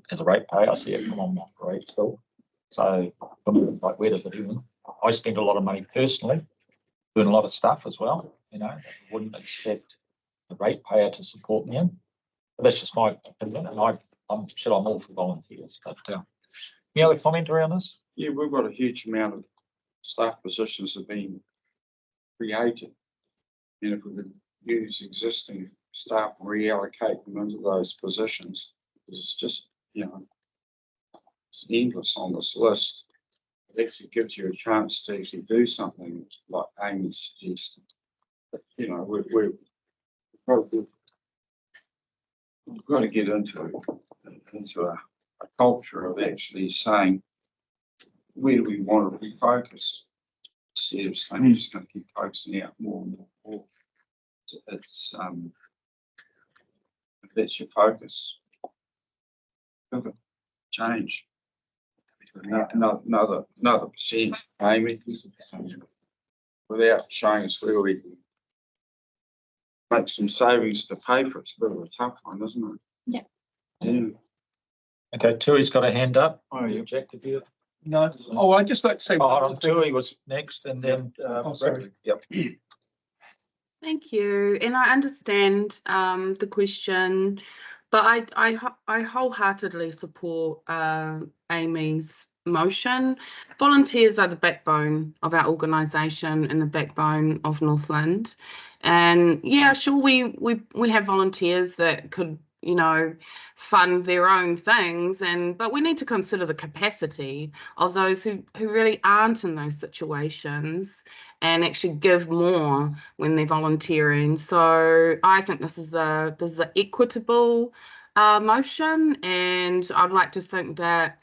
as a ratepayer, I see it come on my rate bill. So for me, like where does it even? I spend a lot of money personally doing a lot of stuff as well. You know, I wouldn't expect the ratepayer to support me in. But that's just my opinion, and I'm sure I'm all for volunteers. But any other comment around this? Yeah, we've got a huge amount of staff positions that have been created. And if we could use existing staff and reallocate them into those positions, it's just, it's endless on this list. It actually gives you a chance to actually do something like Amy suggested. But, we're probably, we've got to get into a culture of actually saying, where do we want to refocus? Instead of saying we're just going to keep focusing out more and more. It's if that's your focus, change. Another percent, Amy, without showing us where we can make some savings to pay for it. It's a bit of a tough one, isn't it? Yeah. Yeah. Okay, Tui's got a hand up. Oh, yeah. Object to you. No, oh, I'd just like to say. Oh, hold on, Tui was next and then. Sorry. Yep. Thank you, and I understand the question, but I wholeheartedly support Amy's motion. Volunteers are the backbone of our organisation and the backbone of Northland, and yeah, sure, we have volunteers that could, you know, fund their own things, but we need to consider the capacity of those who really aren't in those situations and actually give more when they're volunteering. So I think this is a equitable motion, and I'd like to think that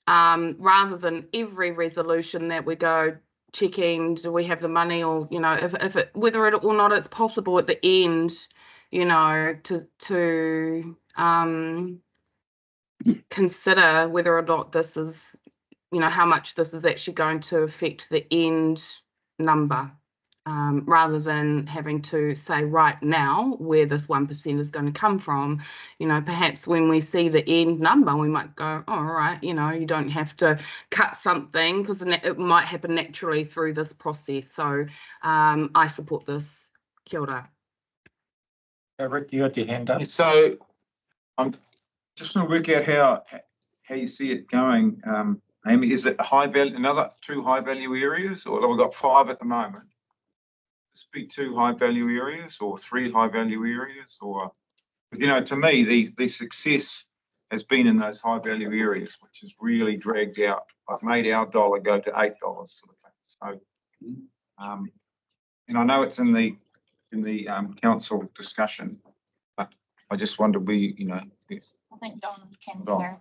rather than every resolution that we go checking, do we have the money, or, you know, if it, whether it or not it's possible at the end, you know, to consider whether or not this is, you know, how much this is actually going to affect the end number, rather than having to say right now where this 1% is going to come from. You know, perhaps when we see the end number, we might go, oh, all right, you know, you don't have to cut something because it might happen naturally through this process. So I support this. Kia ora. Rick, you had your hand up. So I'm just going to work out how you see it going. Amy, is it high value, another 2 high value areas, or we've got 5 at the moment? This be 2 high value areas or 3 high value areas, or, you know, to me, the success has been in those high value areas, which has really dragged out. I've made our dollar go to $8 sort of thing. So, and I know it's in the council discussion, but I just wonder, you know. I think Don can Don.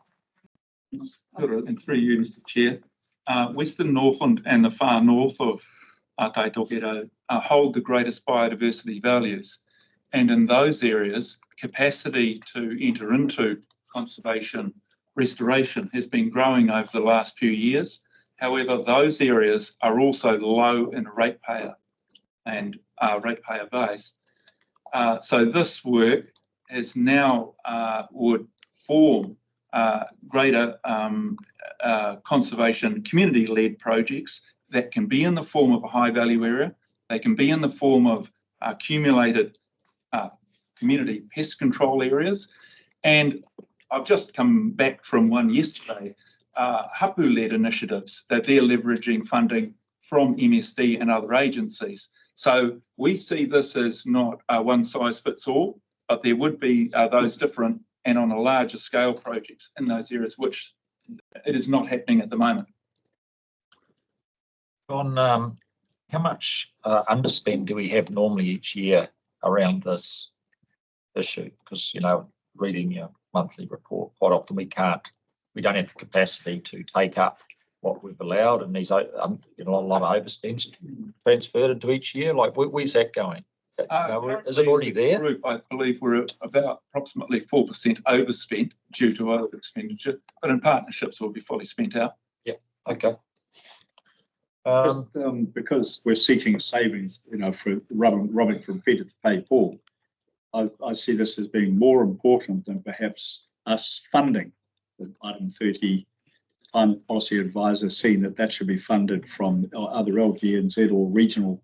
And through you, Mr. Chair, Western Northland and the far north of Taitoketo hold the greatest biodiversity values. And in those areas, capacity to enter into conservation restoration has been growing over the last few years. However, those areas are also low in ratepayer and ratepayer base. So this work is now would form greater conservation community-led projects that can be in the form of a high-value area. They can be in the form of accumulated community pest control areas. And I've just come back from one yesterday, hapu-led initiatives that they're leveraging funding from MSD and other agencies. So we see this as not a one-size-fits-all, but there would be those different and on a larger scale projects in those areas, which it is not happening at the moment. On how much underspend do we have normally each year around this issue? Because, you know, reading your monthly report, quite often we don't have the capacity to take up what we've allowed, and these, you know, a lot of overspends transferred into each year. Like, where's that going? Is it already there? Group, I believe we're at about approximately 4% overspent due to other expenditure, but in partnerships will be fully spent out. Yeah. Okay. Because we're seeking savings, you know, for robbing from Peter to pay Paul, I see this as being more important than perhaps us funding. Item 30, Climate Policy Advisor seeing that should be funded from other LGNZ or regional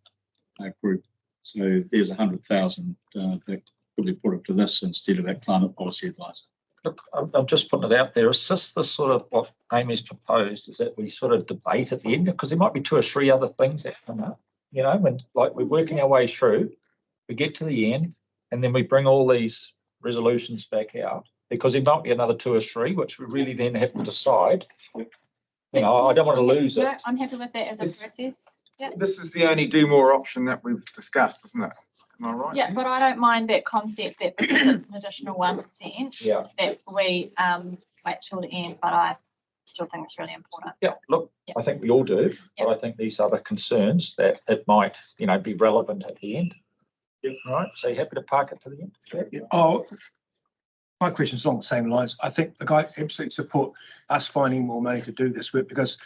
group. So there's 100,000 that could be put into this instead of that Climate Policy Advisor. Look, I'm just putting it out there. Is this the sort of what Amy's proposed, is that we sort of debate at the end? Because there might be 2 or 3 other things that come up, you know, when like we're working our way through, we get to the end, and then we bring all these resolutions back out, because there might be another 2 or 3, which we really then have to decide. You know, I don't want to lose it. I'm happy with that as a process. Yeah. This is the only do more option that we've discussed, isn't it? Am I right? Yeah, but I don't mind that concept that because it's an additional 1%, yeah, that we wait till the end, but I still think it's really important. Yeah, look, I think we all do, but I think these other concerns that it might, you know, be relevant at the end. Yep. Right. So you happy to park it to the end? Oh, my question is along the same lines. I think the guy absolutely support us finding more money to do this with, because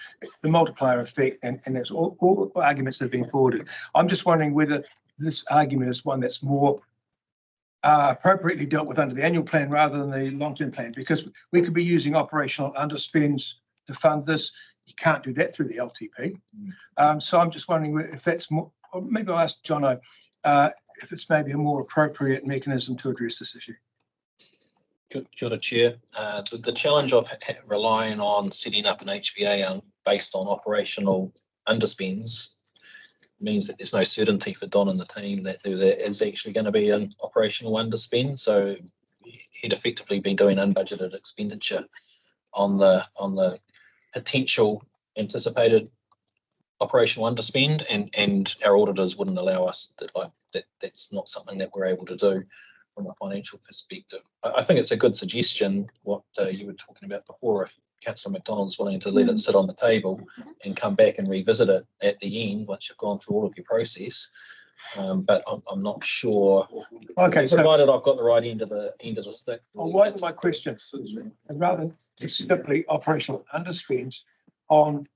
the multiplier effect, and there's all arguments that have been forwarded. I'm just wondering whether this argument is one that's more appropriately dealt with under the annual plan rather than the long-term plan, because we could be using operational underspends to fund this. You can't do that through the LTP. So I'm just wondering if that's more, or maybe I'll ask Jono, if it's maybe a more appropriate mechanism to address this issue. Kia ora, Chair. The challenge of relying on setting up an HVA based on operational underspends means that there's no certainty for Don and the team that there is actually going to be an operational underspend. So he'd effectively be doing unbudgeted expenditure on the potential anticipated operational underspend, and our auditors wouldn't allow us to, that's not something that we're able to do from a financial perspective. I think it's a good suggestion what you were talking about before, if Councillor McDonald's willing to let it sit on the table and come back and revisit it at the end once you've gone through all of your process. But I'm not sure. Okay, provided I've got the right end of the stick. I'll widen my questions, and rather than simply operational underspends on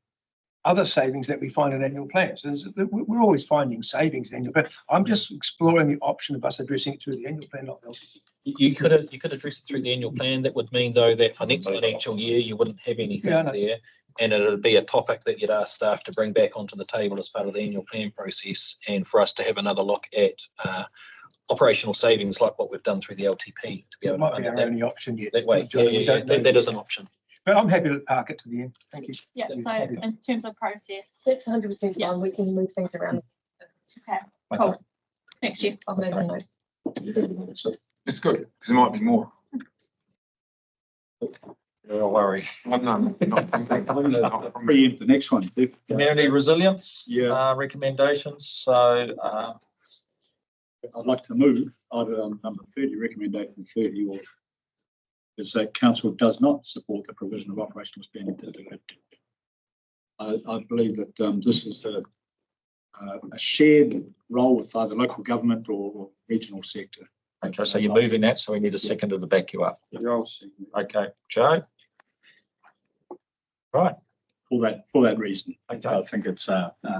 other savings that we find in annual plans. We're always finding savings in annual plan. I'm just exploring the option of us addressing it through the annual plan, not the LTP. You could address it through the annual plan. That would mean, though, that for next financial year you wouldn't have anything there, and it would be a topic that you'd ask staff to bring back onto the table as part of the annual plan process, and for us to have another look at operational savings like what we've done through the LTP to be able to fund Might be our only option yet. That way, that is an option. But I'm happy to park it to the end. Thank you. Yeah, so in terms of process. That's 100% fine. We can move things around. Okay, cool. Next year. I'll make a note. It's good, because there might be more. Don't worry. Preempt the next one. Community resilience. Yeah. Recommendations. So I'd like to move either on number 30, recommendation 30, or is that council does not support the provision of operational spending. I believe that this is a shared role with either local government or regional sector. okay, so you're moving that, so we need a seconder to back you up. Okay, Joe. Right. For that reason, okay. I think it's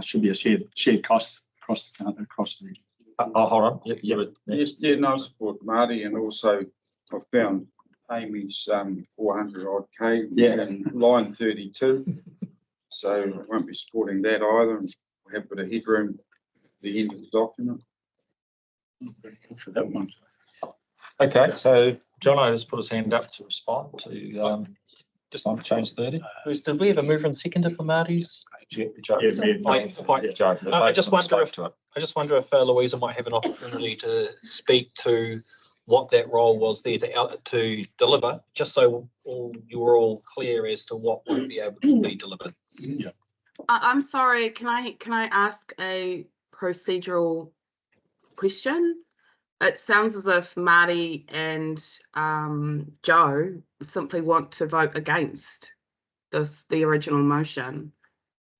should be a shared cost across the. Hold on. Yes, no, I support Marty, and also I found Amy's 400 odd K in line 32. So I won't be supporting that either, and we have a bit of headroom at the end of the document. For that one. Okay, so Jono has put his hand up to respond to just on change 30. Did we have a mover and seconder for Marty's? Joe. I just wonder if Louisa might have an opportunity to speak to what that role was there to deliver, just so you were all clear as to what would be able to be delivered. Yeah. I'm sorry, can I ask a procedural question? It sounds as if Marty and Joe simply want to vote against the original motion.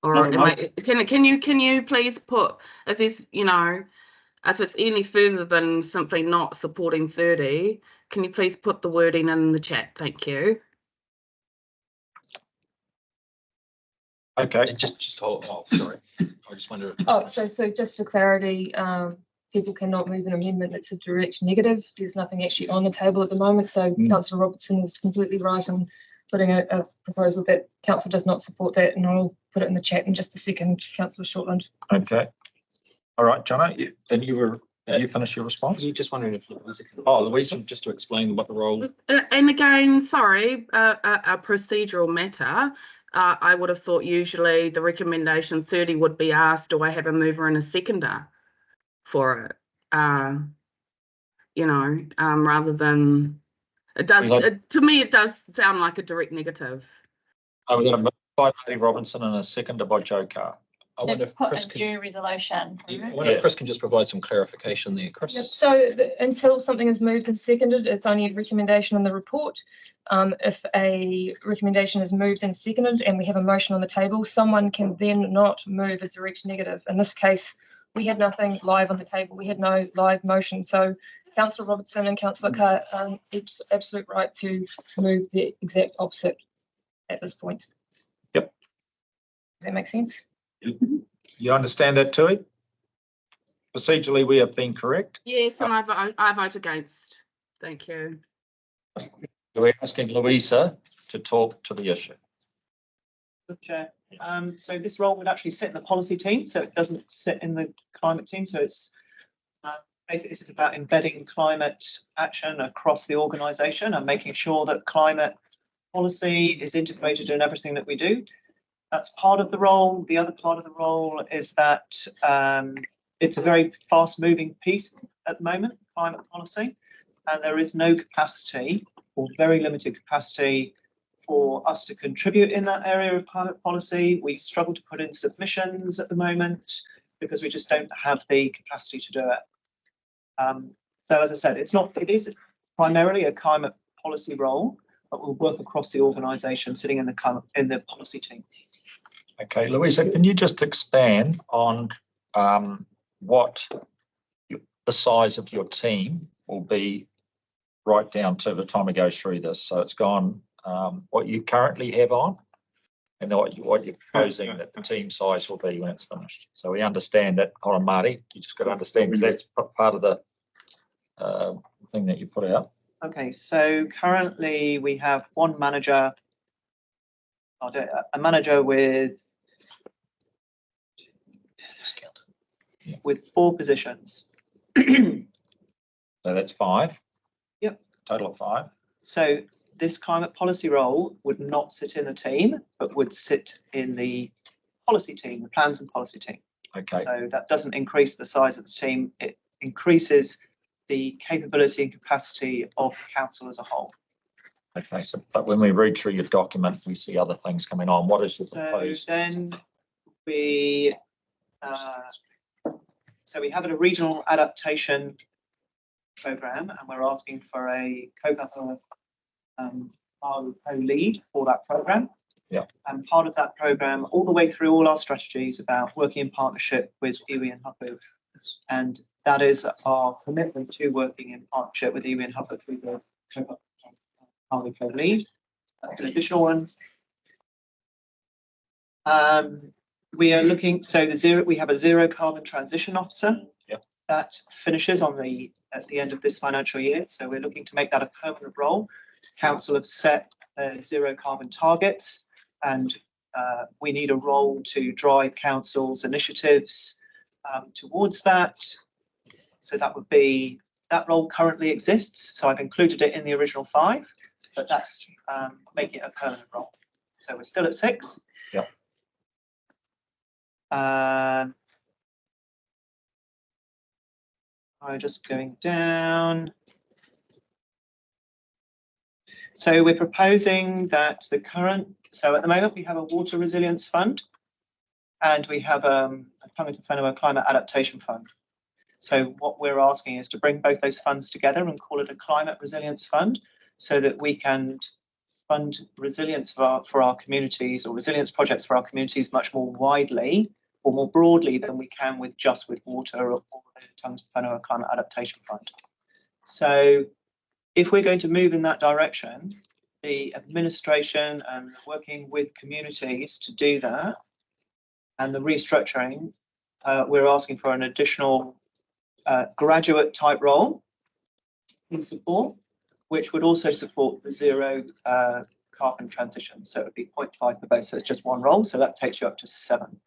Or can you please put, if there's, if it's any further than simply not supporting 30, can you please put the wording in the chat? Thank you. Okay. Just hold. Oh, sorry. I just wonder. So just for clarity, people cannot move an amendment that's a direct negative. There's nothing actually on the table at the moment. So Councillor Robertson is completely right in putting a proposal that council does not support that, and I'll put it in the chat in just a second, Councillor Shortland. Okay. All right, Jono, and you finished your response? You're just wondering if Louisa can. Oh, Louisa, just to explain what the role. And again, sorry, a procedural matter. I would have thought usually the recommendation 30 would be asked, do I have a mover and a seconder for it? Rather than it does. To me, it does sound like a direct negative. I was going to move by Marty Robinson and a seconder by Joe Carr. I wonder if Chris can. Resolution. I wonder if Chris can just provide some clarification there, Chris. Yep. So until something is moved and seconded, it's only a recommendation in the report. If a recommendation is moved and seconded and we have a motion on the table, someone can then not move a direct negative. In this case, we had nothing live on the table. We had no live motion. So Councillor Robertson and Councillor Carr, absolute right to move the exact opposite at this point. Yep. Does that make sense? You understand that, Tui? Procedurally, we have been correct. Yes, and I vote against. Thank you. We're asking Louisa to talk to the issue. Good Chair. So this role would actually sit in the policy team, so it doesn't sit in the climate team. So it's basically this is about embedding climate action across the organisation and making sure that climate policy is integrated in everything that we do. That's part of the role. The other part of the role is that it's a very fast-moving piece at the moment, climate policy, and there is no capacity or very limited capacity for us to contribute in that area of climate policy. We struggle to put in submissions at the moment because we just don't have the capacity to do it. So as I said, it is primarily a climate policy role, but we'll work across the organisation, sitting in the policy team. Okay, Louisa, can you just expand on what the size of your team will be right down to the time it goes through this? So it's gone what you currently have on, and then what you're proposing that the team size will be when it's finished. So we understand that. Hold on, Marty, you just got to understand because that's part of the thing that you put out. Okay, so currently we have one manager, a manager with 4 positions. So that's 5. Yep. Total of 5. So this climate policy role would not sit in the team, but would sit in the policy team, the plans and policy team. Okay. So that doesn't increase the size of the team. It increases the capability and capacity of the council as a whole. Okay, so but when we read through your document, we see other things coming on. What is your proposed? So then we have a regional adaptation program, and we're asking for a co-lead for that program. Yeah. And part of that program, all the way through all our strategies, about working in partnership with iwi and Hapu, and that is our commitment to working in partnership with iwi and Hapu through the co-lead. That's an additional one. We are looking, we have a zero carbon transition officer. Yep. That finishes at the end of this financial year. So we're looking to make that a permanent role. Council have set zero carbon targets, and we need a role to drive council's initiatives towards that. So that role currently exists. So I've included it in the original 5, but that's making it a permanent role. So we're still at 6. Yep. I'm just going down. So we're proposing that so at the moment we have a water resilience fund, and we have a Tangata Whenua climate adaptation fund. So what we're asking is to bring both those funds together and call it a climate resilience fund, so that we can fund resilience for our communities, or resilience projects for our communities, much more widely or more broadly than we can with water or the Tangata Whenua climate adaptation fund. So if we're going to move in that direction, the administration and working with communities to do that, and the restructuring, we're asking for an additional graduate type role in support, which would also support the zero carbon transition. So it would be 0.5 per base, so it's just one role. So that takes you up to 7.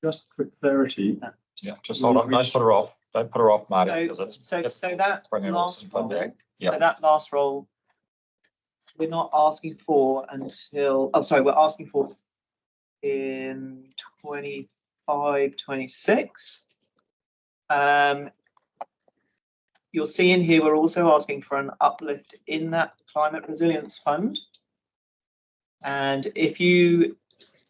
Just for clarity. Yeah, just hold on. Don't put her off. Don't put her off, Marty. So that last role, we're not asking for until, we're asking for in 25, 26. You'll see in here, we're also asking for an uplift in that climate resilience fund. And if you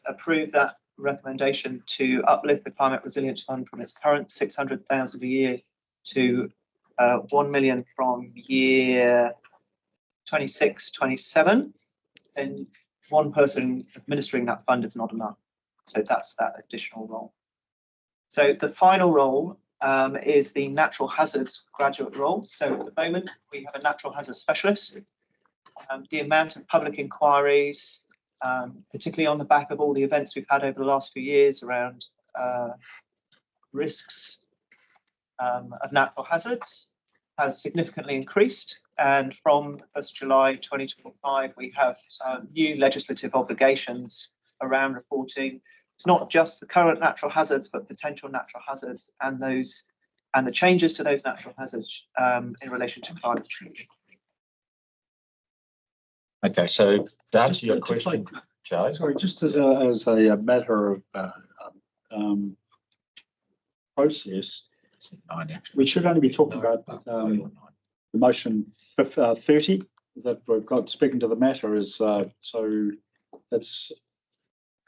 approve that recommendation to uplift the climate resilience fund from its current 600,000 a year to 1 million from year 26, 27, then one person administering that fund is not enough. So that's that additional role. So the final role is the natural hazards graduate role. So at the moment, we have a natural hazard specialist. The amount of public inquiries, particularly on the back of all the events we've had over the last few years around risks of natural hazards, has significantly increased. And from 1st July 2025, we have new legislative obligations around reporting, not just the current natural hazards, but potential natural hazards and the changes to those natural hazards in relation to climate change. Okay, so to answer your question, Joe. Sorry, just as a matter of process, we should only be talking about the motion 30 that we've got. Speaking to the matter is so that's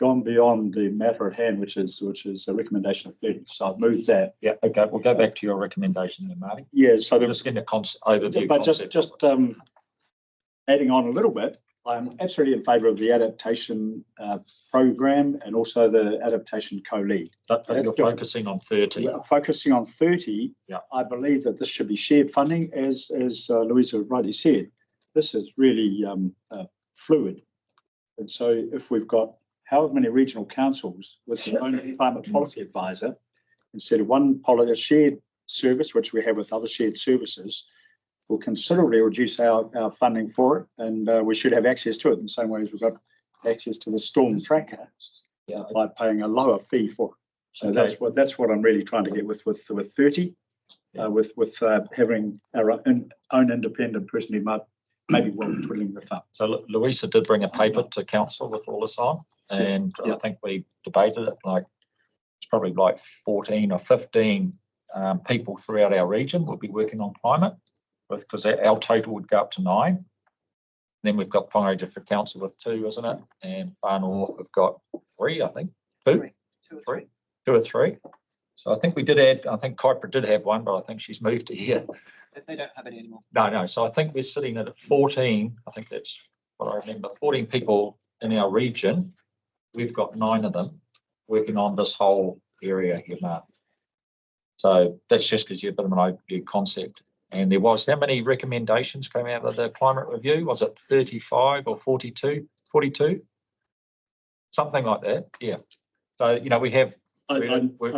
gone beyond the matter at hand, which is a recommendation of 30. So I've moved that. Yeah. Okay. We'll go back to your recommendation then, Marty. Yeah. So just getting a overview. But just adding on a little bit, I'm absolutely in favour of the adaptation program and also the adaptation co-lead. But you're focusing on 30. Focusing on 30, yeah. I believe that this should be shared funding, as Louisa rightly said. This is really fluid. And so if we've got however many regional councils with their own climate policy advisor, instead of one shared service, which we have with other shared services, will considerably reduce our funding for it, and we should have access to it in the same way as we've got access to the storm tracker by paying a lower fee for it. So okay. that's what I'm really trying to get with 30, with having our own independent person who might maybe well twiddling the thumb. So Louisa did bring a paper to council with all this on, and I think we debated it it's probably like 14 or 15 people throughout our region will be working on climate, because our total would go up to 9. Then we've got Whangarei for council with 2, isn't it? And Whanau we've got 3, I think. 2 or 3. So I think we did add, I think Kuiper did have 1, but I think she's moved to here. They don't have it anymore. No. So I think we're sitting at 14. I think that's what I remember. 14 people in our region. We've got 9 of them working on this whole area here, Mark. So that's just because you've been an overview concept. And there was, how many recommendations came out of the climate review? Was it 35 or 42? 42? Something like that, yeah. So, we have... I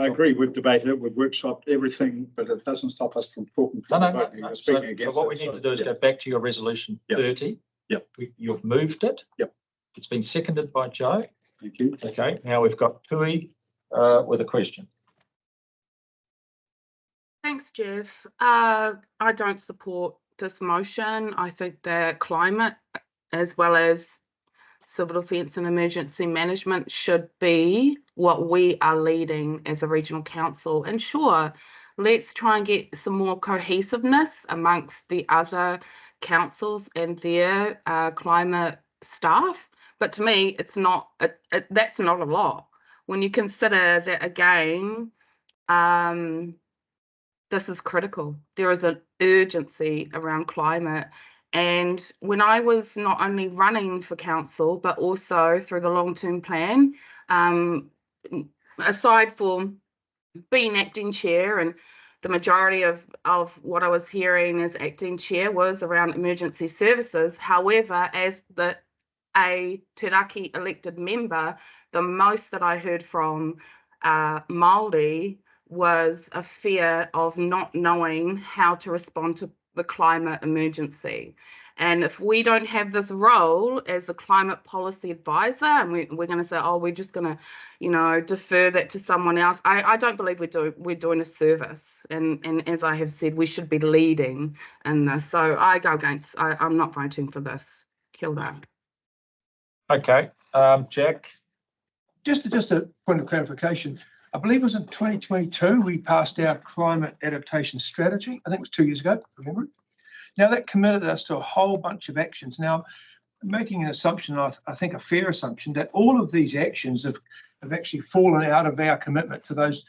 agree, we've debated it, we've workshopped everything, but it doesn't stop us from talking. No. So what we need to do is go back to your resolution 30. Yep. You've moved it. Yep. It's been seconded by Joe. Thank you. Okay, now we've got Tui with a question. Thanks, Jeff. I don't support this motion. I think that climate, as well as civil defence and emergency management, should be what we are leading as a regional council. And sure, let's try and get some more cohesiveness amongst the other councils and their climate staff. But to me, it's not. That's not a lot when you consider that again. This is critical. There is an urgency around climate. And when I was not only running for council, but also through the long-term plan, aside from being acting chair, and the majority of what I was hearing as acting chair was around emergency services. However, as a Te Raki elected member, the most that I heard from Māori was a fear of not knowing how to respond to the climate emergency. And if we don't have this role as a climate policy advisor, and we're going to say, oh, we're just going to, defer that to someone else, I don't believe we're doing a service. And as I have said, we should be leading in this. So I go against, I'm not voting for this. Kia ora. Okay, Jack. Just a point of clarification. I believe it was in 2022, we passed our climate adaptation strategy. I think it was 2 years ago, remember it? Now that committed us to a whole bunch of actions. Now, making an assumption, I think a fair assumption, that all of these actions have actually fallen out of our commitment to those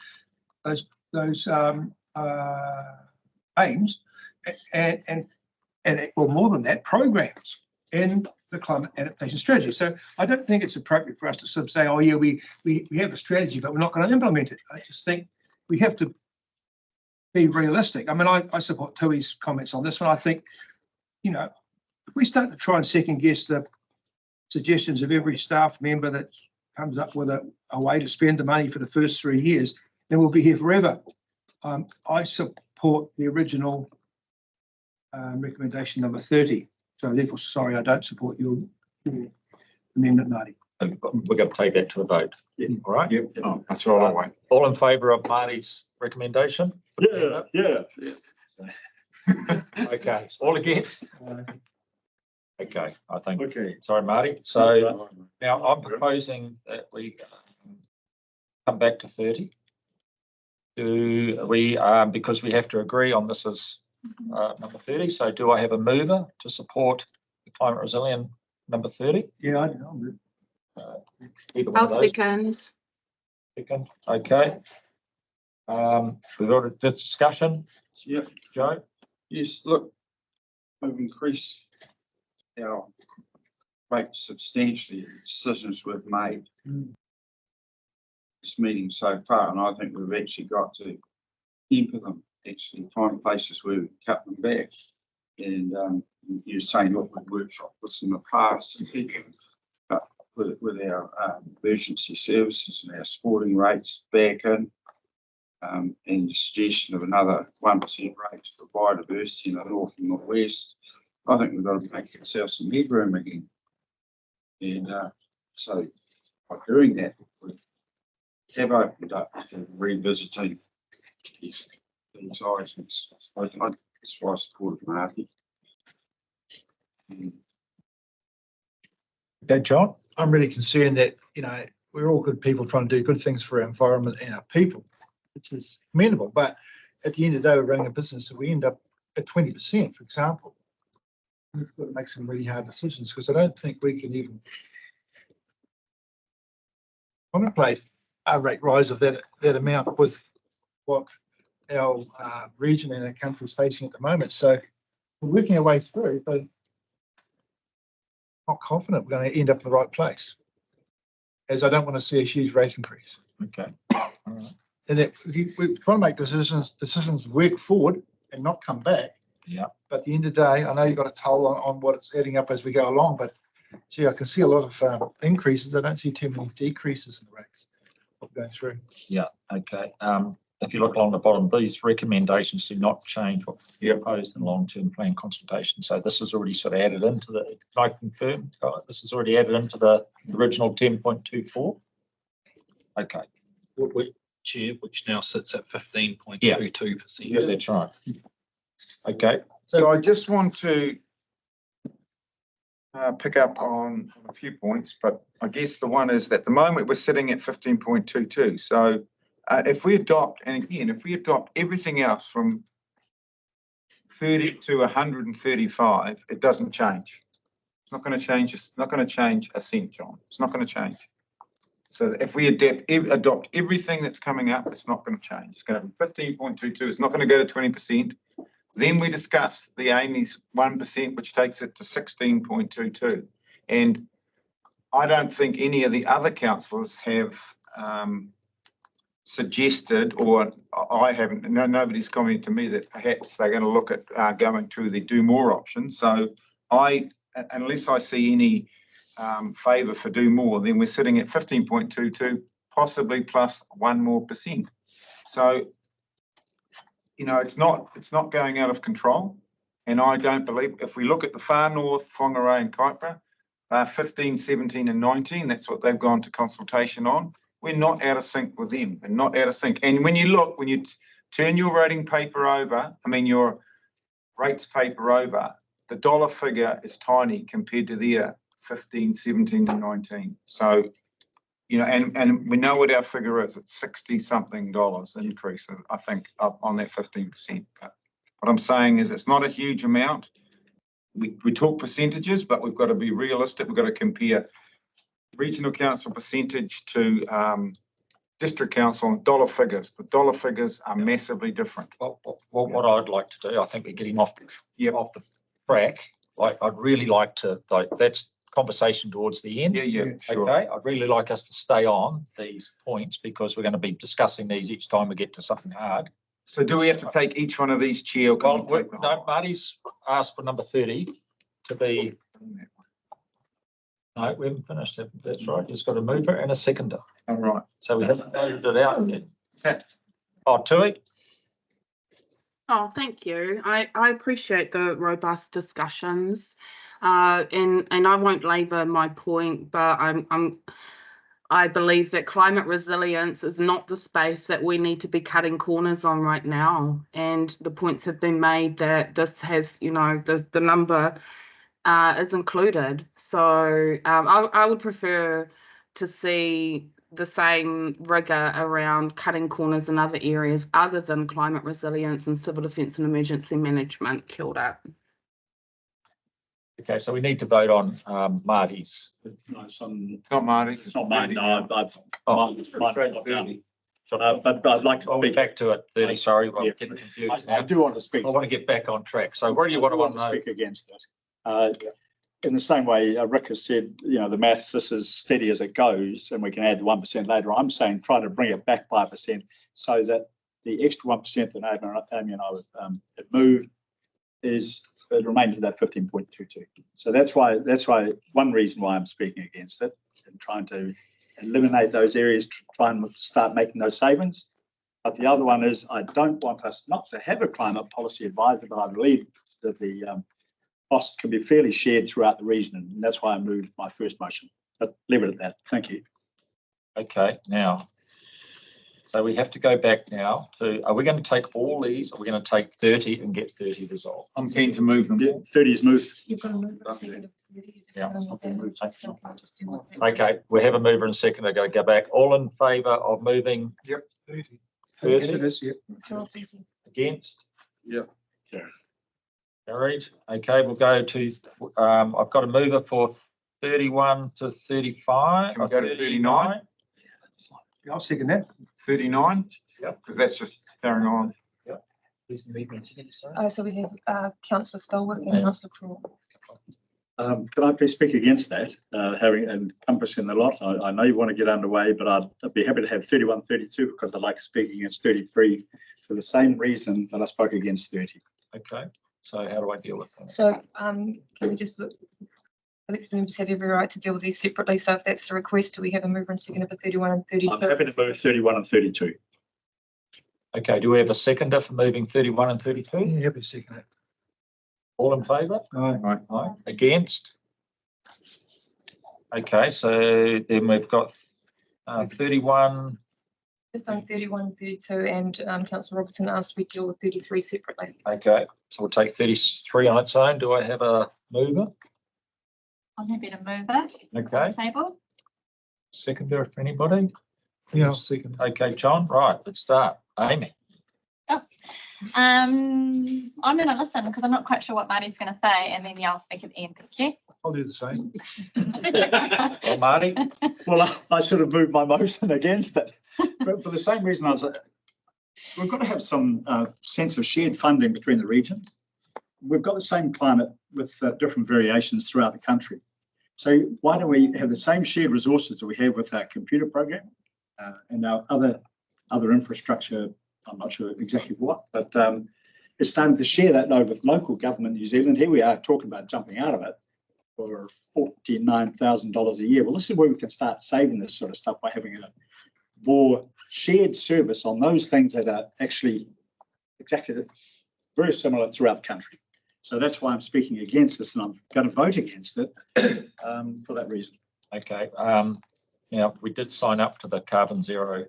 aims and well, more than that, programs. And the climate adaptation strategy. So I don't think it's appropriate for us to sort of say, oh yeah, we have a strategy, but we're not going to implement it. I just think we have to be realistic. I mean, I support Tui's comments on this one. I think, you know, if we start to try and second guess the suggestions of every staff member that comes up with a way to spend the money for the first 3 years, then we'll be here forever. I support the original recommendation number 30. So therefore, sorry, I don't support your amendment, Marty. We're going to take that to a vote. Yeah. All right. Yep. Oh, that's all right. All in favour of Marty's recommendation? Yeah. Okay. All against? Okay, I think. Okay. Sorry, Marty. So now I'm proposing that we come back to 30. Do we, because we have to agree on this as number 30. So do I have a mover to support the climate resilient number 30? Yeah, I know. Either one I'll of those. second. Second. Okay. We've already did discussion. Yeah. Joe? Yes, look, we've increased our rate substantially, the decisions we've made this meeting so far, and I think we've actually got to temper them, actually find places where we cut them back. And you're saying, look, we've workshopped this in the past, but with our emergency services and our sporting rates back in, and the suggestion of another 1% rate for biodiversity in the north and northwest, I think we've got to make ourselves some headroom again. And so by doing that, we have opened up to revisiting these items. That's why I supported Marty. Okay, John? I'm really concerned that, you know, we're all good people trying to do good things for our environment and our people, which is commendable. But at the end of the day, we're running a business, so we end up at 20%, for example. We've got to make some really hard decisions because I don't think we can even contemplate a rate rise of that amount with what our region and our country is facing at the moment. So we're working our way through, but not confident we're going to end up in the right place, as I don't want to see a huge rate increase. Okay. And that we're trying to make decisions work forward and not come back. Yeah. But at the end of the day, I know you've got a toll on what it's adding up as we go along, but gee, I can see a lot of increases. I don't see too many decreases in the rates going through. Yeah. Okay. If you look along the bottom, these recommendations do not change what we proposed in long-term plan consultation. So this is already sort of added into the, can I confirm? This is already added into the original 10.24. Okay. Chair, which now sits at 15.22%. Yeah, that's right. Okay. So I just want to pick up on a few points, but I guess the one is that at the moment we're sitting at 15.22. So if we adopt, and again, if we adopt everything else from 30 to 135, it doesn't change. It's not going to change. It's not going to change a cent, John. It's not going to change. So if we adopt everything that's coming up, it's not going to change. It's going to be 15.22. It's not going to go to 20%. Then we discuss the Amy's 1%, which takes it to 16.22. And I don't think any of the other councillors have suggested, or I haven't, nobody's commented to me that perhaps they're going to look at going through the do more option. So unless I see any favour for do more, then we're sitting at 15.22, possibly plus 1% more. So, you know, it's not going out of control. And I don't believe, if we look at the far north, Whangarei and Kaipara, 15, 17 and 19, that's what they've gone to consultation on. We're not out of sync with them, and not out of sync. And when you look, when you turn your rating paper over, your rates paper over, the dollar figure is tiny compared to their 15, 17 and 19. So, you know, and we know what our figure is. It's $60-something increase, I think, up on that 15%. But what I'm saying is it's not a huge amount. We talk percentages, but we've got to be realistic. We've got to compare regional council percentage to district council and dollar figures. The dollar figures are massively different. Well, what I'd like to do, I think we're getting off the track. Like, I'd really like to, like, that's conversation towards the end. Yeah, sure. Okay, I'd really like us to stay on these points because we're going to be discussing these each time we get to something hard. So do we have to take each one of these, Chair? Or can Well, we take the whole? no, Marty's asked for number 30 to be. No, we haven't finished it. That's right. He's got a mover and a seconder. All right. So we haven't voted it out yet. Oh, Tui? Oh, thank you. I appreciate the robust discussions. And I won't labour my point, but I believe that climate resilience is not the space that we need to be cutting corners on right now. And the points have been made that this has, you know, the number is included. So I would prefer to see the same rigour around cutting corners in other areas other than climate resilience and civil defence and emergency management. Kia ora. Okay, so we need to vote on Marty's. No, it's on, Not Marty's. it's not mine. No, I've. Oh, mine- But I'd like to I'll be speak. back to it. 30, sorry, I'm Yeah. getting confused I now. do want to speak. I want to get back on track. So what do you I want do to want to know? speak against it. In the same way, Rick has said, you know, the maths, this is steady as it goes, and we can add the 1% later. I'm saying try to bring it back by 1% so that the extra 1% that Amy and I would move it remains at that 15.22. So that's why one reason why I'm speaking against it and trying to eliminate those areas to try and start making those savings. But the other one is I don't want us not to have a climate policy advisor, but I believe that the costs can be fairly shared throughout the region, and that's why I moved my first motion. But leave it at that. Thank you. Okay, now, so we have to go back now to, are we going to take all these? Are we going to take 30 and get 30 resolved? I'm keen to move them. 30 is moved. You've got to move it, second of 30, you just Yeah. gotta move that, so I'll just do it. Okay, we have a mover and second. I'm going to go back. All in favour of moving? Yep. 30. 30? Sure, it's easy. Against? Yep. Carried. Okay, we'll go to, I've got a mover for 31 to 35. Can we go to 39? I'll second that. 39? Yep. Because that's just carrying on. So we have councillor Stolwick and councillor Crawl. Can I please speak against that, having encompassing the lot? I know you want to get underway, but I'd be happy to have 31, 32 because I like speaking against 33 for the same reason that I spoke against 30. Okay, so how do I deal with that? So can we just look, elected members have every right to deal with these separately, so if that's the request, do we have a mover and second for 31 and 32? I'm happy to move 31 and 32. Okay, do we have a seconder for moving 31 and 32? Yeah, happy to second it. All in favour? Aye. Aye. Against? Okay, so then we've got 31. Just on 31, 32, and councillor Robertson asked we deal with 33 separately. Okay, so we'll take 33 on its own. Do I have a mover? I'm happy to move it. Okay. Table. Seconder, if anybody? Yeah, I'll second. Okay, John, right, let's start. Amy. I'm going to listen because I'm not quite sure what Marty's going to say, and then I'll speak at the end. Thank you. I'll do the same. Well, Marty? Well, I should have moved my motion against it. For the same reason, we've got to have some sense of shared funding between the region. We've got the same climate with different variations throughout the country. So why don't we have the same shared resources that we have with our computer program and our other infrastructure? I'm not sure exactly what, but it's time to share that load with local government in New Zealand. Here we are talking about jumping out of it for $49,000 a year. Well, this is where we can start saving this sort of stuff by having a more shared service on those things that are actually exactly very similar throughout the country. So that's why I'm speaking against this, and I'm going to vote against it for that reason. Okay, now we did sign up to the Carbon Zero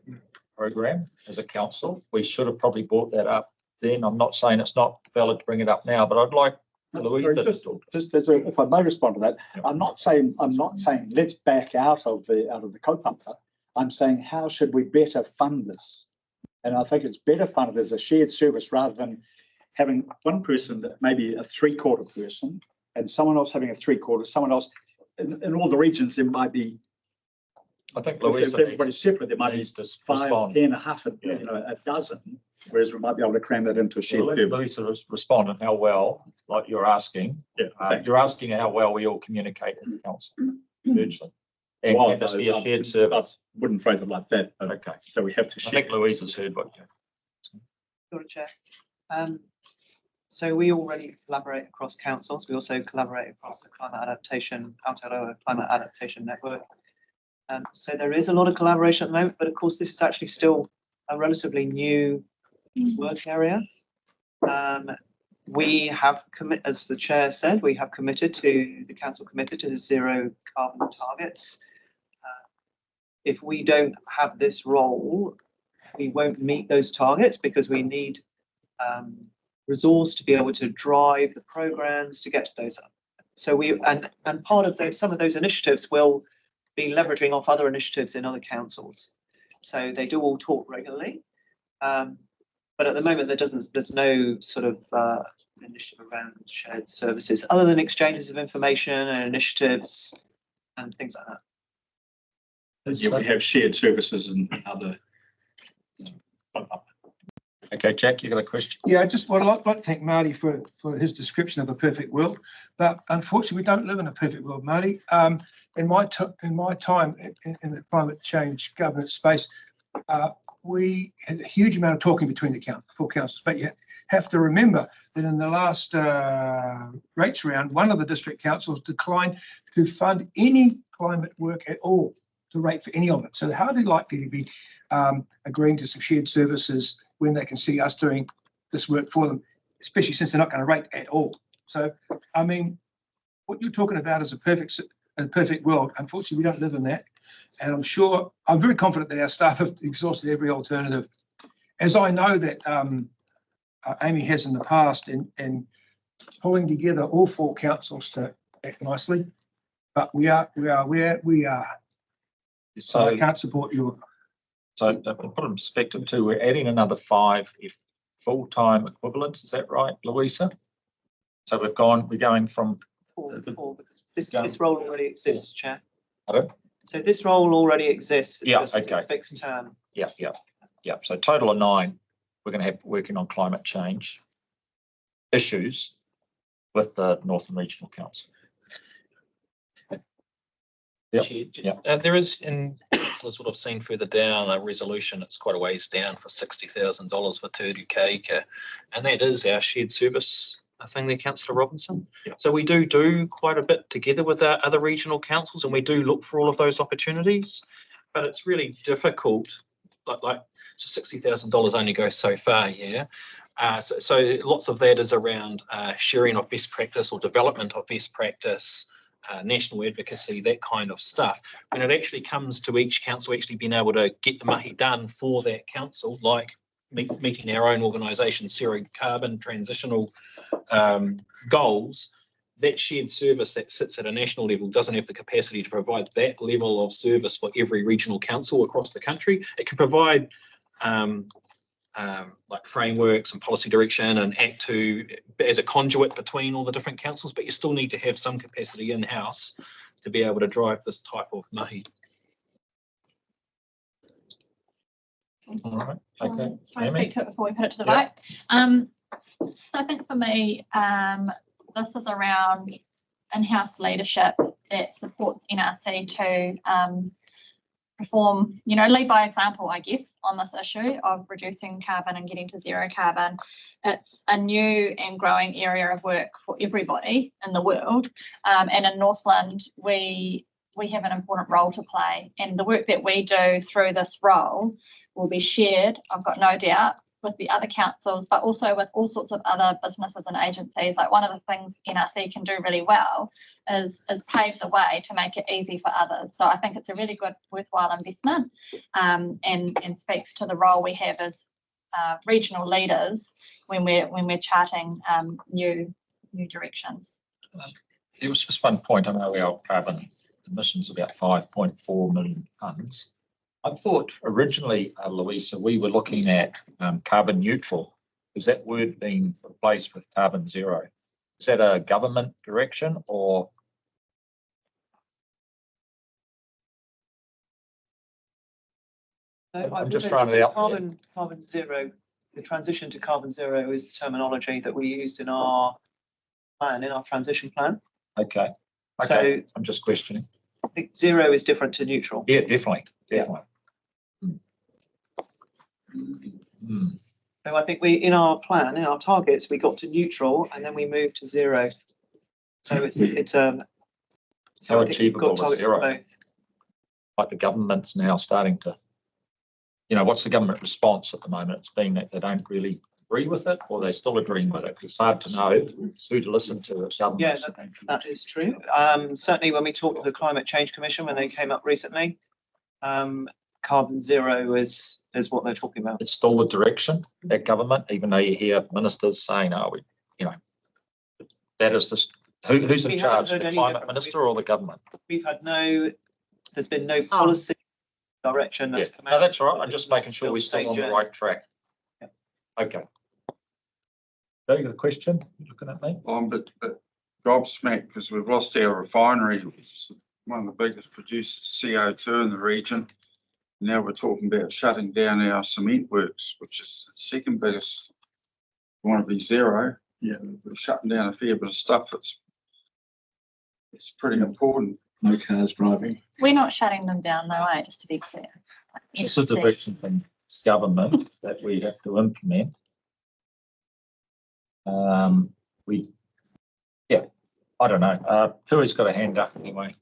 program as a council. We should have probably brought that up then. I'm not saying it's not valid to bring it up now, but I'd like Louise to just as if I may respond to that, I'm not saying let's back out of the co-pumper. I'm saying how should we better fund this? And I think it's better funded as a shared service rather than having one person that maybe a three-quarter person and someone else having a three-quarter, someone else in all the regions there might be I think If Louisa everybody's separate, there might be needs to 5, respond. 10, a half, a dozen, whereas we might be able to cram that into a shared service. Louisa respond and how well, like you're asking. Yeah. You're asking how well we all communicate with council virtually. And Well, can this be a I shared service? wouldn't phrase it like that. But Okay. So we have to I share. think Louisa's heard what you. Sure, Chair. So we already collaborate across councils. We also collaborate across the Climate Adaptation, Aotearoa Climate Adaptation Network. So there is a lot of collaboration at the moment, but of course this is actually still a relatively new work area. We have as the chair said, we have committed to, the council committed to zero carbon targets. If we don't have this role, we won't meet those targets because we need resource to be able to drive the programs to get to those. So we, and part of those, some of those initiatives will be leveraging off other initiatives in other councils. So they do all talk regularly. But at the moment, there's no sort of initiative around shared services other than exchanges of information and initiatives and things like that. Yeah, we have shared services and other. Okay, Jack, you got a question? Yeah, I'd like to thank Marty for his description of a perfect world, but unfortunately we don't live in a perfect world, Marty. In my time in the climate change governance space, we had a huge amount of talking between the four councils, but you have to remember that in the last rates round, one of the district councils declined to fund any climate work at all, to rate for any of it. So how are they likely to be agreeing to some shared services when they can see us doing this work for them, especially since they're not going to rate at all? So, I mean, what you're talking about is a perfect world. Unfortunately, we don't live in that. And I'm very confident that our staff have exhausted every alternative. As I know that Amy has in the past in pulling together all four councils to act nicely, but we are where we are. So I can't support you. So to put in perspective too, we're adding another 5 full-time equivalents. Is that right, Louisa? So we're going from four, because this role already exists, Chair. Pardon? So this role already exists. It's Yeah, just okay. a fixed term. Yeah. So total of 9. We're going to have working on climate change issues with the Northland Regional Council. There is, and councillors would have seen further down a resolution, it's quite a ways down, for $60,000 for Te Uruka, and that is our shared service thing there, Councillor Robinson. So we do quite a bit together with our other regional councils, and we do look for all of those opportunities, but it's really difficult. Like so $60,000 only goes so far, so lots of that is around sharing of best practice or development of best practice, national advocacy, that kind of stuff. When it actually comes to each council actually being able to get the mahi done for that council, like meeting our own organisation zero carbon transitional goals, that shared service that sits at a national level doesn't have the capacity to provide that level of service for every regional council across the country. It can provide like frameworks and policy direction and act to as a conduit between all the different councils, but you still need to have some capacity in-house to be able to drive this type of mahi. All right. Okay. Can I speak to it before we put it to the vote? So I think for me, this is around in-house leadership that supports NRC to perform, lead by example, I guess, on this issue of reducing carbon and getting to zero carbon. It's a new and growing area of work for everybody in the world. And in Northland, we have an important role to play. And the work that we do through this role will be shared, I've got no doubt, with the other councils, but also with all sorts of other businesses and agencies. Like one of the things NRC can do really well is pave the way to make it easy for others. So I think it's a really good, worthwhile investment, and speaks to the role we have as regional leaders when we're charting new directions. There was just one point. I know our carbon emissions are about 5.4 million tonnes. I thought originally, Louisa, we were looking at carbon neutral. Is that word being replaced with carbon zero? Is that a government direction or? I'm just throwing it out there. Carbon zero, the transition to carbon zero is the terminology that we used in our plan, in our transition plan. Okay. So Okay, I'm just questioning. I think zero is different to neutral. Yeah, definitely, definitely. So I think in our plan, in our targets, we got to neutral and then we moved to zero. So it's so How I think we've got achievable is targets zero? for both. Like the government's now starting to, what's the government response at the moment? It's been that they don't really agree with it, or they're still agreeing with it. It's hard to know who to listen to. Yeah, that is true. Certainly when we talked to the Climate Change Commission, when they came up recently, carbon zero is what they're talking about. It's still the direction at government, even though you hear ministers saying, that is this, who's in charge, the climate minister or the government? We've had there's been no policy direction that's come out. No, that's right. I'm just making sure we're still on the right track. Yeah. Okay. Very good question. You're looking at me? I'm a bit gobsmacked because we've lost our refinery, which is one of the biggest producers of CO2 in the region. Now we're talking about shutting down our cement works, which is the second biggest. We want to be zero. Yeah, we're shutting down a fair bit of stuff. It's pretty important. No cars driving. We're not shutting them down though, eh? Just to be clear. It's a direction from government that we have to implement. I don't know. Tui's got a hand up anyway.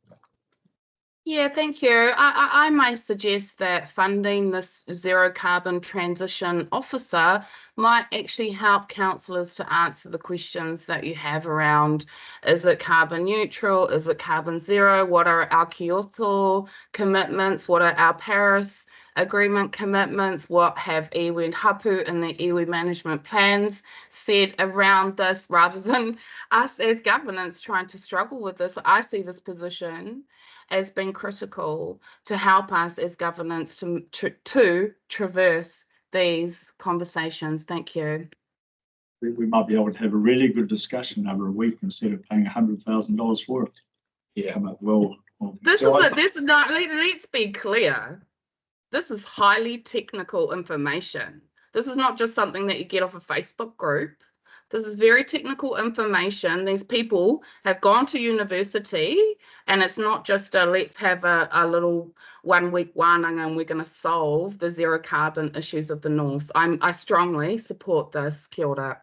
Yeah, thank you. I might suggest that funding this zero carbon transition officer might actually help councillors to answer the questions that you have around, is it carbon neutral? Is it carbon zero? What are our Kyoto commitments? What are our Paris Agreement commitments? What have iwi and hapu and the iwi management plans said around this, rather than us as governance trying to struggle with this? I see this position as being critical to help us as governance to traverse these conversations. Thank you. We might be able to have a really good discussion over a week instead of paying $100,000 for it. Yeah. Come up well. Let's be clear. This is highly technical information. This is not just something that you get off a Facebook group. This is very technical information. These people have gone to university, and it's not just let's have a little 1 week wānanga and we're going to solve the zero carbon issues of the North. I strongly support this. Kia ora.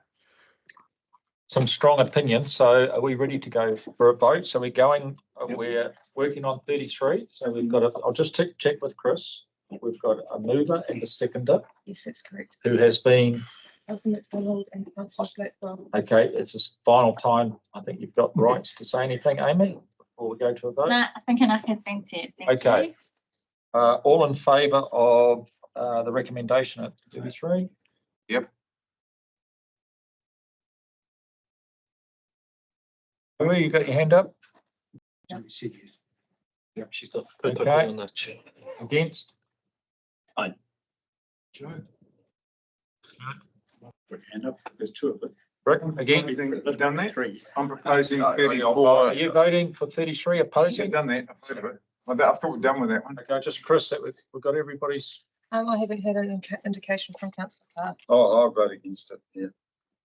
Some strong opinions. So are we ready to go for a vote? So we're going, we're working on 33. So we've got I'll just check with Chris. We've got a mover and a seconder. Yes, that's correct. Who has been Councillor McDonald and Councillor Blackwell. Okay, it's this final time. I think you've got rights to say anything, Amy, before we go to a vote. No, I think enough has been said. Thank Okay. you. All in favour of the recommendation at 33? Yep. Who you got your hand up? Yep, she's got Okay. on the chair. Against? Aye. Joe. Hand up. There's two of them. Rick, again? I've done that. I'm proposing Are 34. you voting for 33, opposing? I've done that. I've voted it. I thought we're done with that one. Okay, just Chris, that we've got everybody's. I haven't had an indication from Councillor Carr. Oh, I'll vote against it. Yeah.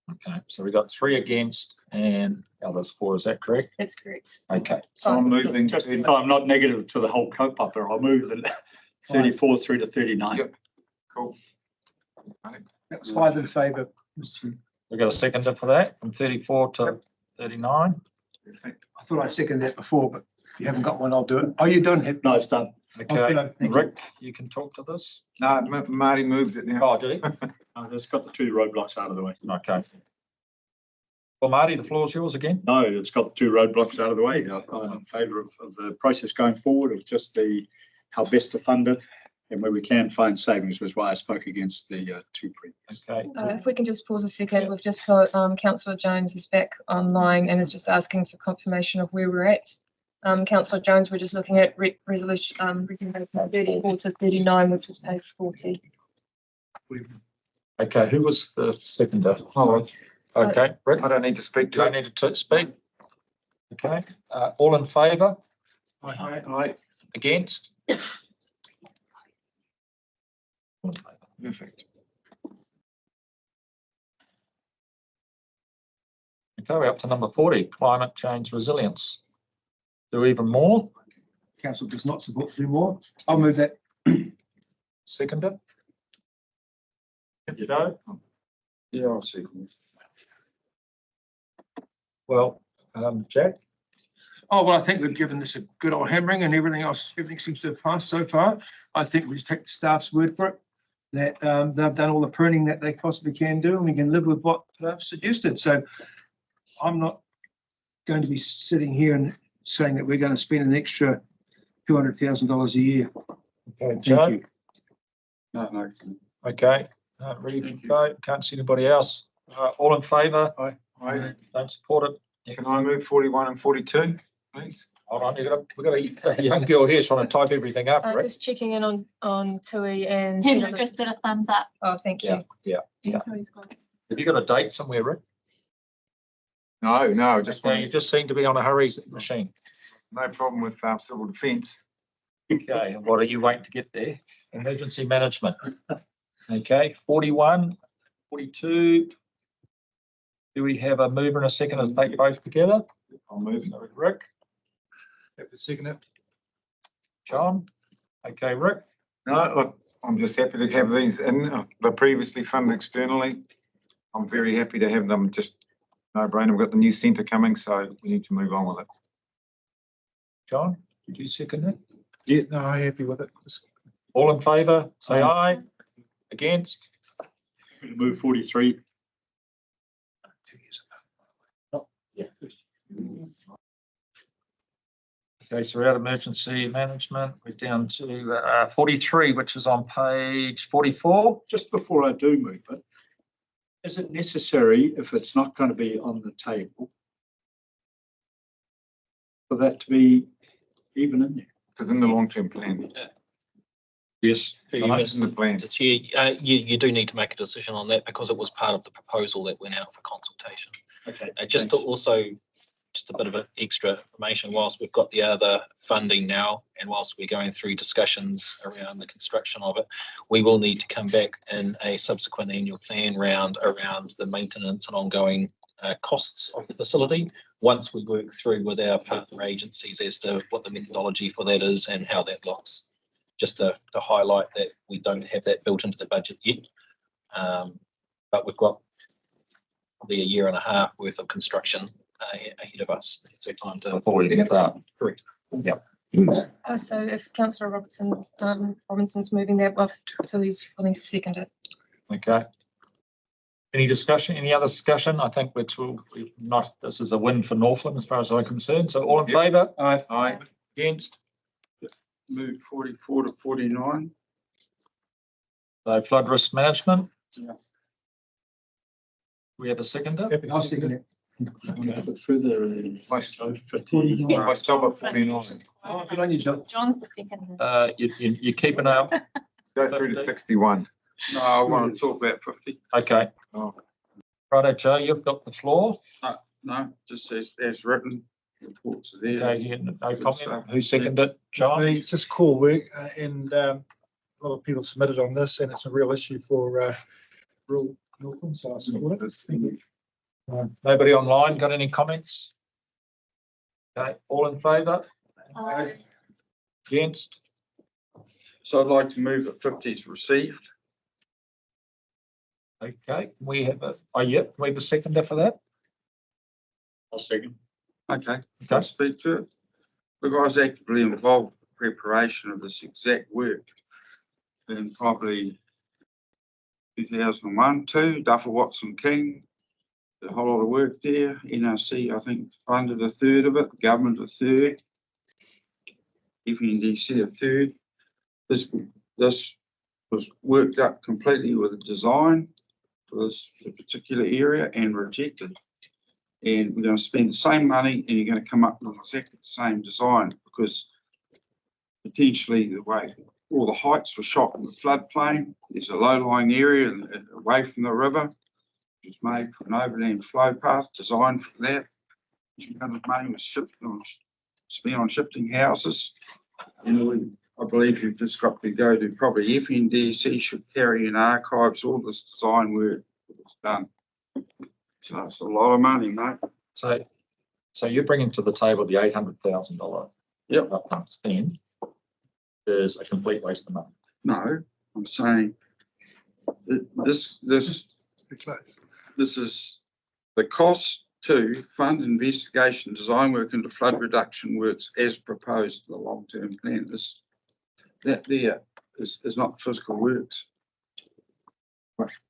Okay, so we got 3 against and others 4. Is that correct? That's correct. Okay. So I'm moving. I'm not negative to the whole kaupapa. I'll move the 34 through to 39. Yep. Cool. That was 5 in favour, Mr. We got a seconder for that from 34 to 39. I thought I seconded that before, but if you haven't got one, I'll do it. Oh, you done it? No, it's done. Okay, Thank you. Rick, you can talk to this. No, Marty moved it now. Oh, did he? It's got the 2 roadblocks out of the way. Okay. Well, Marty, the floor is yours again. No, it's got the 2 roadblocks out of the way. I'm in favour of the process going forward, of just how best to fund it and where we can find savings, was why I spoke against the 2 previous. Okay. If we can just pause a second, we've just got Councillor Jones is back online and is just asking for confirmation of where we're at. Councillor Jones, we're just looking at resolution recommendation 34 to 39, which is page 40. Okay, who was the seconder? Oh, okay, Rick. I don't need to speak Do I to it. need to speak? Okay, all in favour? Aye. Against? All in favour? Perfect. Okay, we're up to number 40, climate change resilience. Do even more? Council does not support 3 more. I'll move that. Seconder? You know? Yeah, I'll second. Well, Jack? Oh, well, I think we've given this a good old hammering and everything else, everything seems to have passed so far. I think we just take the staff's word for it, that they've done all the pruning that they possibly can do, and we can live with what they've suggested. So I'm not going to be sitting here and saying that we're going to spend an extra $200,000 a year. Okay, Joe? No. Okay, ready to vote? Can't see anybody else. All in favour? Aye. Don't support it? Can I move 41 and 422, please? Hold on, we've got a young girl here trying to type everything up, right? Just checking in on Tui and. Henry just did a thumbs up. Oh, thank you. Yeah. Have you got a date somewhere, Rick? No, just Okay, you just seem to be on a hurry machine. no problem with civil defence. Okay, and what are you waiting to get there? Emergency management. Okay, 41, 42. Do we have a mover and a second to take both together? I'll move. So, Rick, Have to second it. John. Okay, Rick. No, look, I'm just happy to have these in. They're previously funded externally. I'm very happy to have them. Just no brainer. We've got the new centre coming, so we need to move on with it. John, did you second it? Yeah, no, I'm happy with it. All in favour, say aye. Against? Move 43. Okay, so we're out of emergency management. We're down to 43, which is on page 44. Just before I do move it, is it necessary, if it's not going to be on the table, for that to be even in there? Because in the long-term plan. Yes. It's in the plan. The chair, you do need to make a decision on that because it was part of the proposal that went out for consultation. Okay. Just to also, just a bit of extra information, whilst we've got the other funding now and whilst we're going through discussions around the construction of it, we will need to come back in a subsequent annual plan round around the maintenance and ongoing costs of the facility once we work through with our partner agencies as to what the methodology for that is and how that looks. Just to highlight that we don't have that built into the budget yet, but we've got probably a year and a half worth of construction ahead of us. So time to before we get that. Correct. Yep. So if Councillor Robinson's moving that, well, Tui's willing to second it. Okay. Any discussion? Any other discussion? I think we're not. This is a win for Northland as far as I'm concerned. So all in favour? Aye. Aye. Against? Move 44 to 49. So flood risk management. Yeah. We have a seconder. I'll second it. Further, I stop at 49. Oh, good on you, John. John's the second. You're keeping out. Go through to 61. No, I want to talk about 50. Okay. Oh. Righto, Joe, you've got the floor. No, just as written. Reports are there. Okay, no comment. Who seconded it? John? It's just core work and a lot of people submitted on this and it's a real issue for rural Northland, so I support it. Thank you. Nobody online got any comments? Okay, all in favour? Aye. Against? So I'd like to move that 50 is received. Okay, we have we have a seconder for that. I'll second. Okay, can I speak to it? The guys actively involved in preparation of this exact work. In probably 2001, 2, Duffer Watson King, a whole lot of work there. NRC, I think, funded a third of it, government a third, FNDC a third. This was worked up completely with a design for this particular area and rejected. And we're going to spend the same money and you're going to come up with exactly the same design because potentially the way all the heights were shot in the floodplain, there's a low-lying area away from the river. It's made for an overland flow path designed for that. $200 money was spent on shifting houses. And I believe you've just got to go to probably FNDC should carry in archives all this design work that's done. So it's a lot of money, mate. So you're bringing to the table the $800,000. Yep. Upfront spend is a complete waste of money. No, I'm saying that this is the cost to fund investigation, design work into flood reduction works as proposed in the long-term plan. That there is not physical works.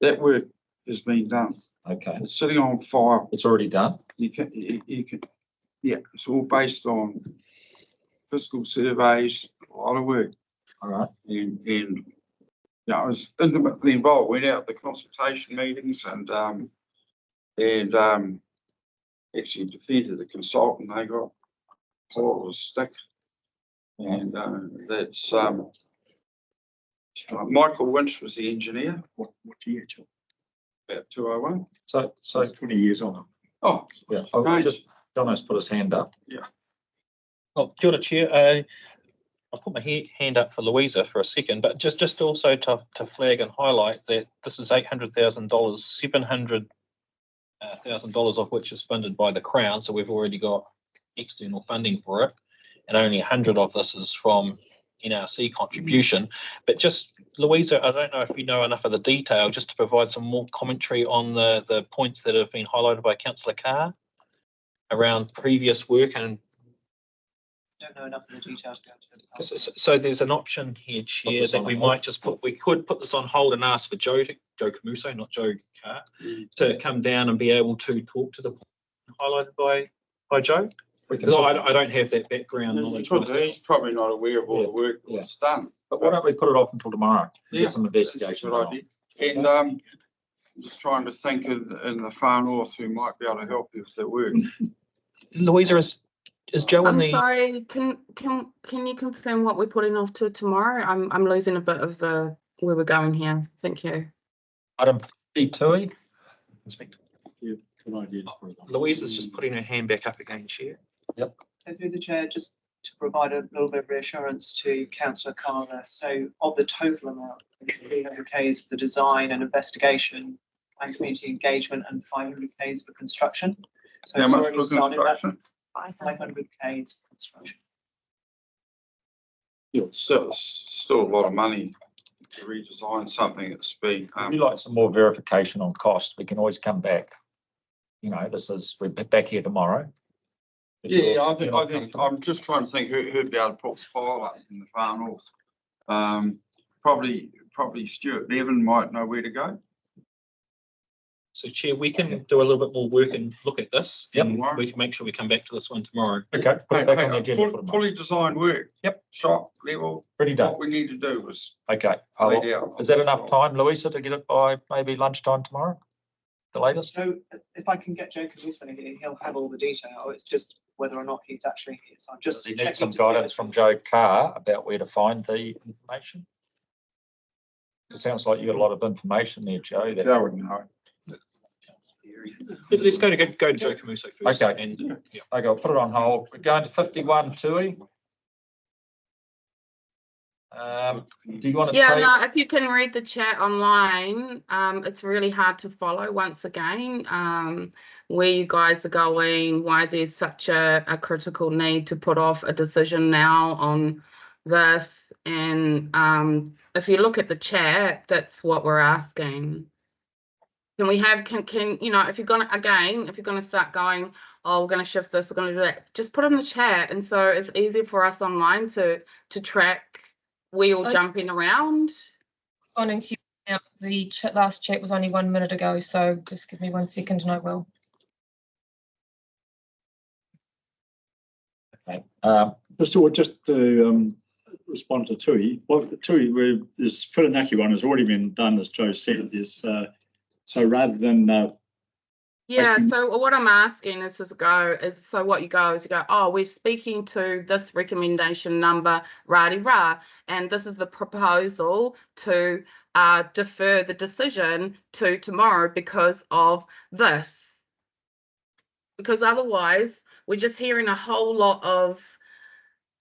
That work has been done. Okay. It's sitting on file. It's already done. You can, yeah, it's all based on physical surveys, a lot of work. All right. And you know, I was intimately involved, went out to consultation meetings and actually defended the consultant. They got full of a stick. And that's Michael Winch was the engineer. What year, John? About 201. So 20 years on. Oh, yeah. Jono's put his hand up. Yeah. Oh, kia ora, Chair. I'll put my hand up for Louisa for a second, but just also to flag and highlight that this is $800,000, $700,000 of which is funded by the Crown. So we've already got external funding for it, and only 100 of this is from NRC contribution. But just, Louisa, I don't know if you know enough of the detail just to provide some more commentary on the points that have been highlighted by Councillor Carr around previous work. And don't know enough of the details. so there's an option here, Chair, that we might just we could put this on hold and ask for Joe Camuso, not Joe Carr, to come down and be able to talk to the point highlighted by Joe. Because I don't have that background knowledge. He's probably not aware of all the work that's done. But why don't we put it off until tomorrow? Yeah, Get some investigation. that's a good idea. And I'm just trying to think in the far north who might be able to help you with their work. Louisa, is Joe in I'm the? sorry. Can you confirm what we're putting off to tomorrow? I'm losing a bit of the where we're going here. Thank you. Item 52. Louisa's just putting her hand back up again, Chair. Yep. So through the chair, just to provide a little bit of reassurance to Councillor Carver. So of the total amount, 300K is for the design and investigation and community engagement, and 500K is for construction. So how we've much already for started that. construction? 500K is for construction. Yeah, it's still a lot of money to redesign something that's been. If you like some more verification on cost, we can always come back. You know, we're back here tomorrow. Yeah, I think I'm just trying to think who'd be able to put the file up in the far north. Probably Stuart Bevan might know where to go. So, Chair, we can do a little bit more work and look at this. Yep. And we can make sure we come back to this one tomorrow. Okay. Put it back on the agenda for tomorrow. Fully designed work. Yep. Shop level. Pretty done. What we need to do was. Okay. Is that enough time, Louisa, to get it by maybe lunchtime tomorrow? The latest? So if I can get Joe Camuso here, he'll have all the detail. It's just whether or not he's actually here. So I'm just You need some guidance from Joe Carr about where to find the information. It sounds like you got a lot of information there, Joe. That I wouldn't know. Let's go to Joe Camuso first. Okay. And, yeah. Okay, I'll put it on hold. We're going to 51, Tui. Do you want to take? No, if you can read the chat online, it's really hard to follow once again, where you guys are going, why there's such a critical need to put off a decision now on this. And if you look at the chat, that's what we're asking. Can we have, can you know, if you're gonna start going, oh, we're gonna shift this, we're gonna do that, just put it in the chat. And so it's easier for us online to track where you're jumping around. Responding to you now, the last chat was only 1 minute ago, so just give me 1 second and I will. Okay. Just to respond to Tui, Tui, this Whirinaki one has already been done, as Joe said. So rather than yeah, so what I'm asking is so what you go is you go, oh, we're speaking to this recommendation number, rah-de-rah, and this is the proposal to defer the decision to tomorrow because of this. Because otherwise, we're just hearing a whole lot of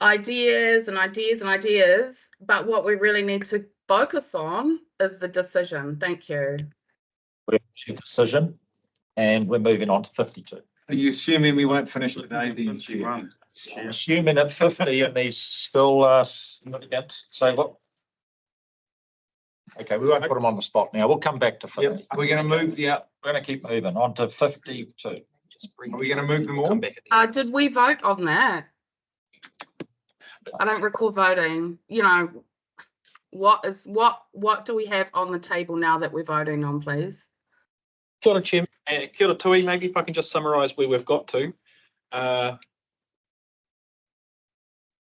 ideas and ideas and ideas, but what we really need to focus on is the decision. Thank you. We have a decision, and we're moving on to 52. Are you assuming we won't finish today, then, Chair? Assuming at 50 and he's still significant, so what? Okay, we won't put him on the spot now. We'll come back to 50. Yep. Are we going to move the up? We're going to keep moving on to 52. Are we going to move them all? Did we vote on that? I don't recall voting. You know, what do we have on the table now that we're voting on, please? Kia ora, Chair. Kia ora tui, maybe if I can just summarise where we've got to.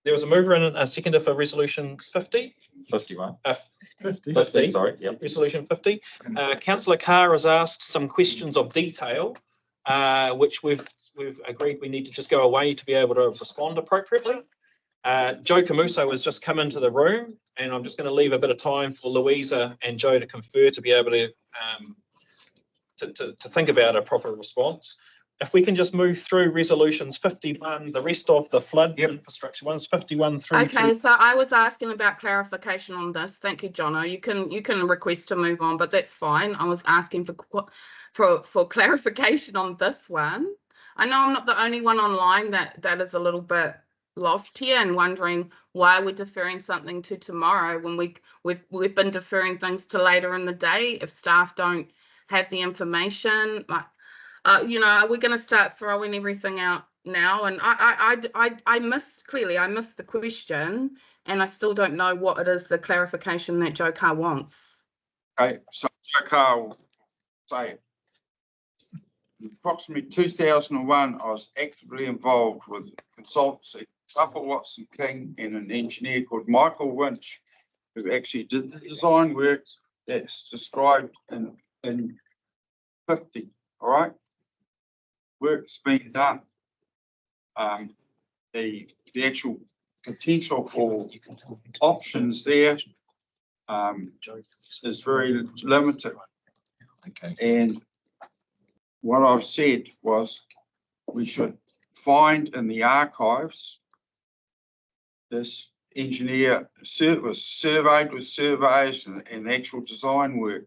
There was a mover and a seconder for resolution 50. 51. 50, sorry. Yep. Resolution 50. Councillor Carr has asked some questions of detail, which we've agreed we need to just go away to be able to respond appropriately. Joe Camuso has just come into the room, and I'm just going to leave a bit of time for Louisa and Joe to confer to be able to think about a proper response. If we can just move through resolutions 51, the rest of the flood infrastructure ones, 51 through. Okay, so I was asking about clarification on this. Thank you, Jono. You can request to move on, but that's fine. I was asking for clarification on this one. I know I'm not the only one online that is a little bit lost here and wondering why we're deferring something to tomorrow when we've been deferring things to later in the day if staff don't have the information. Like, you know, are we going to start throwing everything out now? And I missed the question, and I still don't know what it is, the clarification that Joe Carr wants. Okay, so Joe Carr will say, in approximately 2001, I was actively involved with consultancy, Buffer Watson King, and an engineer called Michael Winch, who actually did the design work that's described in 50. All right. Work's been done. The actual potential for options there is very limited. Okay. And what I've said was we should find in the archives this engineer was surveyed with surveys and actual design work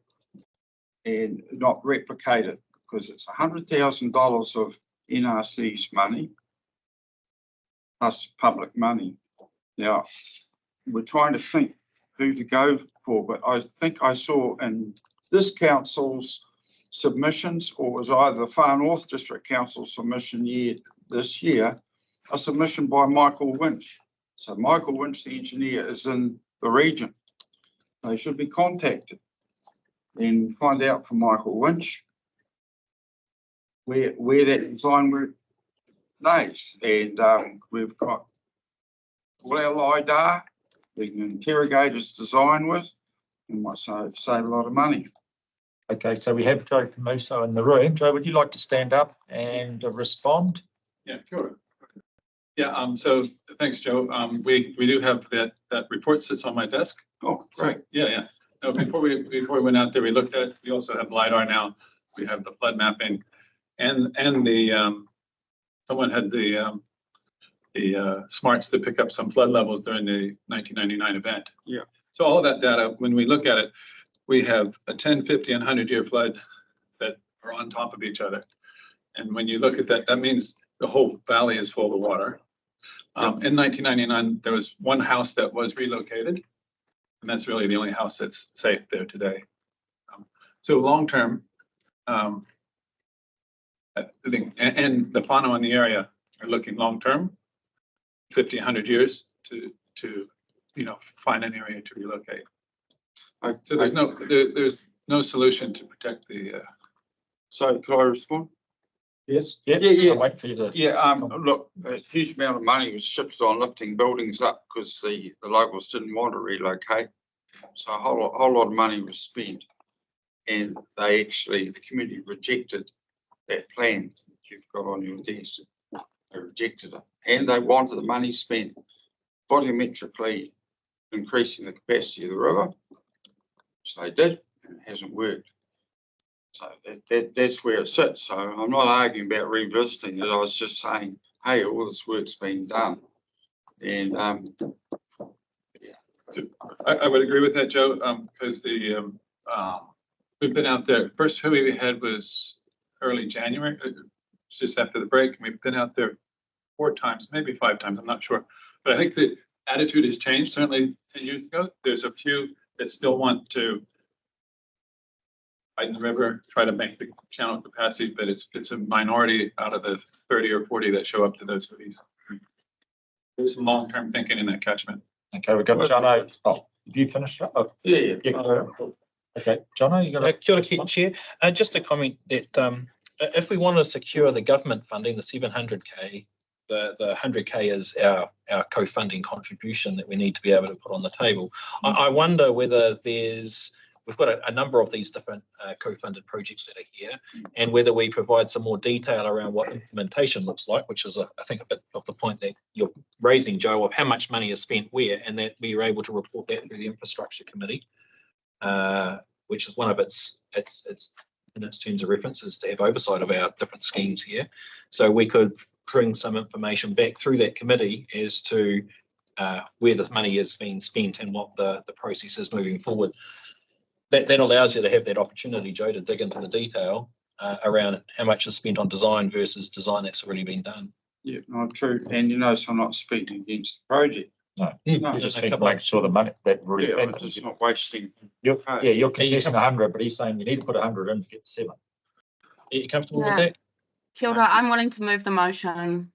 and not replicate it, because it's $100,000 of NRC's money plus public money. Now, we're trying to think who to go for, but I think I saw in this council's submissions, or was either the Far North District Council submission this year, a submission by Michael Winch. So Michael Winch, the engineer, is in the region. They should be contacted and find out from Michael Winch where that design work lays. And we've got all our LiDAR we can interrogate his design with, and might save a lot of money. Okay, so we have Joe Camuso in the room. Joe, would you like to stand up and respond? Yeah, sure. Yeah, so thanks, Joe. We do have that report sits on my desk. Oh, great. Yeah. No, before we went out there, we looked at it. We also have LiDAR now. We have the flood mapping, and the someone had the smarts to pick up some flood levels during the 1999 event. Yeah. So all of that data, when we look at it, we have a 10, 50, and 100-year flood that are on top of each other. And when you look at that, that means the whole valley is full of water. In 1999, there was one house that was relocated, and that's really the only house that's safe there today. So long term, I think, and the whānau in the area are looking long term, 50, 100 years to find an area to relocate. So there's no solution to protect the. So can I respond? Yes. Yeah. I'll wait for you to. Yeah. Look, a huge amount of money was shifted on lifting buildings up because the locals didn't want to relocate. So a whole lot of money was spent, and the community rejected that plan that you've got on your desk. They rejected it, and they wanted the money spent volumetrically increasing the capacity of the river, which they did, and it hasn't worked. So that's where it sits. So I'm not arguing about revisiting it. I was just saying, hey, all this work's been done. And, I would agree with that, Joe, because we've been out there, first who we had was early January, just after the break. We've been out there 4 times, maybe 5 times, I'm not sure. But I think the attitude has changed, certainly 10 years ago. There's a few that still want to widen the river, try to make the channel capacity, but it's a minority out of the 30 or 40 that show up to those fees. There's some long-term thinking in that catchment. Okay, we've got Jono. Oh, have you finished up? Oh, yeah. okay, Jono, you got a Kia ora, Chair. Just a comment that if we want to secure the government funding, the 700k, the 100k is our co-funding contribution that we need to be able to put on the table. I wonder whether we've got a number of these different co-funded projects that are here, and whether we provide some more detail around what implementation looks like, which is, I think, a bit of the point that you're raising, Joe, of how much money is spent where, and that we are able to report that through the infrastructure committee, which is one of its in its terms of references to have oversight of our different schemes here. So we could bring some information back through that committee as to where the money is being spent and what the process is moving forward. That allows you to have that opportunity, Joe, to dig into the detail around how much is spent on design versus design that's already been done. Yeah, no, true. And you notice I'm not speaking against the project. No, you just need to make sure the money that really. Yeah, it's just not wasting. You're confusing 100, but he's saying you need to put 100 in to get 7. Are you comfortable with Yeah. that? Kia ora, I'm willing to move the motion.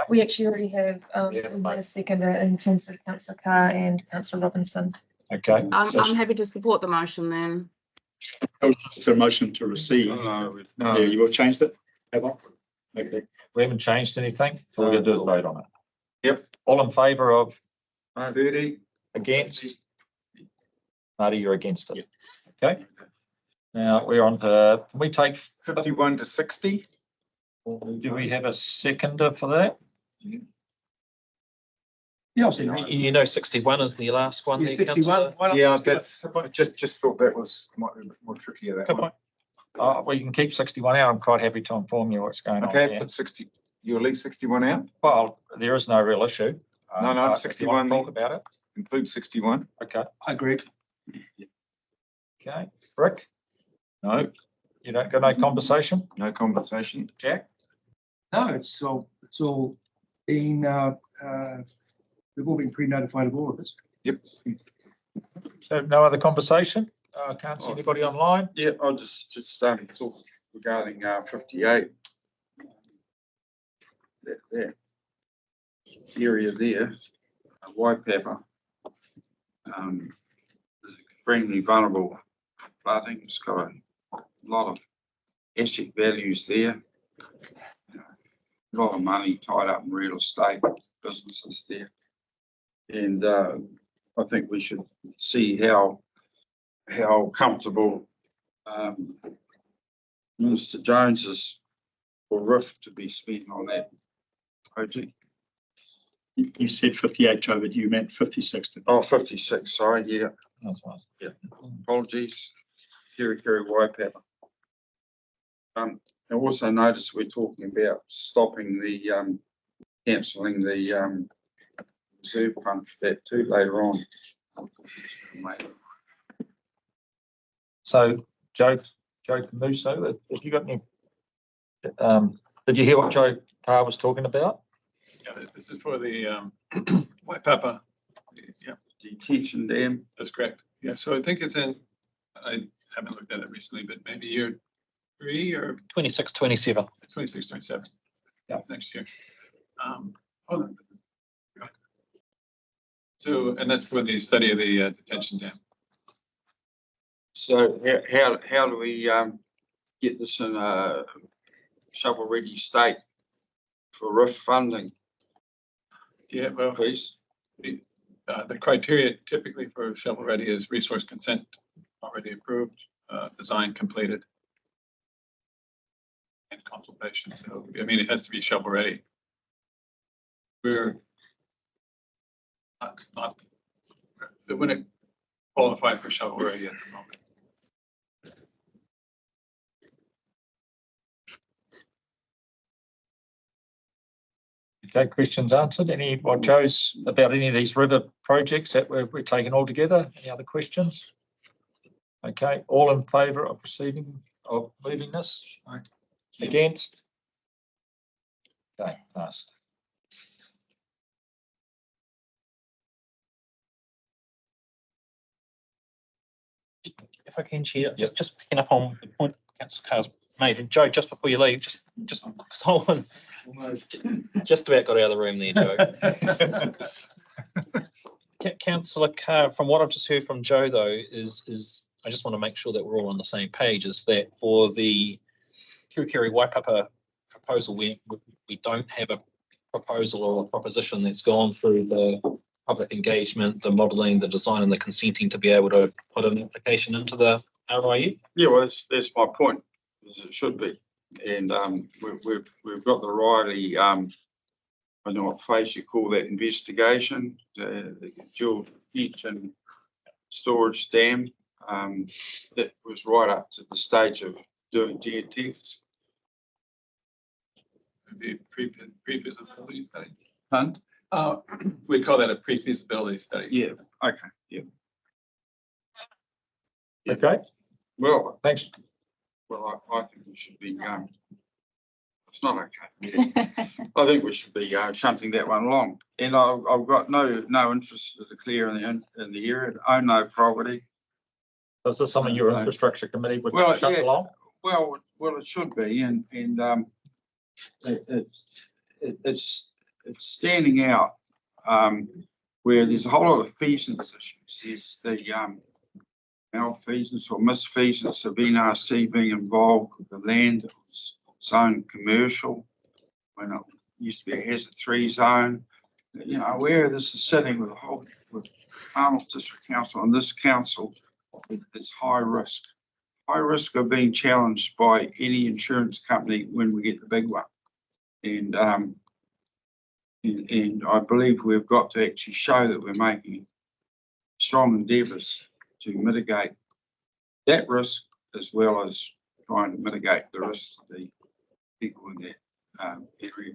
We actually already have Yeah, we had a seconder in terms of Councillor Carr and Councillor Robinson. Okay. I'm happy to support the motion then. That was just a motion to receive. No, Yeah, you have changed it? Have I? Okay. We haven't changed anything, so we're going to do a vote on it. Yep. All in favour of 30. against? Marty, you're against it. Okay. Now we're on to, can we take 51 to 60? Do we have a seconder for that? Yeah, I'll see. You know, 61 is the last one there, Councillor. Yeah, that's, I just thought that was might be a bit more trickier, that Good one. point. Well, you can keep 61 out. I'm quite happy to inform you what's going on Okay, there. put 60, you'll leave 61 out? Well, there is no real issue. No, If you want 61 to talk about it. Include 61. Okay. I agree. Okay. Rick, No, you don't got no conversation? no conversation. Jack? No, it's all been, we've all been pre-notified of all of this. Yep. So no other conversation? Can't see anybody online? Yeah, I'll just talk regarding 58. That area there, Waipapa, is extremely vulnerable flooding. It's got a lot of asset values there. A lot of money tied up in real estate businesses there. And I think we should see how comfortable Minister Jones is for RIF to be spent on that project. You said 58, Joe, but you meant 56. Oh, 56, sorry, yeah. That's fine. Yeah, apologies. Kiri Waipapa. I also noticed we're talking about stopping the cancelling the reserve fund for that too later on. So Joe Camuso, have you got any, did you hear what Joe Carr was talking about? Yeah, this is for the Waipapa. Yeah, Detention dam. that's correct. Yeah, so I think it's in, I haven't looked at it recently, but maybe year 3 or 26, 27. 26, 27. Yeah, next year. Hold on. So, and that's for the study of the detention dam. So how do we get this in a shovel-ready state for RIF funding? Yeah, well, please. The criteria typically for shovel ready is resource consent already approved, design completed, and consultation. So, I mean, it has to be shovel ready. We're not it wouldn't qualify for shovel ready at the moment. Okay, questions answered. Any, what Joe's about any of these river projects that we're taking all together? Any other questions? Okay, all in favour of proceeding, of moving this? Against? Okay, passed. If I can, Chair, just picking up on the point Councillor Carr's made, and Joe, just before you leave, just someone just about got out of the room there, Joe. Councillor Carr, from what I've just heard from Joe though, is I just want to make sure that we're all on the same page, is that for the Kirikiri Waipapa proposal, we don't have a proposal or a proposition that's gone through the public engagement, the modelling, the design and the consenting to be able to put an application into the RIU? Yeah, well, that's my point, as it should be. And we've got the righty, I don't know what phase you call that investigation, the dual heat and storage dam. That was right up to the stage of doing geotechs. Pre-feasibility study. Huh? We call that a pre-feasibility study. Yeah, okay, yeah. Okay. Well, thanks. Well, I think we should be, it's not okay. I think we should be shunting that one along. And I've got no interest to declare in the area, own no property. Is this something your infrastructure committee would shunt along? Well, it should be, and it's standing out where there's a whole lot of feasance issues. There's the malfeasance or misfeasance of NRC being involved with the land that was zoned commercial when it used to be a hazard 3 zone. You know, where this is sitting with Arnold District Council and this council, it's high risk of being challenged by any insurance company when we get the big one. And I believe we've got to actually show that we're making strong endeavours to mitigate that risk, as well as trying to mitigate the risk to the people in that area.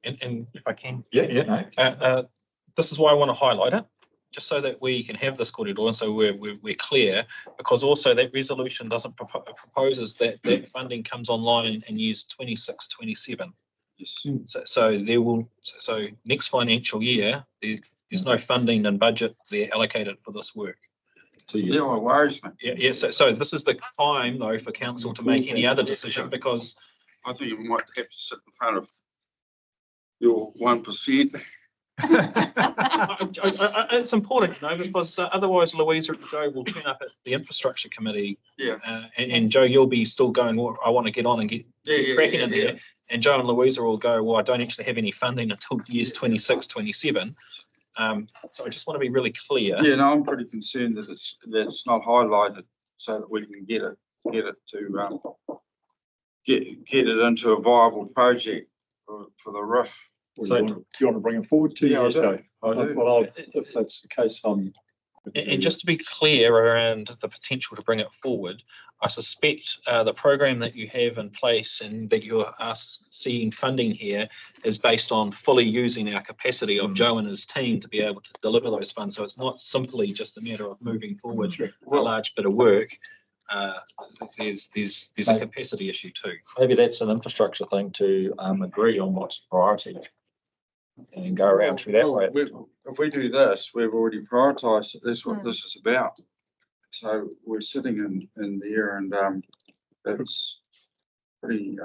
And if I can, no. This is why I want to highlight it, just so that we can have this corridor, and so we're clear, because also that resolution doesn't proposes that funding comes online in years 26, 27. Yes. So there will, so next financial year, there's no funding and budget there allocated for this work. Yeah, well, it worries me. Yeah. So this is the time though for council to make any other decision, because I think you might have to sit in front of your 1%. It's important, you know, because otherwise Louisa and Joe will turn up at the infrastructure committee. Yeah. And Joe, you'll be still going, well, I want to get on and get cracking in there. And Joe and Louisa will go, well, I don't actually have any funding until years 26, 27. So I just want to be really clear. Yeah, no, I'm pretty concerned that it's not highlighted so that we can get it into a viable project for the roof. So do you want to bring it forward 2 years ago? Well, if that's the case, and just to be clear around the potential to bring it forward, I suspect the program that you have in place and that you're seeing funding here is based on fully using our capacity of Joe and his team to be able to deliver those funds. So it's not simply just a matter of moving forward a large bit of work. There's a capacity issue too. Maybe that's an infrastructure thing to agree on what's priority and go around through that way. If we do this, we've already prioritised it. That's what this is about. So we're sitting in there, and it's pretty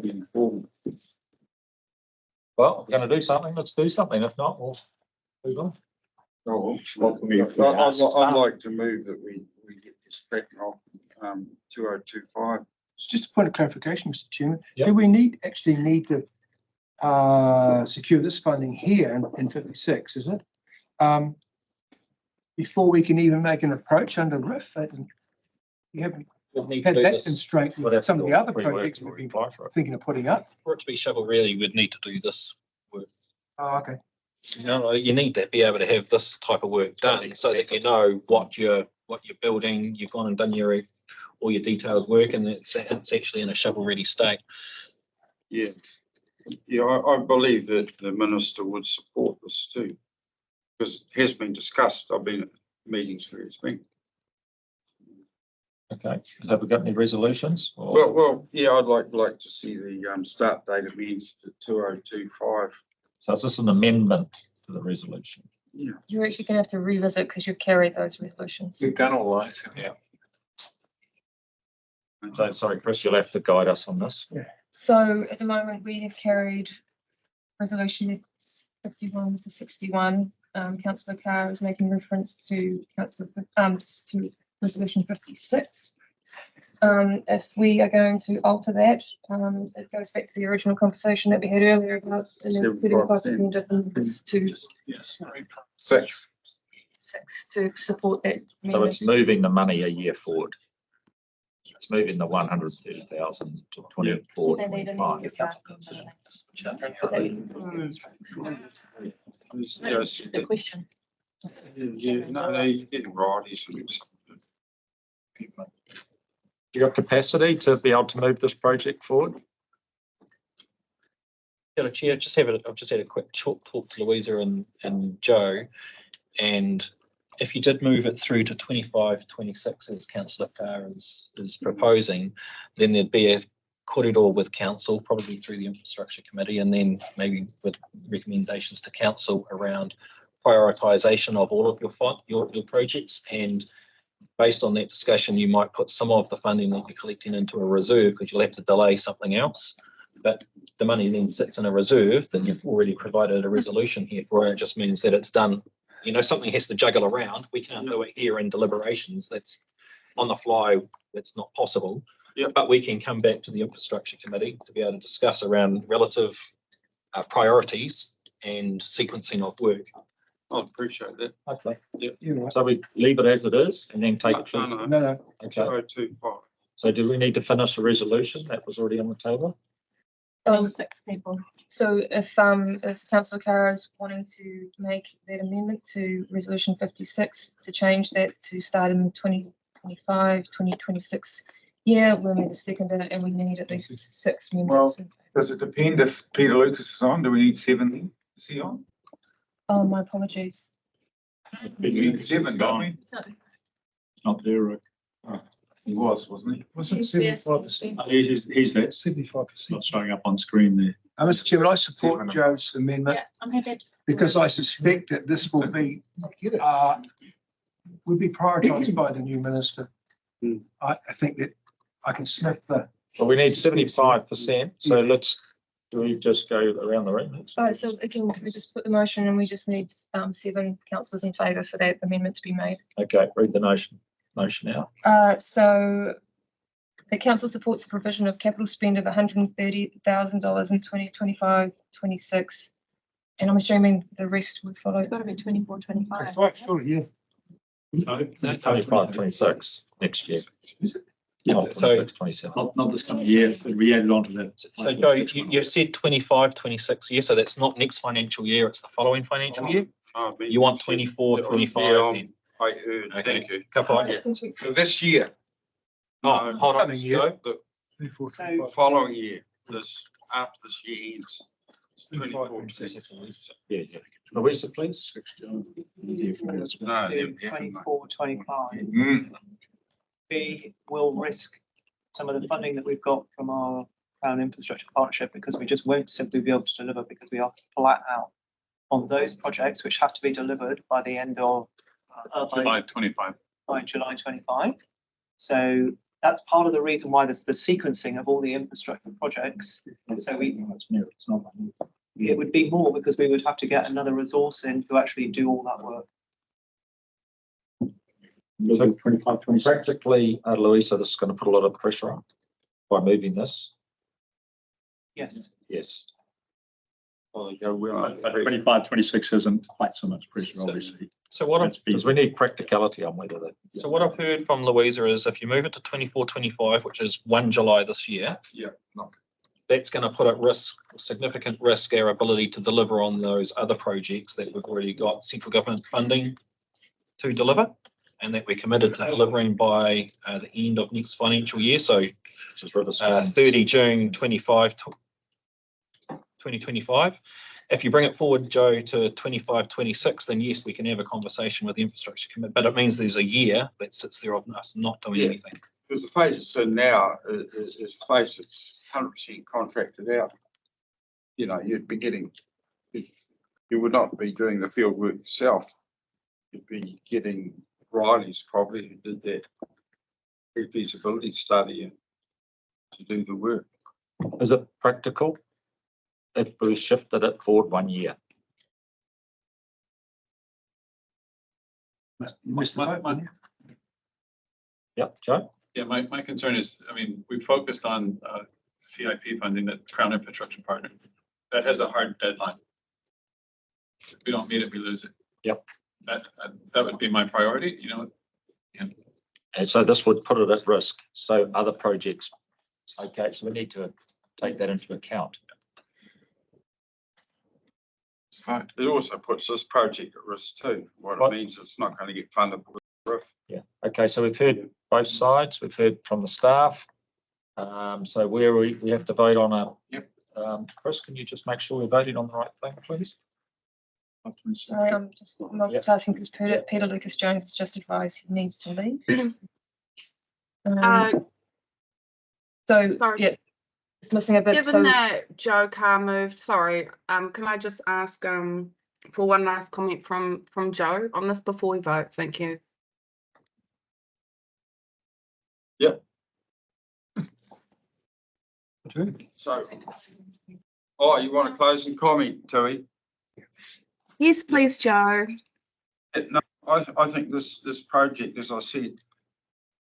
important. Well, we're going to do something. Let's do something. If not, we'll move on. Oh, I'd like to move that we get this cracking off 2025. It's just a point of clarification, Mr. Chairman. Do we actually need to secure this funding here in 56, is it? Before we can even make an approach under RIF, you haven't had that constraint with some of the other projects we've been thinking of putting up. For it to be shovel ready, you would need to do this work. Oh, okay. You know, you need to be able to have this type of work done so that you know what you're building. You've gone and done all your detailed work, and it's actually in a shovel ready state. Yeah. Yeah, I believe that the minister would support this too. Because it has been discussed. I've been at meetings where it's been. Okay, have we got any resolutions? Or- Well, yeah, I'd like to see the start date amended to 2025. So is this an amendment to the resolution? Yeah. You're actually gonna have to revisit because you've carried those resolutions. We've done all those. Yeah. So, sorry, Chris, you'll have to guide us on this. So at the moment, we have carried resolutions 51 to 61. Councillor Carr is making reference to to resolution 56. If we are going to alter that, it goes back to the original conversation that we had earlier about 75% of them is to six to support that. So it's moving the money a year forward. It's moving the 130,000 to 24, 25. The question. Yeah, no, you're getting right. You got capacity to be able to move this project forward? Chair, I've just had a quick short talk to Louisa and Joe, and if you did move it through to 25, 26 as Councillor Carr is proposing, then there'd be a corridor with council, probably through the infrastructure committee, and then maybe with recommendations to council around prioritisation of all of your projects. And based on that discussion, you might put some of the funding that you're collecting into a reserve because you'll have to delay something else. But the money then sits in a reserve, then you've already provided a resolution here for it. It just means that it's done. You know, something has to juggle around. We can't do it here in deliberations. That's on the fly. That's not possible. Yeah. But we can come back to the infrastructure committee to be able to discuss around relative priorities and sequencing of work. I appreciate that. Okay. Yeah. So we leave it as it is and then take it to. No. Okay. 2025. So do we need to finish the resolution that was already on the table? 6 people. So if Councillor Carr is wanting to make that amendment to resolution 56 to change that to start in 2025, 2026, we'll need a seconder and we need at least 6 members. Well, does it depend if Peter Lucas is on? Do we need 7 then? Is he on? Oh, my apologies. We need 7, don't we? It's not- Not there, Rick. He was, wasn't he? Wasn't Yes, 75%? He's there. 75%. Not showing up on screen there. Mr. Chairman, I support Joe's amendment Yeah, I'm happy to. because I suspect that this will be, will be prioritised by the new minister. I think that I can sniff the. Well, we need 75%. So do we just go around the room? All right, so again, we just put the motion and we just need 7 councillors in favour for that amendment to be made. Okay, read the motion out. So the council supports the provision of capital spend of $130,000 in 2025-26. And I'm assuming the rest would follow. It's got to be 24, 25. No, 25, 26 next year. Yeah, so 27. Not this coming year, we added on to that. So Joe, you've said 25, 26 years, so that's not next financial year, it's the following financial year? You want 24, 25 then? I heard, thank you. Couple of For this year. Oh, hold on, Joe. The following year, after this year ends. 24%. Yeah. Louisa, please. No, 24, 25. Mm. We will risk some of the funding that we've got from our Crown Infrastructure Partnership because we just won't simply be able to deliver because we are flat out on those projects which have to be delivered by the end of July 25. By July 25. So that's part of the reason why there's the sequencing of all the infrastructure projects. So it would be more because we would have to get another resource in to actually do all that work. So 25, 26. Practically, Louisa, this is going to put a lot of pressure on by moving this. Yes. Yes. Well, 25, 26 isn't quite so much pressure, obviously. So what because we need practicality on whether that. So what I've heard from Louisa is if you move it to 24, 25, which is 1 July this year. Yeah. That's going to put at risk, significant risk, our ability to deliver on those other projects that we've already got central government funding to deliver, and that we're committed to delivering by the end of next financial year. So 30 June 25, 2025. If you bring it forward, Joe, to 25, 26, then yes, we can have a conversation with the infrastructure committee, but it means there's a year that sits there of us not doing anything. Because the phase it's in now is a phase that's 100% contracted out. You know, you'd be getting, you would not be doing the field work yourself. You'd be getting Riley's probably who did that pre-feasibility study to do the work. Is it practical if we shifted it forward 1 year? Yep, Joe? Yeah, my concern is, I mean, we focused on CIP funding, that Crown Infrastructure Partner. That has a hard deadline. If we don't meet it, we lose it. Yep. That would be my priority, you know. Yeah. And so this would put it at risk. So other projects, okay, so we need to take that into account. It also puts this project at risk too. What it means it's not going to get funded with RIF. Yeah. Okay. So we've heard both sides. We've heard from the staff. So where we have to vote on a. Yep. Chris, can you just make sure we're voting on the right thing, please? Sorry, I'm just multitasking because Peter Lucas Jones has just advised he needs to leave. So sorry. yeah, it's missing a bit. Given that Joe Carr moved, sorry, can I just ask for one last comment from Joe on this before we vote? Thank you. Yep. So, oh, you want a closing comment, Tui? Yes, please, Joe. No, I think this project, as I said,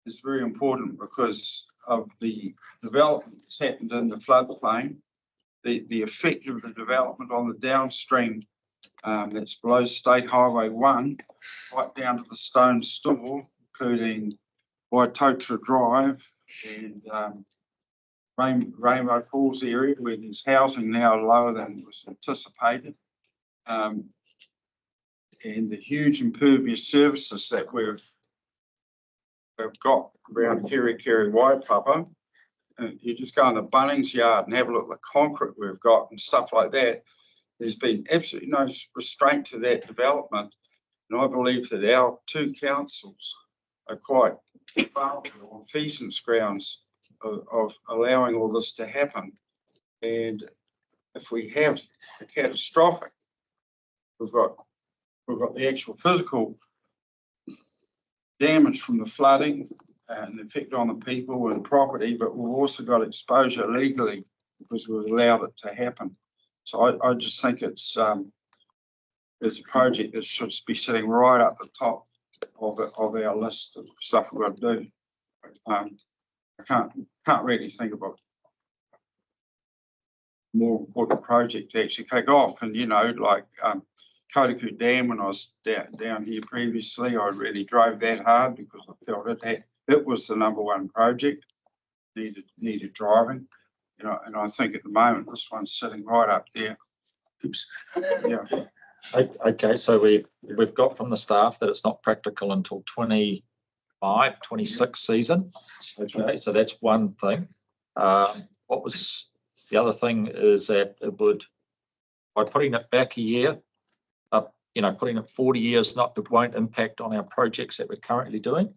is very important because of the development that's happened in the floodplain, the effect of the development on the downstream that's below State Highway 1, right down to the Stone Store, including Waitotra Drive and Rainbow Falls area, where there's housing now lower than was anticipated. And the huge impervious surfaces that we've got around Kerikeri Waipapa. And you just go in the Bunnings yard and have a look at the concrete we've got and stuff like that. There's been absolutely no restraint to that development. And I believe that our two councils are quite vulnerable on feasance grounds of allowing all this to happen. And if we have a catastrophic, we've got the actual physical damage from the flooding and the effect on the people and property, but we've also got exposure legally because we've allowed it to happen. So I just think it's a project that should be sitting right up the top of our list of stuff we've got to do. I can't really think about more important project to actually kick off. And you know, like Kotaku Dam, when I was down here previously, I really drove that hard because I felt it was the #1 project, needed driving, you know, and I think at the moment this one's sitting right up there. Oops. Yeah. Okay, so we've got from the staff that it's not practical until 25, 26 season. Okay, so that's one thing. What was the other thing is that it would, by putting it back a year, you know, putting it 40 years, it won't impact on our projects that we're currently doing.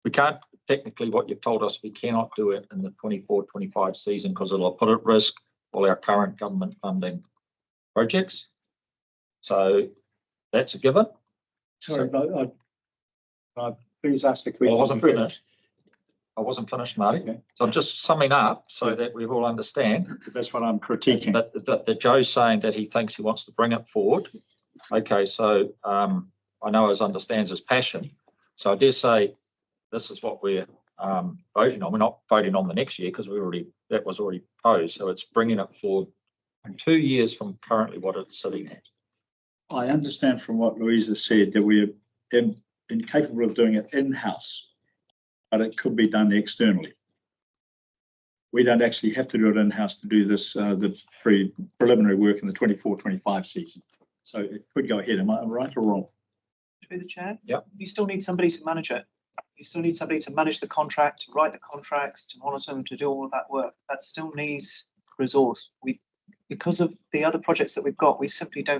We can't, technically what you've told us, we cannot do it in the 24-25 season because it'll put at risk all our current government funding projects. So that's a given. Sorry, please ask the question. Well, I wasn't finished, Marty. Okay. So I'm just summing up so that we all understand. That's what I'm critiquing. That Joe's saying that he thinks he wants to bring it forward. Okay, so I know he understands his passion. So I dare say this is what we're voting on. We're not voting on the next year because that was already posed. So it's bringing it forward 2 years from currently what it's sitting at. I understand from what Louisa said that we're incapable of doing it in-house, but it could be done externally. We don't actually have to do it in-house to do this, the preliminary work in the 24-25 season. So it could go ahead. Am I right or wrong? Through the chair? Yeah. You still need somebody to manage it. You still need somebody to manage the contract, to write the contracts, to monitor them, to do all of that work. That still needs resource. because of the other projects that we've got, we simply don't